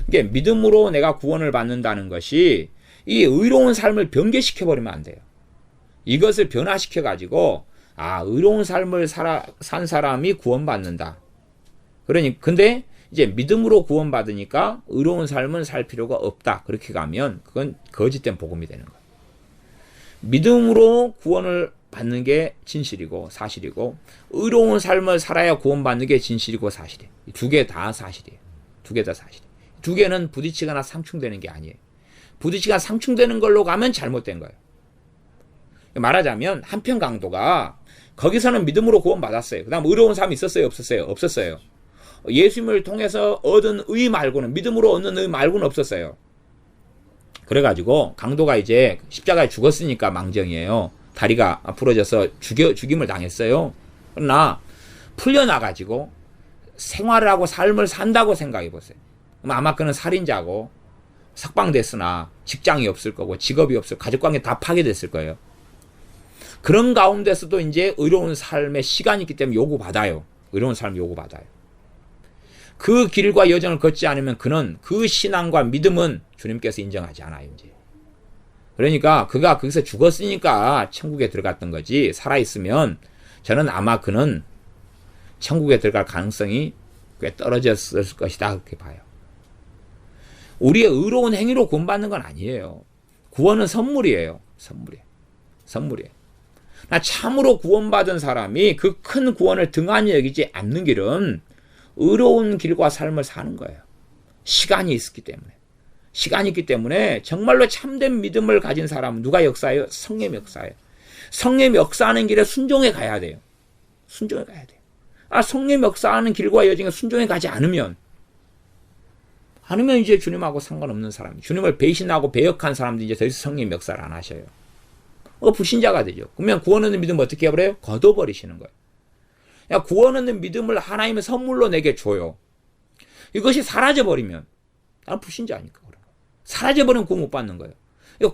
이게 믿음으로 내가 구원을 받는다는 것이 이 의로운 삶을 변개시켜버리면 안 돼요. 이것을 변화시켜가지고, 의로운 삶을 산 사람이 구원받는다. 근데 이제 믿음으로 구원받으니까 의로운 삶은 살 필요가 없다. 그렇게 가면 그건 거짓된 복음이 되는 거예요. 믿음으로 구원을 받는 게 진실이고 사실이고, 의로운 삶을 살아야 구원받는 게 진실이고 사실이에요. 두 개 다 사실이에요. 두 개 다 사실이에요. 두 개는 부딪히거나 상충되는 게 아니에요. 부딪히거나 상충되는 걸로 가면 잘못된 거예요. 말하자면 한편 강도가 거기서는 믿음으로 구원받았어요. 그 다음 의로운 삶이 있었어요? 없었어요? 없었어요. 예수님을 통해서 얻은 의 말고는, 믿음으로 얻는 의 말고는 없었어요. 그래가지고 강도가 이제 십자가에 죽었으니까 망정이에요. 다리가 부러져서 죽임을 당했어요. 그러나 풀려나가지고 생활을 하고 삶을 산다고 생각해보세요. 아마 그는 살인자고 석방됐으나 직장이 없을 거고 직업이 없을, 가족관계 다 파괴됐을 거예요. 그런 가운데서도 이제 의로운 삶의 시간이 있기 때문에 요구받아요. 의로운 삶 요구받아요. 그 길과 여정을 걷지 않으면 그는 그 신앙과 믿음은 주님께서 인정하지 않아요, 이제. 그러니까 그가 거기서 죽었으니까 천국에 들어갔던 거지, 살아있으면 저는 아마 그는 천국에 들어갈 가능성이 꽤 떨어졌을 것이다, 그렇게 봐요. 우리의 의로운 행위로 구원받는 건 아니에요. 구원은 선물이에요. 선물이에요. 나 참으로 구원받은 사람이 그 큰 구원을 등한히 여기지 않는 길은 의로운 길과 삶을 사는 거예요. 시간이 있기 때문에 정말로 참된 믿음을 가진 사람은 누가 역사해요? 성령의 역사예요. 성령의 역사하는 길에 순종해 가야 돼요. 성령의 역사하는 길과 여정에 순종해 가지 않으면 이제 주님하고 상관없는 사람, 주님을 배신하고 배역한 사람들이 이제 더 이상 성령의 역사를 안 하셔요. 불신자가 되죠. 그러면 구원 얻는 믿음 어떻게 해버려요? 거둬버리시는 거예요. 구원 얻는 믿음을 하나님의 선물로 내게 줘요. 이것이 사라져버리면 나는 불신자니까. 사라져버리면 구원 못 받는 거예요.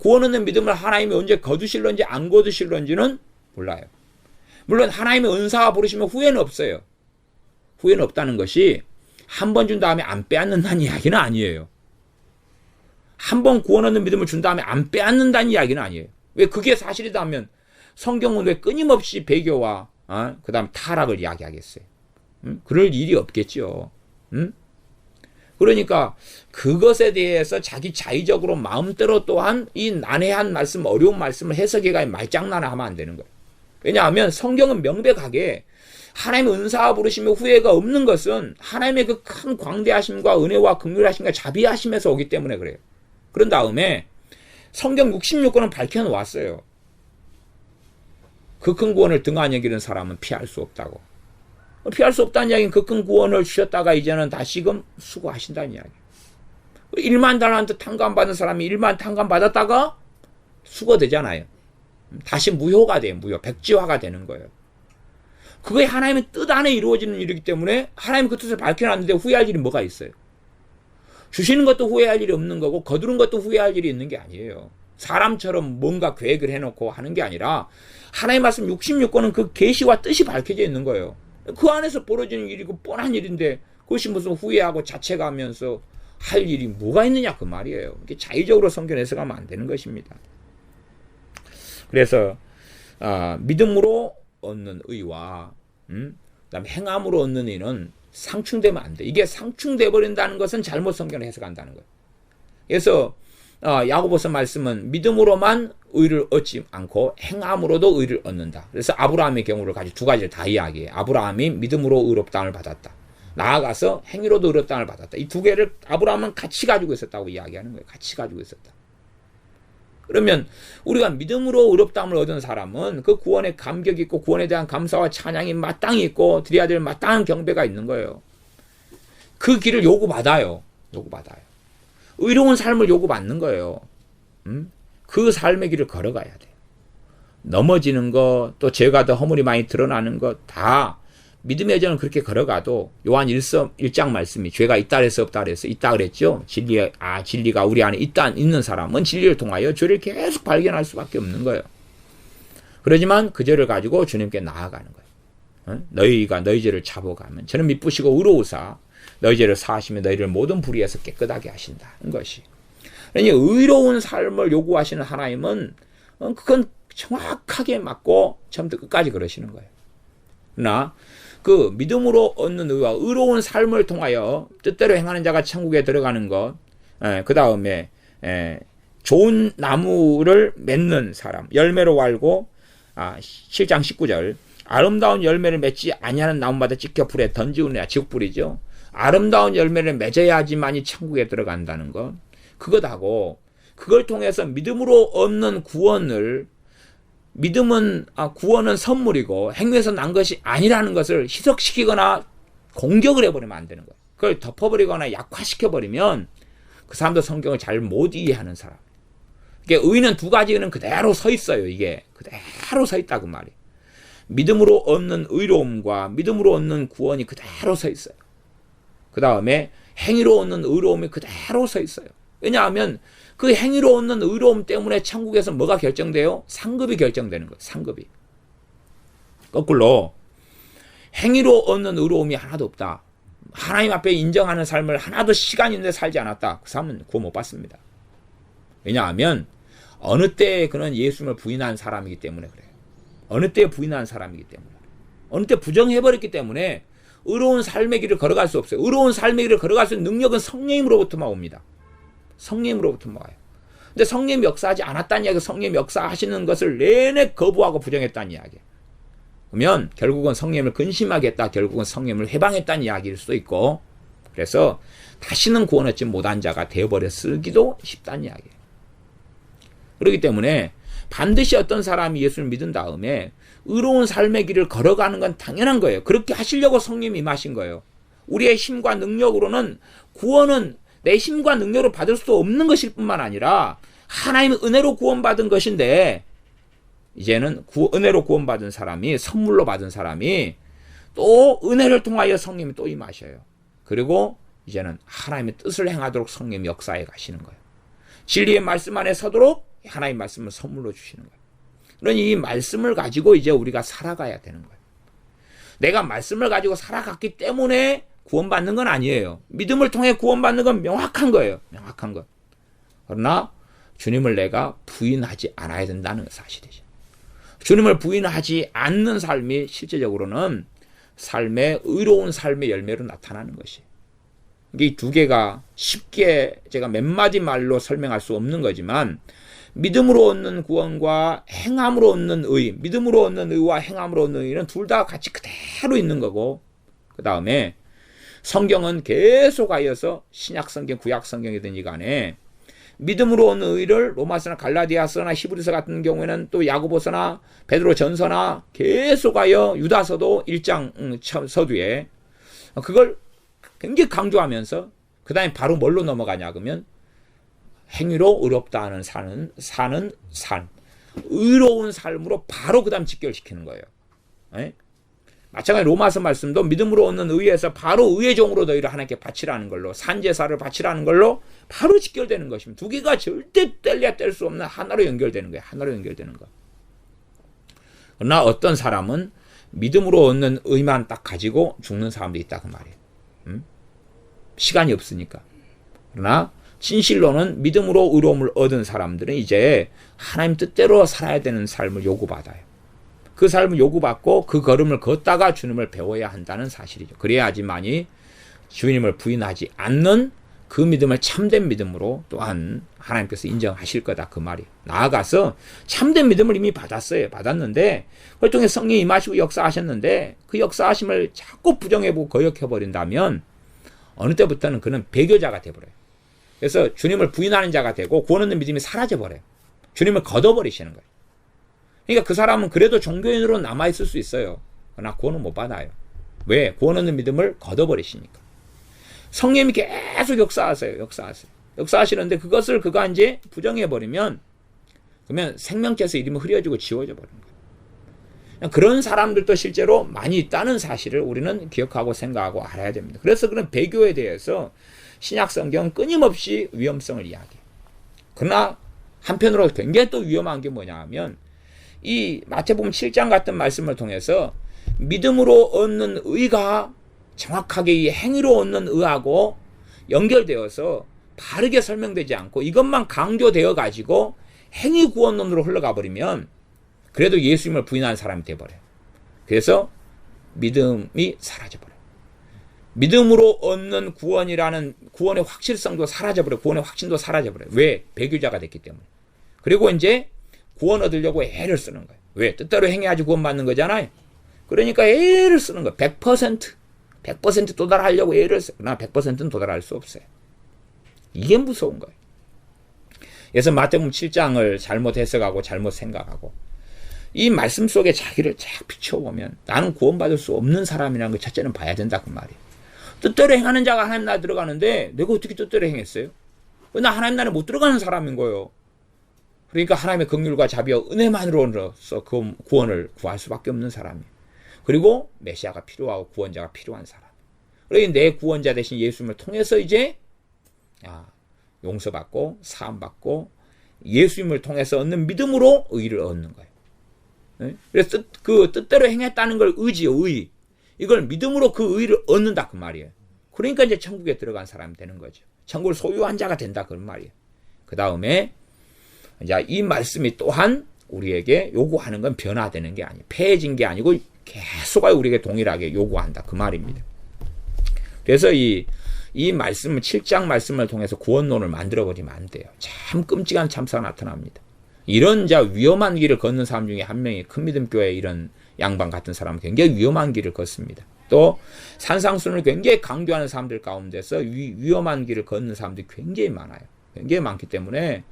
구원 얻는 믿음을 하나님이 언제 거두실런지 안 거두실런지는 몰라요. 물론 하나님의 은사와 부르시면 후회는 없어요. 후회는 없다는 것이 한 번 준 다음에 안 빼앗는다는 이야기는 아니에요. 한 번 구원 얻는 믿음을 준 다음에 안 빼앗는다는 이야기는 아니에요. 왜 그게 사실이다면 성경은 왜 끊임없이 배교와 그 다음 타락을 이야기하겠어요? 그럴 일이 없겠죠. 그러니까 그것에 대해서 자기 자의적으로 마음대로 또한 이 난해한 말씀, 어려운 말씀을 해석해가 말장난을 하면 안 되는 거예요. 왜냐하면 성경은 명백하게 하나님의 은사와 부르심에 후회가 없는 것은 하나님의 그 큰 광대하심과 은혜와 긍휼하심과 자비하심에서 오기 때문에 그래요. 그런 다음에 성경 66권은 밝혀놓았어요. 그 큰 구원을 등한히 여기는 사람은 피할 수 없다고. 피할 수 없다는 이야기는 그 큰 구원을 주셨다가 이제는 다시금 수고하신다는 이야기. 1만 달란트 탕감받은 사람이 1만 탕감받았다가 수거되잖아요. 다시 무효가 돼요. 백지화가 되는 거예요. 그게 하나님의 뜻 안에 이루어지는 일이기 때문에 하나님 그 뜻을 밝혀놨는데 후회할 일이 뭐가 있어요? 주시는 것도 후회할 일이 없는 거고 거두는 것도 후회할 일이 있는 게 아니에요. 사람처럼 뭔가 계획을 해놓고 하는 게 아니라 하나님의 말씀 66권은 그 계시와 뜻이 밝혀져 있는 거예요. 그 안에서 벌어지는 일이고 뻔한 일인데 그것이 무슨 후회하고 자책하면서 할 일이 뭐가 있느냐 그 말이에요. 이게 자의적으로 성경 해석하면 안 되는 것입니다. 그래서 믿음으로 얻는 의와 그다음에 행함으로 얻는 의는 상충되면 안 돼. 이게 상충돼 버린다는 것은 잘못 성경을 해석한다는 거예요. 그래서 야고보서 말씀은 믿음으로만 의를 얻지 않고 행함으로도 의를 얻는다. 그래서 아브라함의 경우를 가지고 두 가지를 다 이야기해요. 아브라함이 믿음으로 의롭다함을 받았다. 나아가서 행위로도 의롭다함을 받았다. 이 두 개를 아브라함은 같이 가지고 있었다고 이야기하는 거예요. 같이 가지고 있었다. 그러면 우리가 믿음으로 의롭다함을 얻은 사람은 그 구원에 감격이 있고 구원에 대한 감사와 찬양이 마땅히 있고 드려야 될 마땅한 경배가 있는 거예요. 그 길을 요구받아요. 의로운 삶을 요구받는 거예요. 그 삶의 길을 걸어가야 돼요. 넘어지는 것, 또 죄가 더 허물이 많이 드러나는 것 다 믿음의 여정을 그렇게 걸어가도 요한 1장 말씀이 죄가 있다 그래서 없다 그래서 있다 그랬죠. 진리가 우리 안에 있는 사람은 진리를 통하여 죄를 계속 발견할 수밖에 없는 거예요. 그러지만 그 죄를 가지고 주님께 나아가는 거예요. 너희가 너희 죄를 잡아가면 저는 미쁘시고 의로우사 너희 죄를 사하시며 너희를 모든 불의에서 깨끗하게 하신다는 것이. 그러니 의로운 삶을 요구하시는 하나님은 그건 정확하게 맞고 처음부터 끝까지 그러시는 거예요. 그러나 그 믿음으로 얻는 의와 의로운 삶을 통하여 뜻대로 행하는 자가 천국에 들어가는 것, 그 다음에 좋은 나무를 맺는 사람, 열매로 알고 7장 19절 아름다운 열매를 맺지 아니하는 나무마다 찍혀 불에 던지우느냐, 지옥불이죠. 아름다운 열매를 맺어야지만이 천국에 들어간다는 것, 그것하고 그걸 통해서 믿음으로 얻는 구원을, 구원은 선물이고 행위에서 난 것이 아니라는 것을 희석시키거나 공격을 해버리면 안 되는 거예요. 그걸 덮어버리거나 약화시켜버리면 그 사람도 성경을 잘 못 이해하는 사람. 이게 의는 두 가지는 그대로 서 있어요. 이게 그대로 서 있다고 말이에요. 믿음으로 얻는 의로움과 믿음으로 얻는 구원이 그대로 서 있어요. 그 다음에 행위로 얻는 의로움이 그대로 서 있어요. 왜냐하면 그 행위로 얻는 의로움 때문에 천국에서 뭐가 결정돼요? 상급이 결정되는 거예요. 상급이. 거꾸로 행위로 얻는 의로움이 하나도 없다. 하나님 앞에 인정하는 삶을 하나도 시간 있는데 살지 않았다. 그 사람은 구원 못 받습니다. 왜냐하면 어느 때에 그는 예수님을 부인한 사람이기 때문에 그래요. 어느 때에 부인한 사람이기 때문에. 어느 때 부정해버렸기 때문에 의로운 삶의 길을 걸어갈 수 없어요. 의로운 삶의 길을 걸어갈 수 있는 능력은 성령님으로부터만 옵니다. 성령님으로부터만 와요. 근데 성령님이 역사하지 않았다는 이야기, 성령님이 역사하시는 것을 내내 거부하고 부정했다는 이야기예요. 그러면 결국은 성령님을 근심하게 했다, 결국은 성령님을 해방했다는 이야기일 수도 있고, 그래서 다시는 구원 얻지 못한 자가 되어버렸기도 쉽다는 이야기예요. 그렇기 때문에 반드시 어떤 사람이 예수를 믿은 다음에 의로운 삶의 길을 걸어가는 건 당연한 거예요. 그렇게 하시려고 성령님이 임하신 거예요. 우리의 힘과 능력으로는 구원은 내 힘과 능력으로 받을 수 없는 것일 뿐만 아니라 하나님의 은혜로 구원받은 것인데, 이제는 은혜로 구원받은 사람이, 선물로 받은 사람이 또 은혜를 통하여 성령님이 또 임하셔요. 그리고 이제는 하나님의 뜻을 행하도록 성령님이 역사해 가시는 거예요. 진리의 말씀 안에 서도록 하나님의 말씀을 선물로 주시는 거예요. 그러니 이 말씀을 가지고 이제 우리가 살아가야 되는 거예요. 내가 말씀을 가지고 살아갔기 때문에 구원받는 건 아니에요. 믿음을 통해 구원받는 건 명확한 거예요. 명확한 것. 그러나 주님을 내가 부인하지 않아야 된다는 사실이죠. 주님을 부인하지 않는 삶이 실제적으로는 삶의 의로운 삶의 열매로 나타나는 것이. 이 두 개가 쉽게 제가 몇 마디 말로 설명할 수 없는 거지만, 믿음으로 얻는 구원과 행함으로 얻는 의, 믿음으로 얻는 의와 행함으로 얻는 의는 둘 다 같이 그대로 있는 거고, 그 다음에 성경은 계속하여서 신약성경, 구약성경이든지 간에 믿음으로 얻는 의를 로마서나 갈라디아서나 히브리서 같은 경우에는 또 야고보서나 베드로전서나 계속하여 유다서도 1장 서두에 그걸 굉장히 강조하면서 그 다음에 바로 뭘로 넘어가냐 그러면 행위로 의롭다 하는 사는 삶, 의로운 삶으로 바로 그 다음 직결시키는 거예요. 네? 마찬가지로 로마서 말씀도 믿음으로 얻는 의에서 바로 의의 종으로 너희를 하나님께 바치라는 걸로, 산제사를 바치라는 걸로 바로 직결되는 것입니다. 두 개가 절대 뗄 수 없는 하나로 연결되는 거예요. 하나로 연결되는 거. 그러나 어떤 사람은 믿음으로 얻는 의만 딱 가지고 죽는 사람도 있다 그 말이에요. 시간이 없으니까. 그러나 진실로는 믿음으로 의로움을 얻은 사람들은 이제 하나님 뜻대로 살아야 되는 삶을 요구받아요. 그 삶을 요구받고 그 걸음을 걷다가 주님을 배워야 한다는 사실이죠. 그래야지만이 주님을 부인하지 않는 그 믿음을 참된 믿음으로 또한 하나님께서 인정하실 거다 그 말이에요. 나아가서 참된 믿음을 이미 받았는데 그걸 통해 성령이 임하시고 역사하셨는데 그 역사하심을 자꾸 부정해보고 거역해버린다면 어느 때부터는 그는 배교자가 돼버려요. 그래서 주님을 부인하는 자가 되고 구원 얻는 믿음이 사라져버려요. 주님을 걷어버리시는 거예요. 그러니까 그 사람은 그래도 종교인으로 남아있을 수 있어요. 그러나 구원은 못 받아요. 왜? 구원 얻는 믿음을 걷어버리시니까. 성령님이 계속 역사하시는데 그것을 그가 이제 부정해버리면 그러면 생명체에서 이름이 흐려지고 지워져 버리는 거예요. 그런 사람들도 실제로 많이 있다는 사실을 우리는 기억하고 생각하고 알아야 됩니다. 그래서 그런 배교에 대해서 신약성경은 끊임없이 위험성을 이야기해요. 그러나 한편으로 굉장히 또 위험한 게 뭐냐 하면 이 마태복음 7장 같은 말씀을 통해서 믿음으로 얻는 의가 정확하게 이 행위로 얻는 의하고 연결되어서 바르게 설명되지 않고 이것만 강조되어 가지고 행위 구원론으로 흘러가 버리면 그래도 예수님을 부인하는 사람이 돼버려요. 그래서 믿음이 사라져버려요. 믿음으로 얻는 구원이라는 구원의 확실성도 사라져버려요. 구원의 확신도 사라져버려요. 왜? 배교자가 됐기 때문에. 그리고 이제 구원 얻으려고 애를 쓰는 거예요. 왜? 뜻대로 행해야지 구원받는 거잖아요. 그러니까 애를 쓰는 거예요. 100% 도달하려고 애를 써요. 그러나 100%는 도달할 수 없어요. 이게 무서운 거예요. 그래서 마태복음 7장을 잘못 해석하고 잘못 생각하고 이 말씀 속에 자기를 쫙 비춰보면 나는 구원받을 수 없는 사람이라는 걸 첫째는 봐야 된다 그 말이에요. 뜻대로 행하는 자가 하나님 나라에 들어가는데 내가 어떻게 뜻대로 행했어요? 나 하나님 나라에 못 들어가는 사람인 거예요. 그러니까 하나님의 긍휼과 자비와 은혜만으로서 그 구원을 구할 수밖에 없는 사람이에요. 그리고 메시아가 필요하고 구원자가 필요한 사람. 그러니 내 구원자 대신 예수님을 통해서 이제 용서받고 사함받고 예수님을 통해서 얻는 믿음으로 의를 얻는 거예요. 그래서 그 뜻대로 행했다는 걸 의지요, 의. 이걸 믿음으로 그 의를 얻는다 그 말이에요. 그러니까 이제 천국에 들어간 사람이 되는 거죠. 천국을 소유한 자가 된다 그런 말이에요. 그 다음에 이제 이 말씀이 또한 우리에게 요구하는 건 변화되는 게 아니에요. 폐해진 게 아니고 계속 우리에게 동일하게 요구한다 그 말입니다. 그래서 이 말씀을 7장 말씀을 통해서 구원론을 만들어버리면 안 돼요. 참 끔찍한 참사가 나타납니다. 이런 위험한 길을 걷는 사람 중에 한 명이 큰 믿음 교회 이런 양반 같은 사람은 굉장히 위험한 길을 걷습니다. 또 산상순을 굉장히 강조하는 사람들 가운데서 위험한 길을 걷는 사람들이 굉장히 많아요. 굉장히 많기 때문에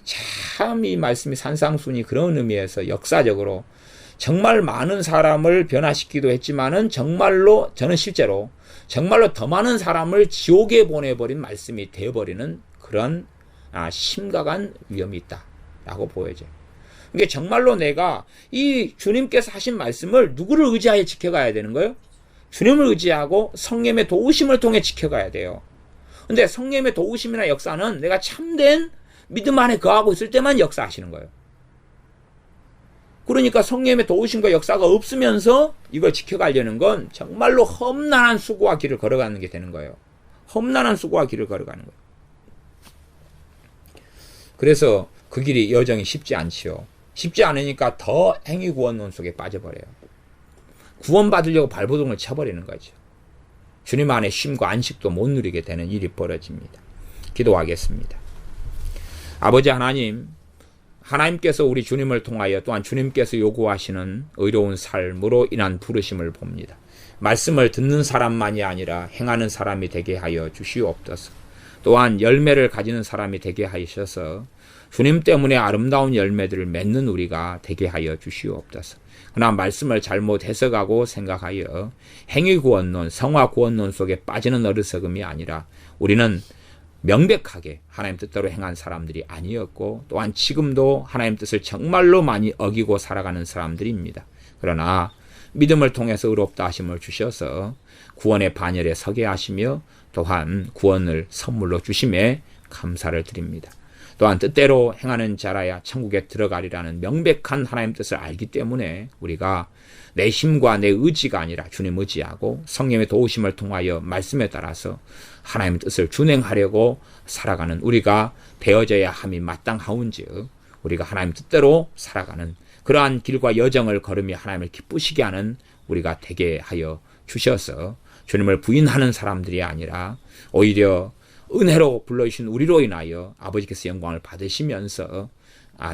참 이 말씀이 산상순이 그런 의미에서 역사적으로 정말 많은 사람을 변화시키기도 했지만은 정말로 저는 실제로 정말로 더 많은 사람을 지옥에 보내버린 말씀이 되어버리는 그런 심각한 위험이 있다라고 보여져요. 이게 정말로 내가 이 주님께서 하신 말씀을 누구를 의지하여 지켜가야 되는 거예요? 주님을 의지하고 성령의 도우심을 통해 지켜가야 돼요. 근데 성령의 도우심이나 역사는 내가 참된 믿음 안에 거하고 있을 때만 역사하시는 거예요. 그러니까 성령의 도우심과 역사가 없으면서 이걸 지켜가려는 건 정말로 험난한 수고와 길을 걸어가는 게 되는 거예요. 험난한 수고와 길을 걸어가는 거예요. 그래서 그 길이 여정이 쉽지 않지요. 쉽지 않으니까 더 행위구원론 속에 빠져버려요. 구원받으려고 발버둥을 쳐버리는 거죠. 주님 안에 쉼과 안식도 못 누리게 되는 일이 벌어집니다. 기도하겠습니다. 아버지 하나님께서 우리 주님을 통하여 또한 주님께서 요구하시는 의로운 삶으로 인한 부르심을 봅니다. 말씀을 듣는 사람만이 아니라 행하는 사람이 되게 하여 주시옵소서. 또한 열매를 가지는 사람이 되게 하셔서 주님 때문에 아름다운 열매들을 맺는 우리가 되게 하여 주시옵소서. 그러나 말씀을 잘못 해석하고 생각하여 행위구원론, 성화구원론 속에 빠지는 어리석음이 아니라 우리는 명백하게 하나님 뜻대로 행한 사람들이 아니었고 또한 지금도 하나님 뜻을 정말로 많이 어기고 살아가는 사람들입니다. 그러나 믿음을 통해서 의롭다 하심을 주셔서 구원의 반열에 서게 하시며 또한 구원을 선물로 주심에 감사를 드립니다. 또한 뜻대로 행하는 자라야 천국에 들어가리라는 명백한 하나님 뜻을 알기 때문에 우리가 내 힘과 내 의지가 아니라 주님 의지하고 성령의 도우심을 통하여 말씀에 따라서 하나님의 뜻을 준행하려고 살아가는 우리가 되어져야 함이 마땅하온즉 우리가 하나님 뜻대로 살아가는 그러한 길과 여정을 걸으며 하나님을 기쁘시게 하는 우리가 되게 하여 주셔서 주님을 부인하는 사람들이 아니라 오히려 은혜로 불러주신 우리로 인하여 아버지께서 영광을 받으시면서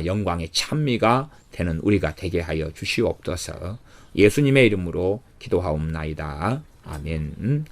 영광의 찬미가 되는 우리가 되게 하여 주시옵소서. 예수님의 이름으로 기도하옵나이다. 아멘.